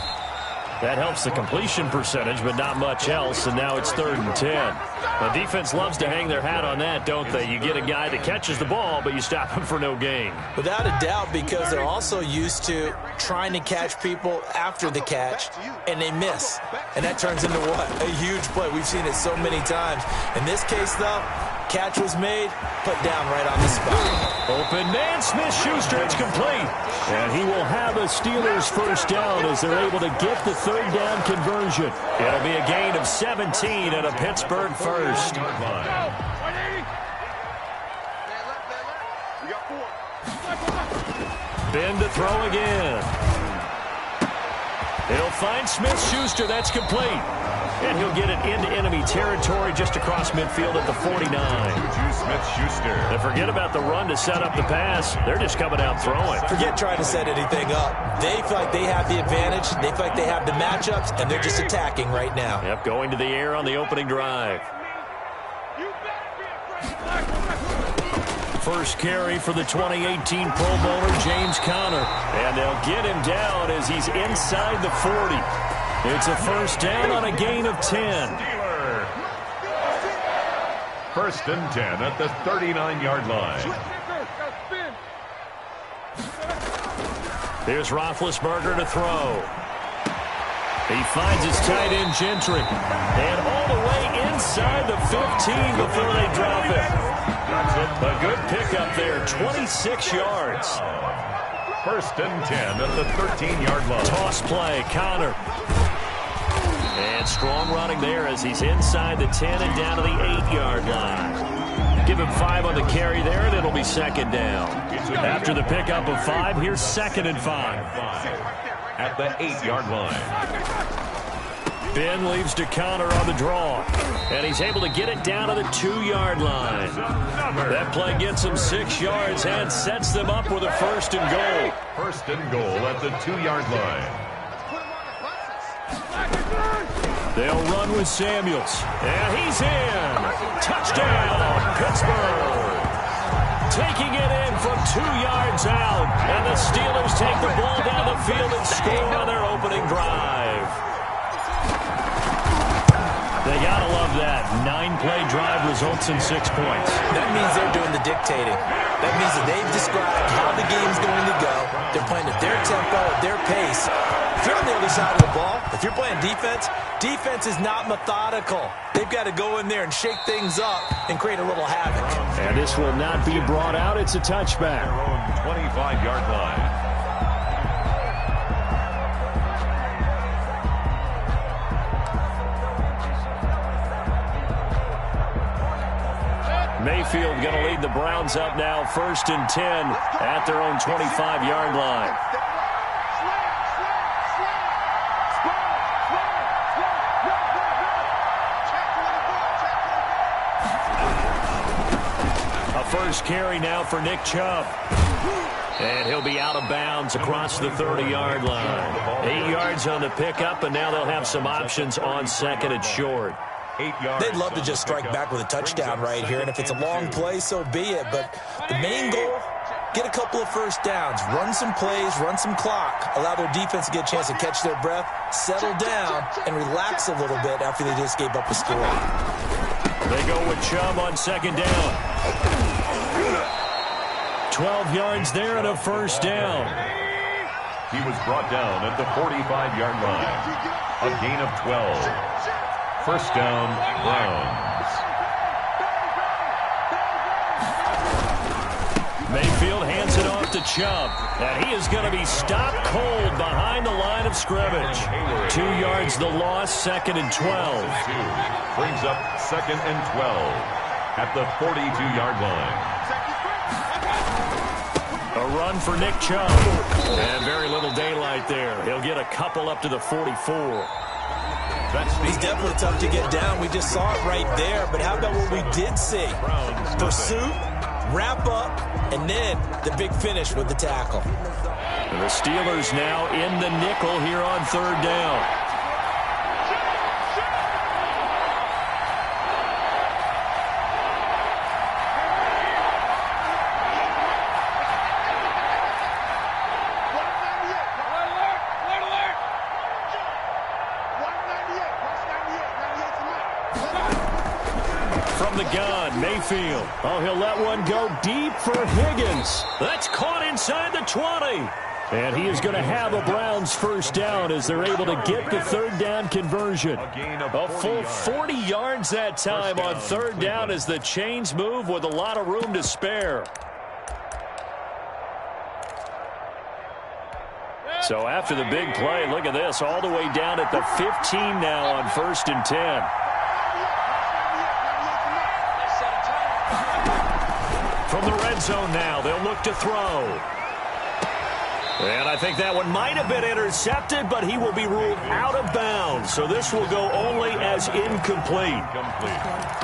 That helps the completion percentage, but not much else, and now it's 3rd and 10. The defense loves to hang their hat on that, don't they? You get a guy that catches the ball, but you stop him for no gain. Without a doubt, because they're also used to trying to catch people after the catch, and they miss. And that turns into what? A huge play. We've seen it so many times. In this case, though, catch was made, put down right on the spot. Open man, Smith-Schuster, it's complete. And he will have a Steelers first down as they're able to get the 3rd down conversion. It'll be a gain of 17 and a Pittsburgh first. Ben to throw again. He'll find Smith-Schuster, that's complete. And he'll get it into enemy territory just across midfield at the 49. Juju Smith-Schuster. And forget about the run to set up the pass. They're just coming out throwing. Forget trying to set anything up. They feel like they have the advantage. They feel like they have the matchups, and they're just attacking right now. Yep, going to the air on the opening drive. First carry for the 2018 Pro Bowler, James Conner. And they'll get him down as he's inside the 40. It's a first down on a gain of 10. Steeler. First and 10 at the 39-yard line. Here's Roethlisberger to throw. He finds his tight end, Gentry. And all the way inside the 15 before they drop it. A good pickup there, 26 yards. First and 10 at the 13-yard line. Toss play, Conner. And strong running there as he's inside the 10 and down to the 8-yard line. Give him 5 on the carry there, and it'll be second down. After the pickup of 5, here's 2nd and 5. At the 8-yard line. Ben leaves to Conner on the draw. And he's able to get it down to the 2-yard line. That play gets him 6 yards and sets them up with a first and goal. First and goal at the 2-yard line. They'll run with Samuels. And he's in. Touchdown, Pittsburgh. Taking it in from 2 yards out. And the Steelers take the ball down the field and score on their opening drive. They gotta love that. 9-play drive results in 6 points. That means they're doing the dictating. That means that they've described how the game's going to go. They're playing at their tempo, at their pace. If you're on the other side of the ball, if you're playing defense, defense is not methodical. They've got to go in there and shake things up and create a little havoc. And this will not be brought out. It's a touchback. Their own 25-yard line. Mayfield going to lead the Browns up now, 1st and 10 at their own 25-yard line. A first carry now for Nick Chubb. And he'll be out of bounds across the 30-yard line. 8 yards on the pickup, and now they'll have some options on second and short. They'd love to just strike back with a touchdown right here, and if it's a long play, so be it. But the main goal, get a couple of first downs, run some plays, run some clock, allow their defense to get a chance to catch their breath, settle down, and relax a little bit after they just gave up a score. They go with Chubb on second down. 12 yards there and a first down. He was brought down at the 45-yard line. A gain of 12. First down, Browns. Mayfield hands it off to Chubb, and he is going to be stopped cold behind the line of scrimmage. 2 yards the loss, second and 12. Brings up second and 12 at the 42-yard line. A run for Nick Chubb, and very little daylight there. He'll get a couple up to the 44. He's definitely tough to get down. We just saw it right there. But how about what we did see? Pursuit, wrap up, and then the big finish with the tackle. And the Steelers now in the nickel here on third down. Mayfield. Oh, he'll let one go deep for Higgins. That's caught inside the 20. And he is going to have a Browns first down as they're able to get the third down conversion. A full 40 yards that time on third down as the chains move with a lot of room to spare. So after the big play, look at this, all the way down at the 15 now on first and 10. From the red zone now, they'll look to throw. And I think that one might have been intercepted, but he will be ruled out of bounds. So this will go only as incomplete.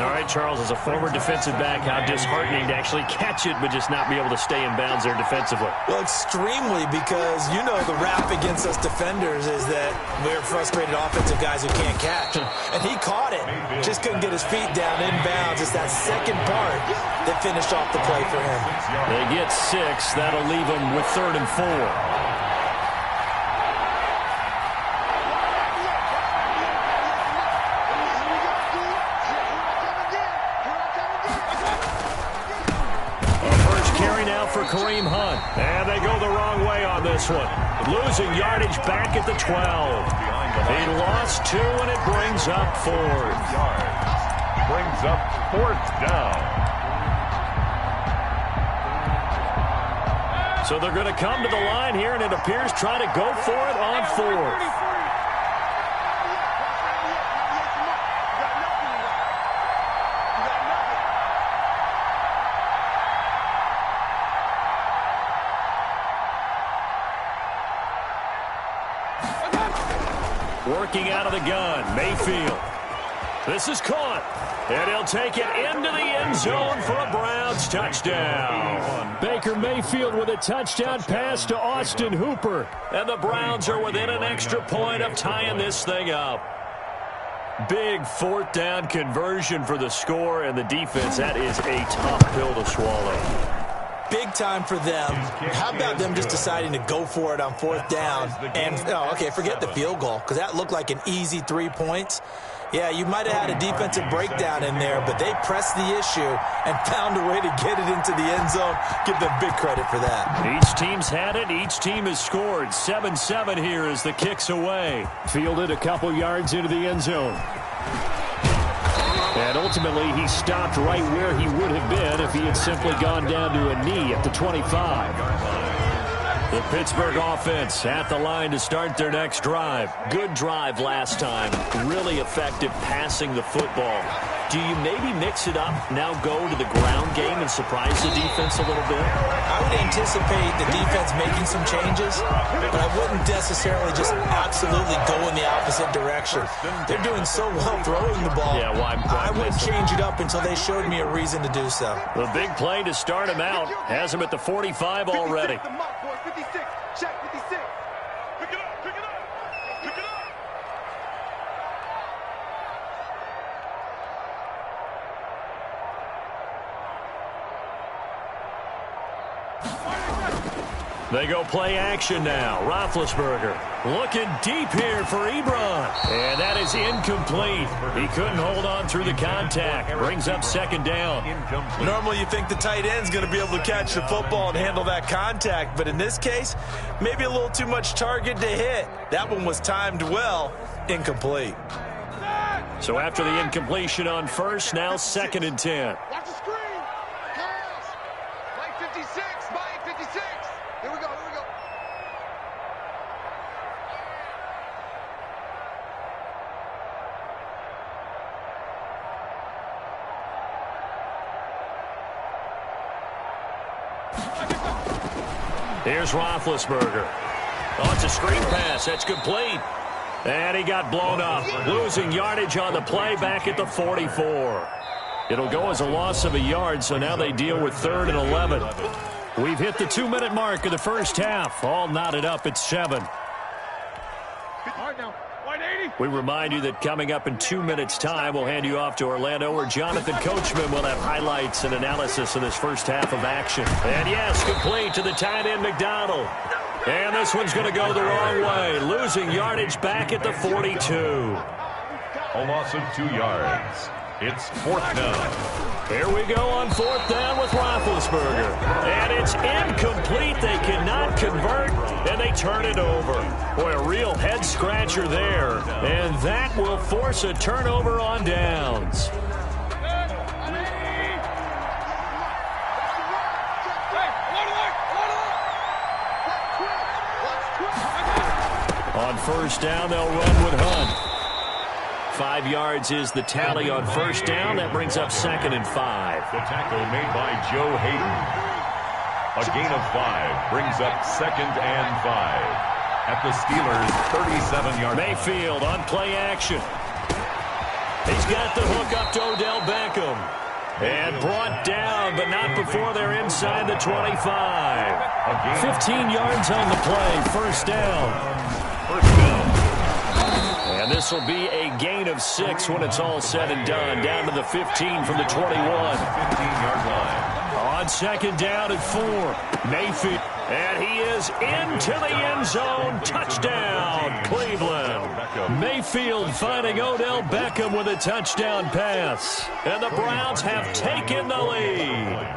All right, Charles, as a former defensive back, how disheartening to actually catch it, but just not be able to stay in bounds there defensively. Well, extremely, because you know the rap against us defenders is that we're frustrated offensive guys who can't catch. And he caught it, just couldn't get his feet down in bounds. It's that second part that finished off the play for him. They get 6. That'll leave them with 3rd and 4. Kareem Hunt. And they go the wrong way on this one. Losing yardage back at the 12. He lost 2, and it brings up 4th. Brings up 4th down. So they're going to come to the line here, and it appears trying to go for it on 4th. Working out of the gun, Mayfield. This is caught, and he'll take it into the end zone for a Browns touchdown. Baker Mayfield with a touchdown pass to Austin Hooper. And the Browns are within an extra point of tying this thing up. Big 4th down conversion for the score, and the defense, that is a tough pill to swallow. Big time for them. How about them just deciding to go for it on 4th down? And, okay, forget the field goal, because that looked like an easy 3 points. Yeah, you might have had a defensive breakdown in there, but they pressed the issue and found a way to get it into the end zone. Give them big credit for that. Each team's had it. Each team has scored. 7-7 here as the kick's away. Fielded a couple yards into the end zone. And ultimately, he stopped right where he would have been if he had simply gone down to a knee at the 25. The Pittsburgh offense at the line to start their next drive. Good drive last time. Really effective passing the football. Do you maybe mix it up, now go to the ground game and surprise the defense a little bit? I would anticipate the defense making some changes, but I wouldn't necessarily just absolutely go in the opposite direction. They're doing so well throwing the ball. Yeah, well, I wouldn't change it up until they showed me a reason to do so. The big play to start him out has him at the 45 already. 56, check 56. Pick it up, pick it up, pick it up. They go play action now. Roethlisberger looking deep here for Ebron. And that is incomplete. He couldn't hold on through the contact. Brings up second down. Normally you think the tight end's going to be able to catch the football and handle that contact, but in this case, maybe a little too much target to hit. That one was timed well. Incomplete. So after the incompletion on first, now 2nd and 10. Watch the screen. Pass. Mike 56, Mike 56. Here we go, here we go. Here's Roethlisberger. Oh, it's a screen pass. That's complete. And he got blown up. Losing yardage on the play back at the 44. It'll go as a loss of a yard, so now they deal with 3rd and 11. We've hit the 2-minute mark of the first half. All knotted up at 7. We remind you that coming up in 2 minutes' time, we'll hand you off to Orlando, where Jonathan Coachman will have highlights and analysis of this first half of action. And yes, complete to the tight end McDonald. And this one's going to go the wrong way. Losing yardage back at the 42. A loss of 2 yards. It's 4th down. Here we go on 4th down with Roethlisberger. And it's incomplete. They cannot convert, and they turn it over. Boy, a real head-scratcher there. And that will force a turnover on downs. On first down, they'll run with Hunt. 5 yards is the tally on first down. That brings up 2nd and 5. The tackle made by Joe Hayden. A gain of 5 brings up 2nd and 5 at the Steelers' 37-yard line. Mayfield on play action. He's got the hook up to Odell Beckham. And brought down, but not before they're inside the 25. 15 yards on the play. First down. And this will be a gain of 6 when it's all said and done. Down to the 15 from the 21. 15-yard line. On 2nd down and 4. Mayfield. And he is into the end zone. Touchdown, Cleveland. Mayfield finding Odell Beckham with a touchdown pass. And the Browns have taken the lead.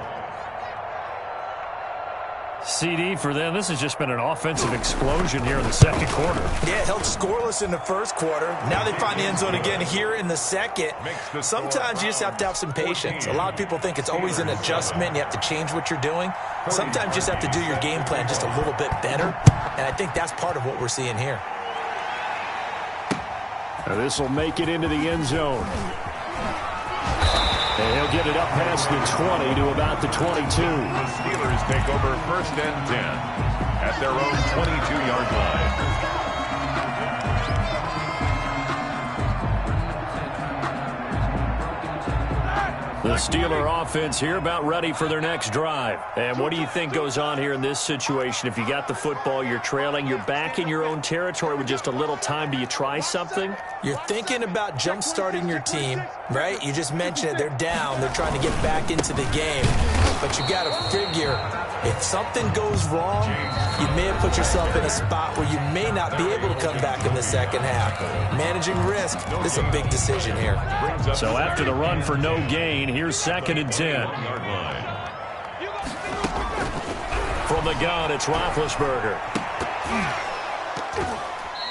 CD for them. This has just been an offensive explosion here in the second quarter. Yeah, held scoreless in the first quarter. Now they find the end zone again here in the second. Sometimes you just have to have some patience. A lot of people think it's always an adjustment. You have to change what you're doing. Sometimes you just have to do your game plan just a little bit better. And I think that's part of what we're seeing here. Now this will make it into the end zone. And he'll get it up past the 20 to about the 22. The Steelers take over 1st and 10 at their own 22-yard line. The Steeler offense here about ready for their next drive. And what do you think goes on here in this situation? If you got the football, you're trailing, you're back in your own territory with just a little time. Do you try something? You're thinking about jump-starting your team, right? You just mentioned it. They're down. They're trying to get back into the game. But you got to figure, if something goes wrong, you may have put yourself in a spot where you may not be able to come back in the second half. Managing risk, this is a big decision here. So after the run for no gain, here's 2nd and 10. From the gun, it's Roethlisberger.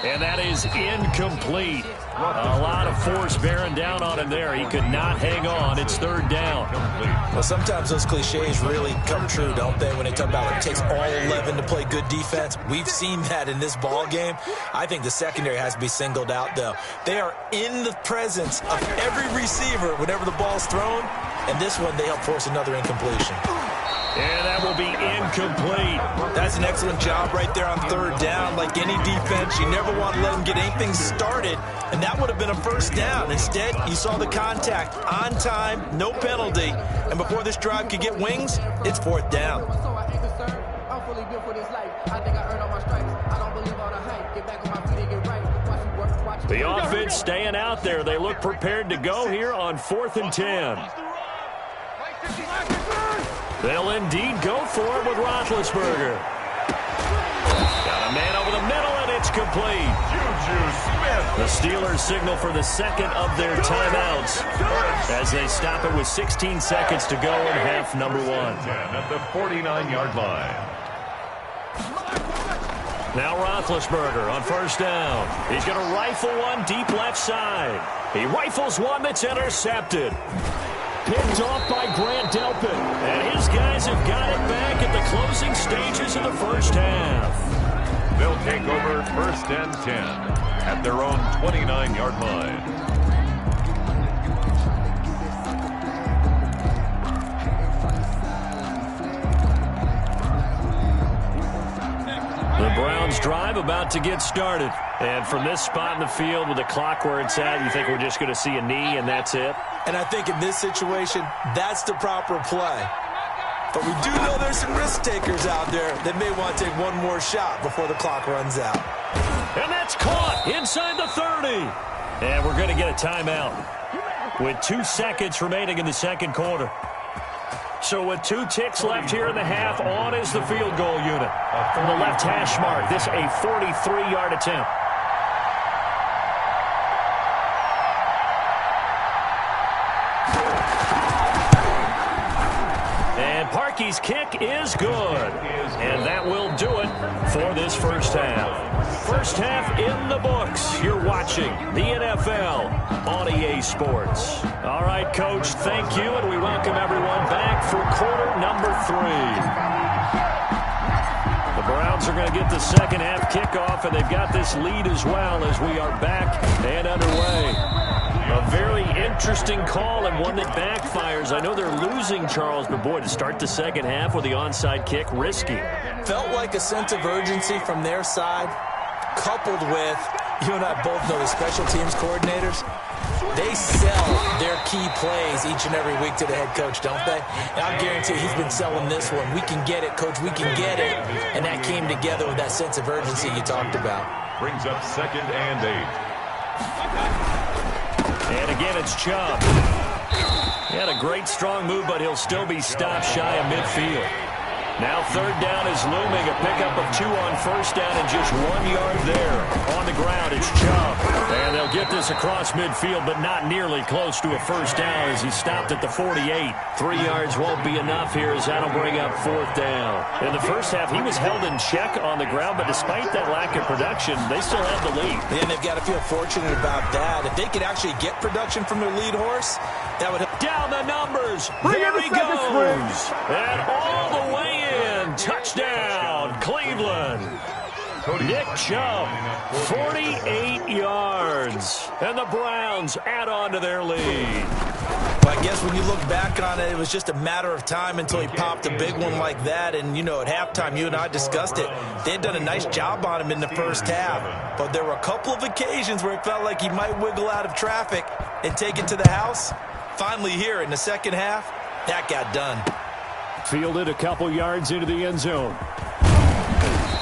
And that is incomplete. A lot of force bearing down on him there. He could not hang on. It's third down. Well, sometimes those cliches really come true, don't they, when they talk about it takes all 11 to play good defense. We've seen that in this ball game. I think the secondary has to be singled out, though. They are in the presence of every receiver whenever the ball's thrown, and this one they help force another incompletion. And that will be incomplete. That's an excellent job right there on third down. Like any defense, you never want to let them get anything started, and that would have been a first down. Instead, you saw the contact on time, no penalty, and before this drive could get wings, it's fourth down. The offense staying out there. They look prepared to go here on 4th and 10. They'll indeed go for it with Roethlisberger. Got a man over the middle, and it's complete. Juju Smith. The Steelers signal for the second of their timeouts as they stop it with 16 seconds to go in half number 1. At the 49-yard line. Now Roethlisberger on first down. He's going to rifle one deep left side. He rifles one that's intercepted. Picked off by Grant Delpit. And his guys have got it back at the closing stages of the first half. They'll take over 1st and 10 at their own 29-yard line. The Browns drive about to get started. And from this spot in the field with the clock where it's at, you think we're just going to see a knee and that's it? And I think in this situation, that's the proper play. But we do know there's some risk takers out there that may want to take one more shot before the clock runs out. And that's caught inside the 30. And we're going to get a timeout with 2 seconds remaining in the second quarter. So with 2 ticks left here in the half, on is the field goal unit. From the left hash mark, this a 43-yard attempt. And Parkey's kick is good. And that will do it for this first half. First half in the books. You're watching the NFL on EA Sports. All right, Coach, thank you, and we welcome everyone back for quarter number 3. The Browns are going to get the second half kickoff, and they've got this lead as well as we are back and underway. A very interesting call and one that backfires. I know they're losing, Charles, but boy, to start the second half with the onside kick, risky. Felt like a sense of urgency from their side, coupled with, you and I both know the special teams coordinators, they sell their key plays each and every week to the head coach, don't they? And I guarantee he's been selling this one. We can get it, Coach, we can get it. And that came together with that sense of urgency you talked about. Brings up 2nd and 8. And again, it's Chubb. He had a great strong move, but he'll still be stopped shy of midfield. Now third down is looming. A pickup of 2 on first down and just 1 yard there. On the ground, it's Chubb. And they'll get this across midfield, but not nearly close to a first down as he stopped at the 48. 3 yards won't be enough here as that'll bring up fourth down. In the first half, he was held in check on the ground, but despite that lack of production, they still have the lead. And they've got to feel fortunate about that. If they could actually get production from their lead horse, that would help. Down the numbers. There he goes. And all the way in. Touchdown, Cleveland. Nick Chubb, 48 yards. And the Browns add on to their lead. Well, I guess when you look back on it, it was just a matter of time until he popped a big one like that. And, you know, at halftime, you and I discussed it. They had done a nice job on him in the first half. But there were a couple of occasions where it felt like he might wiggle out of traffic and take it to the house. Finally here in the second half, that got done. Fielded a couple yards into the end zone.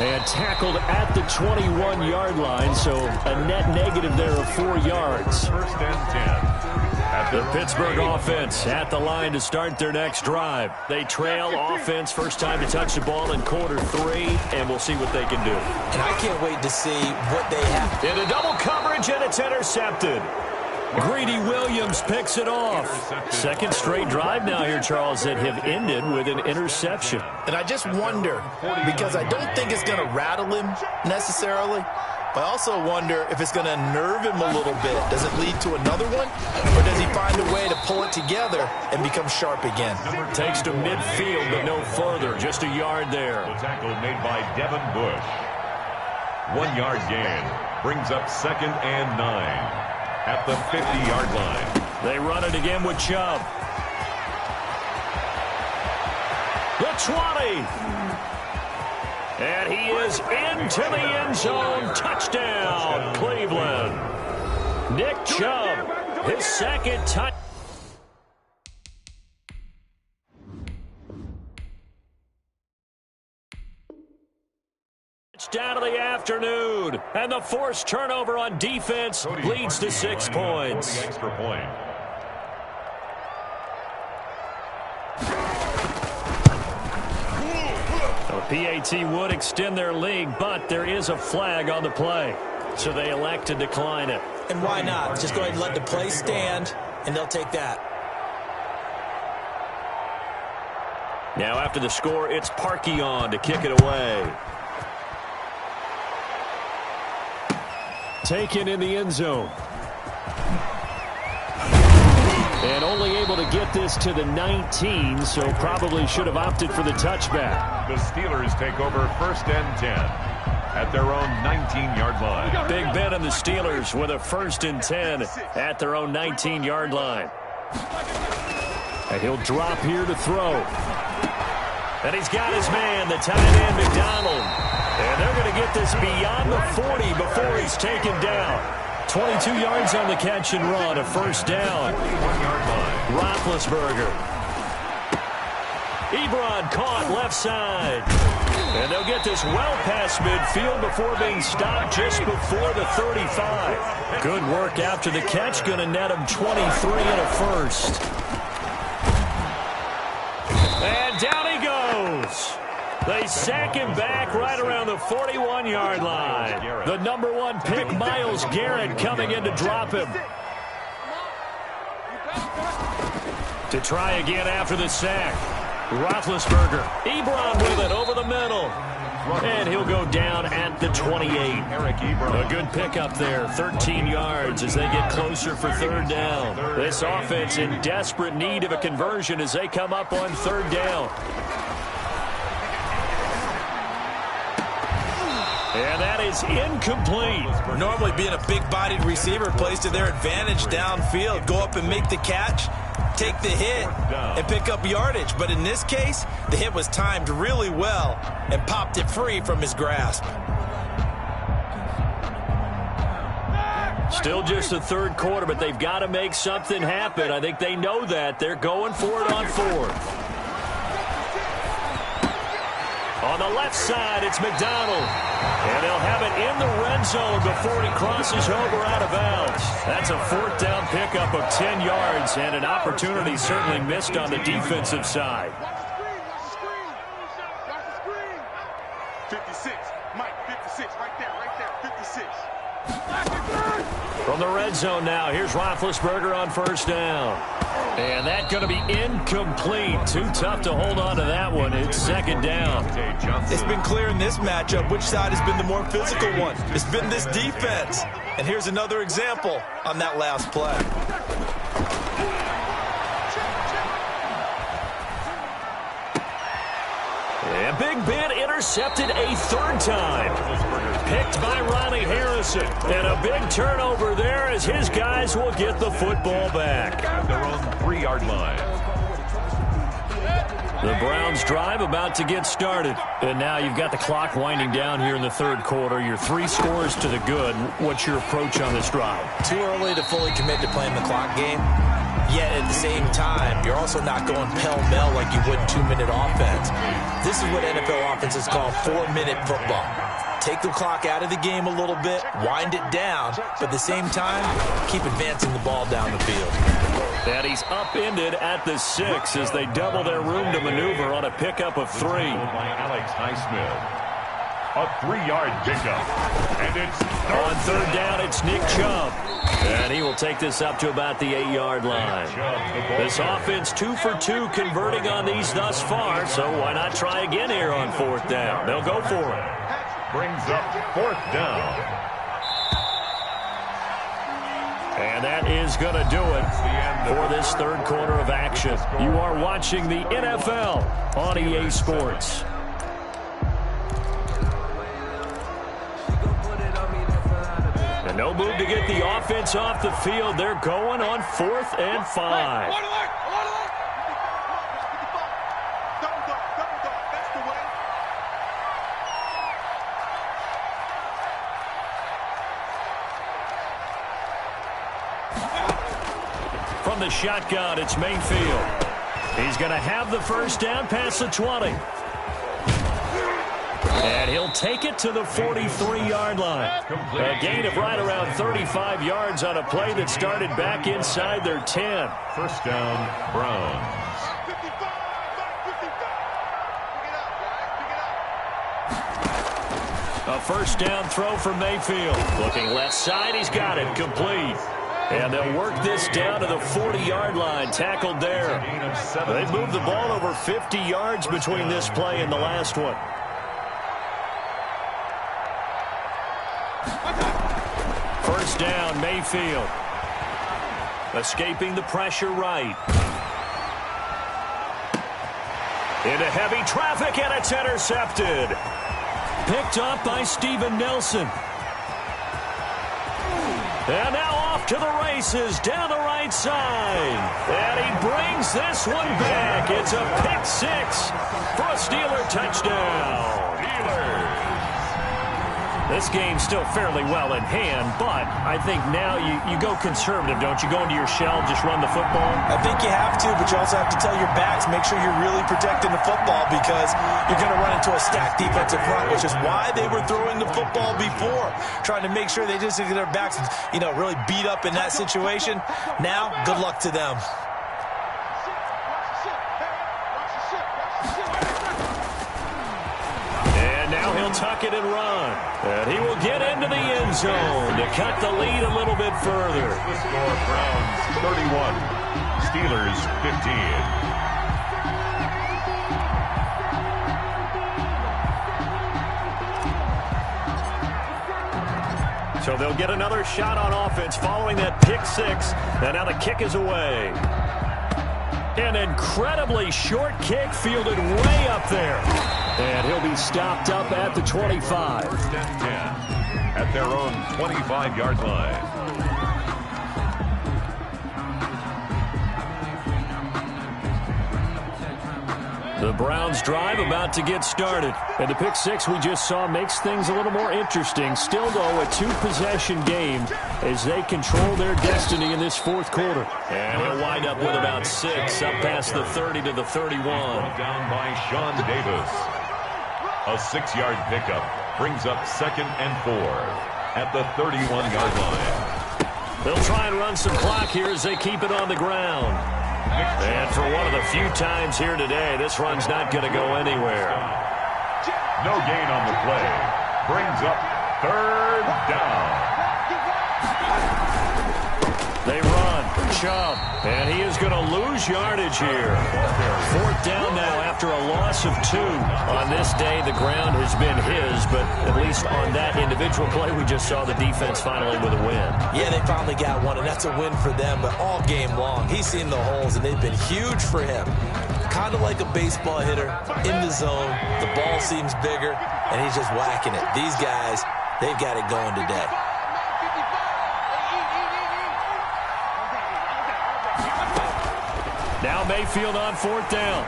And tackled at the 21-yard line, so a net negative there of 4 yards. 1st and 10. The Pittsburgh offense at the line to start their next drive. They trail offense, first time to touch the ball in quarter 3, and we'll see what they can do. And I can't wait to see what they have. In a double coverage, and it's intercepted. Greedy Williams picks it off. Second straight drive now here, Charles, that have ended with an interception. And I just wonder, because I don't think it's going to rattle him necessarily, But I also wonder if it's going to nerve him a little bit. Does it lead to another one? Or does he find a way to pull it together and become sharp again? Takes to midfield, but no further. Just a yard there. The tackle made by Devin Bush. 1 yard gain. Brings up 2nd and 9 at the 50-yard line. They run it again with Chubb. The 20. And he is into the end zone. Touchdown, Cleveland. Nick Chubb, his 2nd touchdown. Down to the afternoon, and the forced turnover on defense leads to 6 points. The extra point. The PAT would extend their lead, but there is a flag on the play, so they elect to decline it. And why not? Just go ahead and let the play stand, and they'll take that. Now after the score, it's Parkey on to kick it away. Taken in the end zone. And only able to get this to the 19, so probably should have opted for the touchback. The Steelers take over 1st and 10 at their own 19-yard line. Big Ben and the Steelers with a 1st and 10 at their own 19-yard line. And he'll drop here to throw. And he's got his man, the tight end, McDonald. And they're going to get this beyond the 40 before he's taken down. 22 yards on the catch and run, a 1st down. 1-yard line. Roethlisberger. Ebron caught left side. And they'll get this well past midfield before being stopped just before the 35. Good work after the catch, going to net him 23 and a 1st. And down he goes. They sack him back right around the 41-yard line. The number 1 pick, Myles Garrett, coming in to drop him. To try again after the sack. Roethlisberger. Ebron with it over the middle. And he'll go down at the 28. A good pickup there. 13 yards as they get closer for 3rd down. This offense in desperate need of a conversion as they come up on 3rd down. And that is incomplete. Normally being a big-bodied receiver plays to their advantage downfield. Go up and make the catch, take the hit, and pick up yardage. But in this case, the hit was timed really well and popped it free from his grasp. Still just the 3rd quarter, but they've got to make something happen. I think they know that. They're going for it on 4th. On the left side, it's McDonald. And they'll have it in the red zone before he crosses over out of bounds. That's a 4th down pickup of 10 yards and an opportunity certainly missed on the defensive side. 56. Mike, 56. Right there. 56. From the red zone now, here's Roethlisberger on 1st down. And that's going to be incomplete. Too tough to hold on to that one. It's 2nd down. It's been clear in this matchup which side has been the more physical one. It's been this defense. And here's another example on that last play. And Big Ben intercepted a 3rd time. Picked by Riley Harrison. And a big turnover there as his guys will get the football back. At their own 3-yard line. The Browns drive about to get started. And now you've got the clock winding down here in the 3rd quarter. Your 3 scores to the good. What's your approach on this drive? Too early to fully commit to playing the clock game. Yet at the same time, you're also not going pell-mell like you would 2-minute offense. This is what NFL offenses call 4-minute football. Take the clock out of the game a little bit, wind it down, but at the same time, keep advancing the ball down the field. And he's upended at the 6 as they double their room to maneuver on a pickup of 3. By Alex Highsmith. A 3-yard pickup. And it's on 3rd down, it's Nick Chubb. And he will take this up to about the 8-yard line. This offense 2 for 2 converting on these thus far, so why not try again here on 4th down? They'll go for it. Brings up 4th down And that is going to do it for this third quarter of action. You are watching the NFL on EA Sports. And no move to get the offense off the field. They're going on 4th and 5. From the shotgun, it's Mayfield. He's going to have the first down past the 20. And he'll take it to the 43-yard line. A gain of right around 35 yards on a play that started back inside their 10. First down, Browns. A first down throw for Mayfield. Looking left side, he's got it, complete. And they'll work this down to the 40-yard line, tackled there. They've moved the ball over 50 yards between this play and the last one. First down, Mayfield. Escaping the pressure right. Into heavy traffic, and it's intercepted. Picked up by Steven Nelson. And now off to the races down the right side. And he brings this one back. It's a pick six for a Steeler touchdown. Steelers. This game's still fairly well in hand, but I think now you go conservative, don't you? Go into your shell, just run the football? I think you have to, but you also have to tell your backs, make sure you're really protecting the football because you're going to run into a stacked defensive front, which is why they were throwing the football before, trying to make sure they just get their backs, really beat up in that situation. Now, good luck to them. He'll tuck it and run. And he will get into the end zone to cut the lead a little bit further. The score, Browns 31, Steelers 15. So they'll get another shot on offense following that pick six. And now the kick is away. An incredibly short kick fielded way up there. And he'll be stopped up at the 25. First and 10 at their own 25-yard line. The Browns drive about to get started. And the pick six we just saw makes things a little more interesting. Still, though, a two-possession game as they control their destiny in this fourth quarter. And he'll wind up with about 6 up past the 30 to the 31. Down by Sean Davis. A 6-yard pickup brings up 2nd and 4 at the 31-yard line. They'll try and run some clock here as they keep it on the ground. And for one of the few times here today, this run's not going to go anywhere. No gain on the play. Brings up 3rd down. They run. Chubb. And he is going to lose yardage here. 4th down now after a loss of 2. On this day, the ground has been his, but at least on that individual play, we just saw the defense finally with a win. Yeah, they finally got one, and that's a win for them, but all game long, he's seen the holes, and they've been huge for him. Kind of like a baseball hitter in the zone. The ball seems bigger, and he's just whacking it. These guys, they've got it going today. Now Mayfield on 4th down.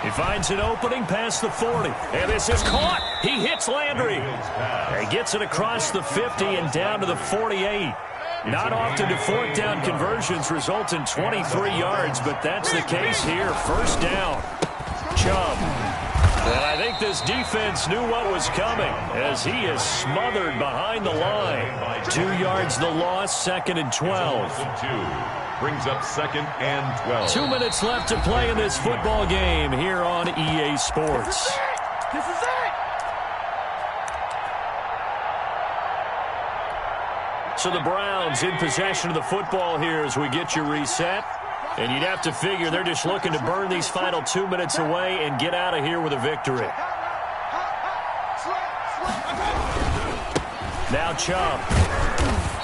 He finds an opening past the 40. And this is caught. He hits Landry. He gets it across the 50 and down to the 48. Not often do 4th down conversions result in 23 yards, but that's the case here. 1st down. Chubb. And I think this defense knew what was coming as he is smothered behind the line. 2 yards the loss, 2nd and 12. Brings up 2nd and 12. 2 minutes left to play in this football game here on EA Sports. This is it! So the Browns in possession of the football here as we get you reset. And you'd have to figure they're just looking to burn these final 2 minutes away and get out of here with a victory. Now Chubb.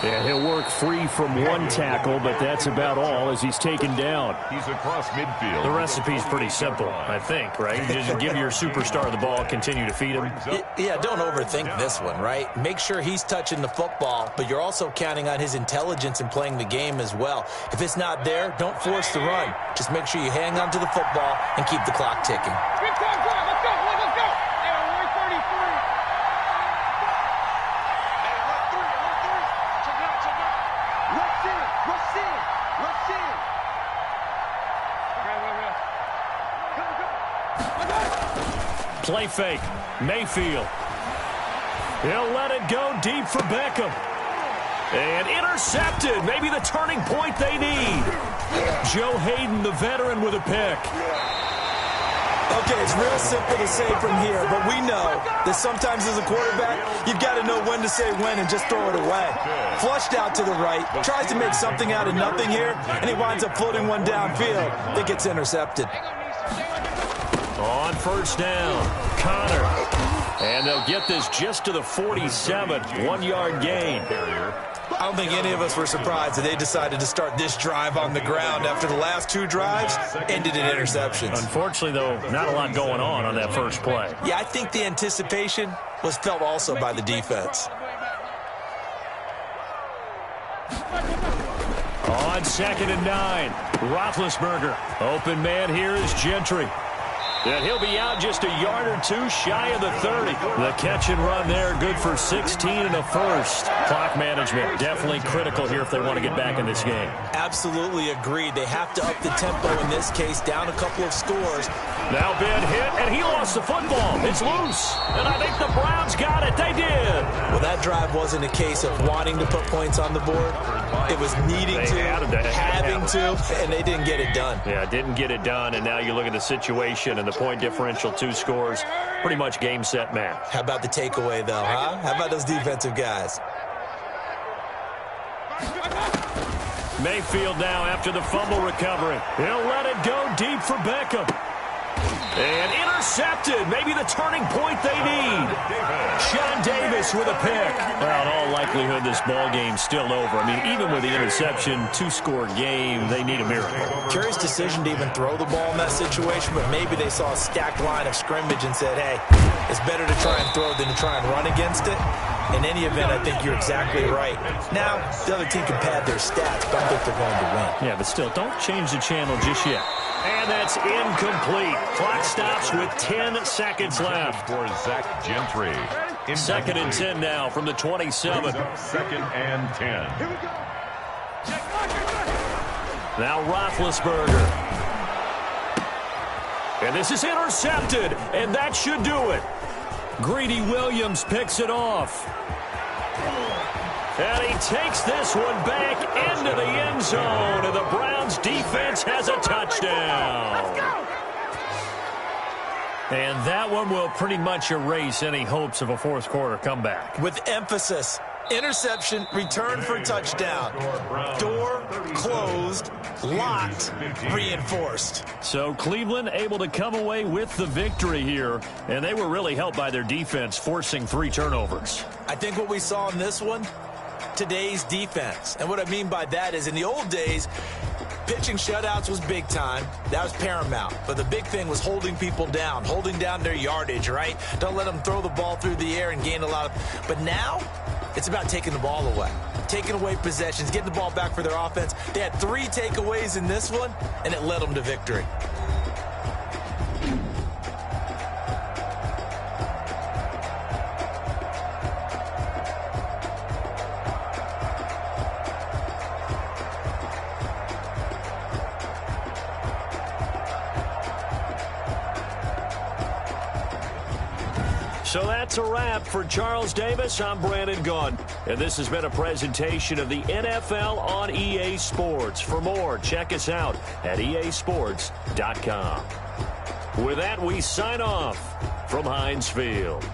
And he'll work free from one tackle, but that's about all as he's taken down. He's across midfield. The recipe's pretty simple, I think, right? You just give your superstar the ball, continue to feed him. Yeah, don't overthink this one, right? Make sure he's touching the football, but you're also counting on his intelligence in playing the game as well. If it's not there, don't force the run. Just make sure you hang on to the football and keep the clock ticking. Play fake. Mayfield. He'll let it go deep for Beckham. And intercepted. Maybe the turning point they need. Joe Hayden, the veteran, with a pick. Okay, it's real simple to say from here, but we know that sometimes as a quarterback, you've got to know when to say when and just throw it away. Flushed out to the right, tries to make something out of nothing here, and he winds up floating one downfield that gets intercepted. On first down, Connor. And they'll get this just to the 47, 1-yard gain. I don't think any of us were surprised that they decided to start this drive on the ground after the last two drives ended in interceptions. Unfortunately, though, not a lot going on that first play. Yeah, I think the anticipation was felt also by the defense. On 2nd and 9, Roethlisberger. Open man here is Gentry. And he'll be out just a yard or two shy of the 30. The catch and run there, good for 16 and a first. Clock management definitely critical here if they want to get back in this game. Absolutely agreed. They have to up the tempo in this case, down a couple of scores. Now Ben hit, and he lost the football. It's loose, and I think the Browns got it. They did. Well, that drive wasn't a case of wanting to put points on the board. It was needing having to, and they didn't get it done. Yeah, didn't get it done, and now you look at the situation and the point differential, 2 scores, pretty much game, set, match. How about the takeaway, though, huh? How about those defensive guys? Mayfield now after the fumble recovery. He'll let it go deep for Beckham. And intercepted. Maybe the turning point they need. Sean Davis with a pick. Well, in all likelihood, this ball game's still over. I mean, even with the interception, 2-score game, they need a miracle. Curious decision to even throw the ball in that situation, but maybe they saw a stacked line of scrimmage and said, hey, it's better to try and throw than to try and run against it. In any event, I think you're exactly right. Now, the other team can pad their stats, but I don't think they're going to win. Yeah, but still, don't change the channel just yet. And that's incomplete. Clock stops with 10 seconds left. For Zach Gentry. 2nd and 10 now from the 27. 2nd and 10. Now Roethlisberger. And this is intercepted, and that should do it. Greedy Williams picks it off. And he takes this one back into the end zone, and the Browns defense has a touchdown. And that one will pretty much erase any hopes of a fourth-quarter comeback. With emphasis, interception, return for touchdown. Door closed, locked, reinforced. So Cleveland able to come away with the victory here, and they were really helped by their defense forcing 3 turnovers. I think what we saw in this one, today's defense. And what I mean by that is in the old days, pitching shutouts was big time. That was paramount. But the big thing was holding people down, holding down their yardage, right? Don't let them throw the ball through the air and gain a lot of... But now, it's about taking the ball away. Taking away possessions, getting the ball back for their offense. They had 3 takeaways in this one, and it led them to victory. So that's a wrap for Charles Davis. I'm Brandon Gunn. And this has been a presentation of the NFL on EA Sports. For more, check us out at easports.com. With that, we sign off from Heinz Field.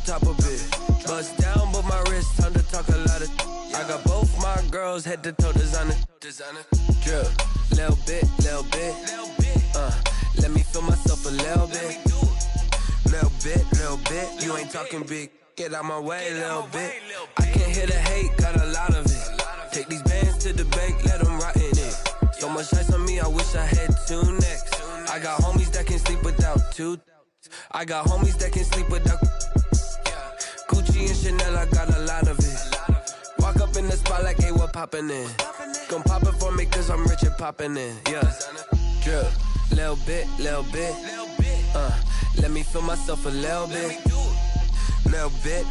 top of it. Bust down, but my wrist, time to talk a lot of. I got both my girls head to toe designer. Drip, little bit. Let me feel myself a little bit. Little bit. You ain't talking big. Get out my way, little bit. I can't hear the hate, got a lot of it. Take these bands to the bank, let them rot in it. So much ice on me, I wish I had 2 necks. I got homies that can sleep without 2. I got homies that can sleep without Gucci and Chanel, I got a lot of it. Walk up in the spot like, hey, what poppin' in? Gon' pop it for me cause I'm rich and poppin' in. Yeah, drip, little bit. Let me feel myself a little bit. Little bit.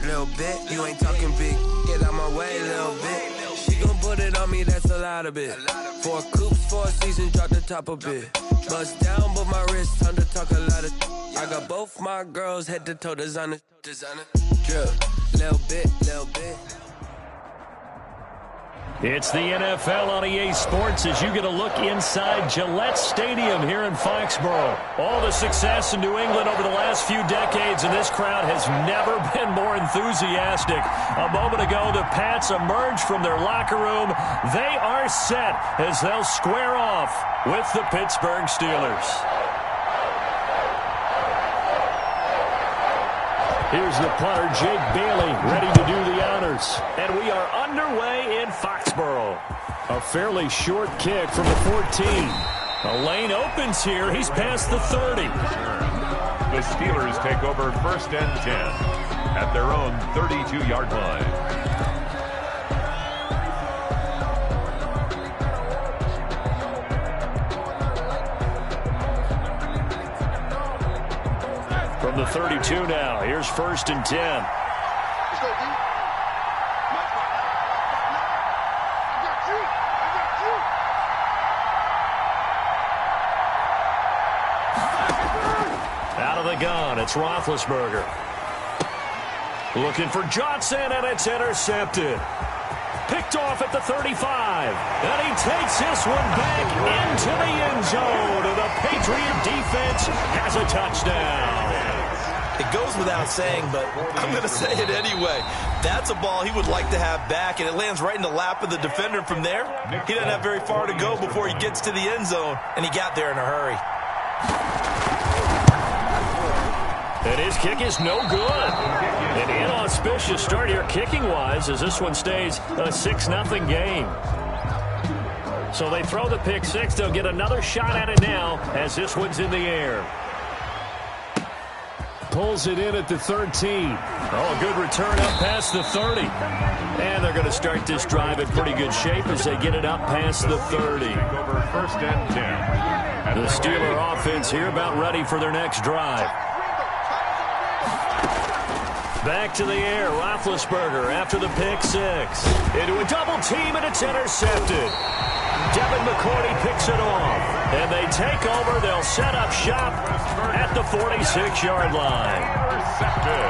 You ain't talking big. Get out my way, little bit. She gon' put it on me, that's a lot of it. 4 coops, 4 seasons, drop the top a bit. Bust down, but my wrist, time to talk a lot of. I got both my girls head to toe designer. Drip, little bit. It's the NFL on EA Sports as you get a look inside Gillette Stadium here in Foxborough. All the success in New England over the last few decades, and this crowd has never been more enthusiastic. A moment ago, the Pats emerged from their locker room. They are set as they'll square off with the Pittsburgh Steelers. Here's the punter, Jake Bailey, ready to do the honors. And we are underway in Foxborough. A fairly short kick from the 14. A lane opens here. He's past the 30. The Steelers take over 1st and 10 at their own 32-yard line. From the 32 now, here's 1st and 10. Let's go, D. Out of the gun, it's Roethlisberger. Looking for Johnson, and it's intercepted. Picked off at the 35. And he takes this one back into the end zone. And the Patriot defense has a touchdown. It goes without saying, but I'm going to say it anyway. That's a ball he would like to have back, and it lands right in the lap of the defender from there. He doesn't have very far to go before he gets to the end zone, and he got there in a hurry. And his kick is no good. An inauspicious start here kicking-wise as this one stays a 6-0 game. So they throw the pick six. They'll get another shot at it now as this one's in the air. Pulls it in at the 13. Oh, a good return up past the 30. And they're going to start this drive in pretty good shape as they get it up past the 30. Over 1st and 10. The Steeler offense here about ready for their next drive. Back to the air, Roethlisberger after the pick six. Into a double team, and it's intercepted. Devin McCourty picks it off. And they take over. They'll set up shop at the 46-yard line.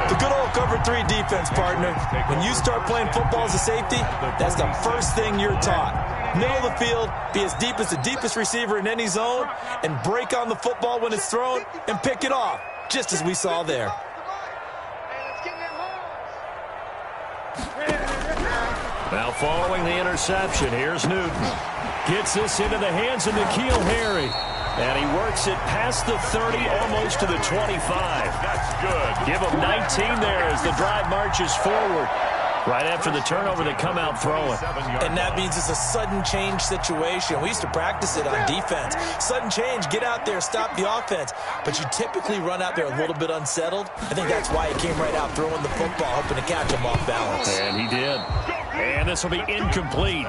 The good old cover 3 defense, partner. When you start playing football as a safety, that's the first thing you're taught. Middle of the field, be as deep as the deepest receiver in any zone, and break on the football when it's thrown and pick it off, just as we saw there. Now following the interception, here's Newton. Gets this into the hands of N'Keal Harry. And he works it past the 30, almost to the 25. That's good. Give him 19 there as the drive marches forward. Right after the turnover, they come out throwing. And that means it's a sudden change situation. We used to practice it on defense. Sudden change, get out there, stop the offense. But you typically run out there a little bit unsettled. I think that's why he came right out throwing the football, hoping to catch him off balance. And he did. And this will be incomplete.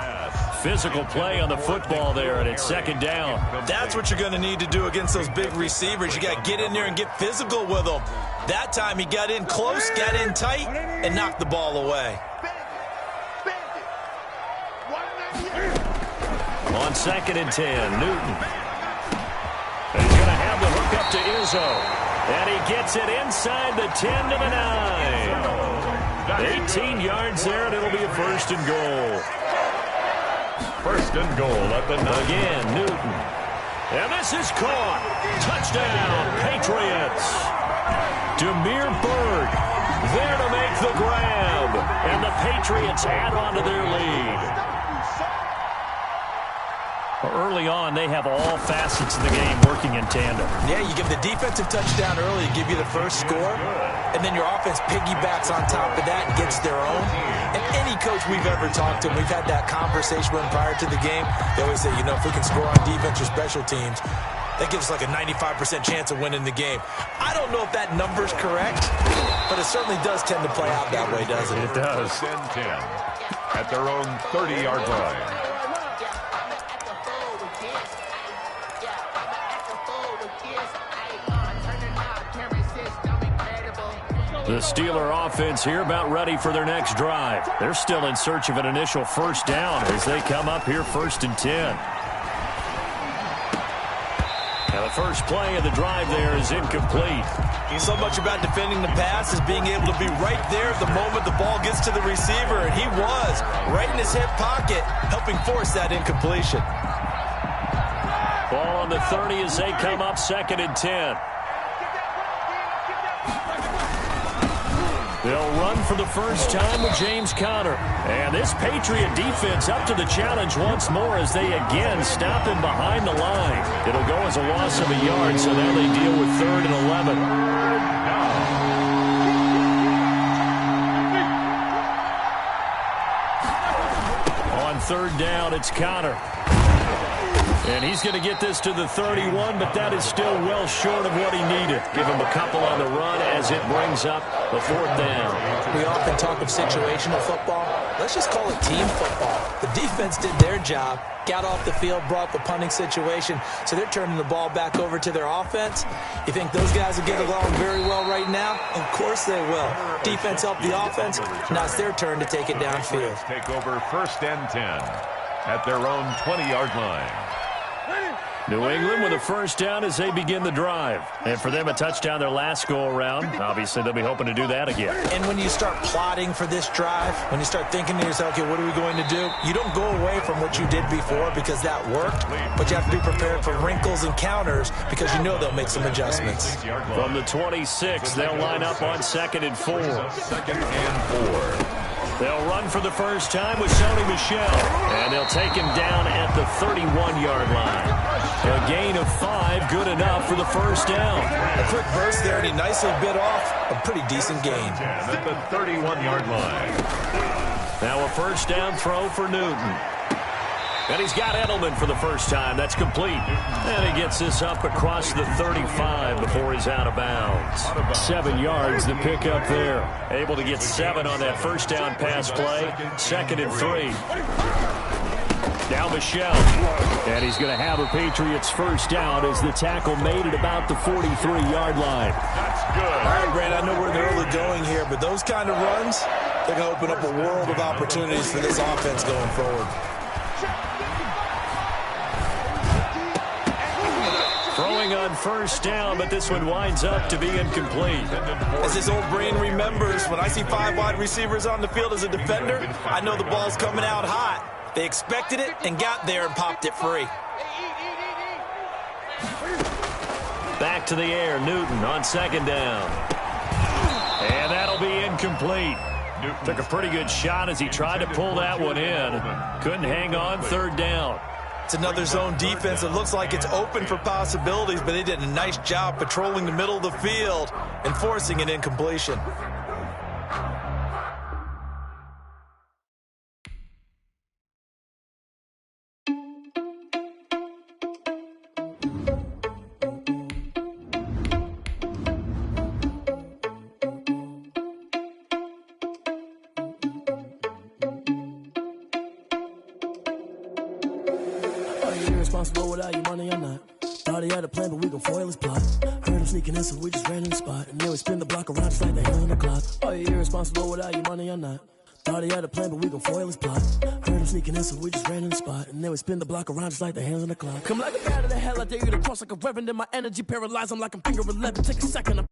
Physical play on the football there, and it's 2nd down. That's what you're going to need to do against those big receivers. You got to get in there and get physical with them. That time he got in close, got in tight, and knocked the ball away. On 2nd and 10, Newton. And he's going to have the hook up to Izzo. And he gets it inside the 10 to the 9. 18 yards there, and it'll be a 1st and goal. 1st and goal at the 9. Again, Newton. And this is caught. Touchdown, Patriots. Damiere Byrd There to make the grab. And the Patriots add on to their lead. Early on, they have all facets of the game working in tandem. Yeah, you give the defensive touchdown early, give you the first score, and then your offense piggybacks on top of that and gets their own. And any coach we've ever talked to, we've had that conversation when prior to the game, they always say, you know, if we can score on defense or special teams, that gives us like a 95% chance of winning the game. I don't know if that number's correct, but it certainly does tend to play out that way, doesn't it? It does. 10-10 at their own 30-yard line. The Steeler offense here about ready for their next drive. They're still in search of an initial first down as they come up here 1st and 10. Now the first play of the drive there is incomplete. So much about defending the pass is being able to be right there at the moment the ball gets to the receiver, and he was right in his hip pocket, helping force that incompletion. Ball on the 30 as they come up 2nd and 10. They'll run for the first time with James Conner. And this Patriot defense up to the challenge once more as they again stop him behind the line. It'll go as a loss of a yard, so now they deal with 3rd and 11. On 3rd down, it's Conner. And he's going to get this to the 31, but that is still well short of what he needed. Give him a couple on the run as it brings up the 4th down. We often talk of situational football. Let's just call it team football. The defense did their job, got off the field, brought the punting situation, so they're turning the ball back over to their offense. You think those guys will get along very well right now? Of course they will. Defense helped the offense. Now it's their turn to take it downfield. Take over 1st and 10 at their own 20-yard line. New England with a first down as they begin the drive. And for them, a touchdown their last go-around. Obviously, they'll be hoping to do that again. And when you start plotting for this drive, when you start thinking to yourself, okay, what are we going to do? You don't go away from what you did before because that worked, but you have to be prepared for wrinkles and counters because you know they'll make some adjustments. From the 26, they'll line up on 2nd and 4. 2nd and 4. They'll run for the first time with Sony Michel, and they'll take him down at the 31-yard line. A gain of 5, good enough for the first down. A quick burst there, and he nicely bit off a pretty decent gain. At the 31-yard line. Now a first down throw for Newton. And he's got Edelman for the first time. That's complete. And he gets this up across the 35 before he's out of bounds. 7 yards, the pickup there. Able to get 7 on that first down pass play. 2nd and 3. Now Michel. And he's going to have a Patriots first down as the tackle made at about the 43-yard line. That's good. All right, Brad, I know we're in the early going here, but those kind of runs, they're going to open up a world of opportunities for this offense going forward. Throwing on first down, but this one winds up to be incomplete. As his old brain remembers, when I see 5 wide receivers on the field as a defender, I know the ball's coming out hot. They expected it and got there and popped it free. Back to the air, Newton on 2nd down. And that'll be incomplete. Took a pretty good shot as he tried to pull that one in. Couldn't hang on, 3rd down. It's another zone defense. It looks like it's open for possibilities, but they did a nice job patrolling the middle of the field and forcing an incompletion. Responsible without your money or not. Thought he had a plan, but we gon' foil his plot. Heard him sneaking in, so we just ran in the spot. And then we spin the block around just like the hand on the clock. Are you irresponsible without your money or not? Thought he had a plan, but we gon' foil his plot. Heard him sneaking in, so we just ran in the spot. And then we spin the block around just like the hands on the clock. Come like a bat of the hell, I dare you to cross like a reverend. And my energy paralyzed, I'm like I'm finger 11. Take a second.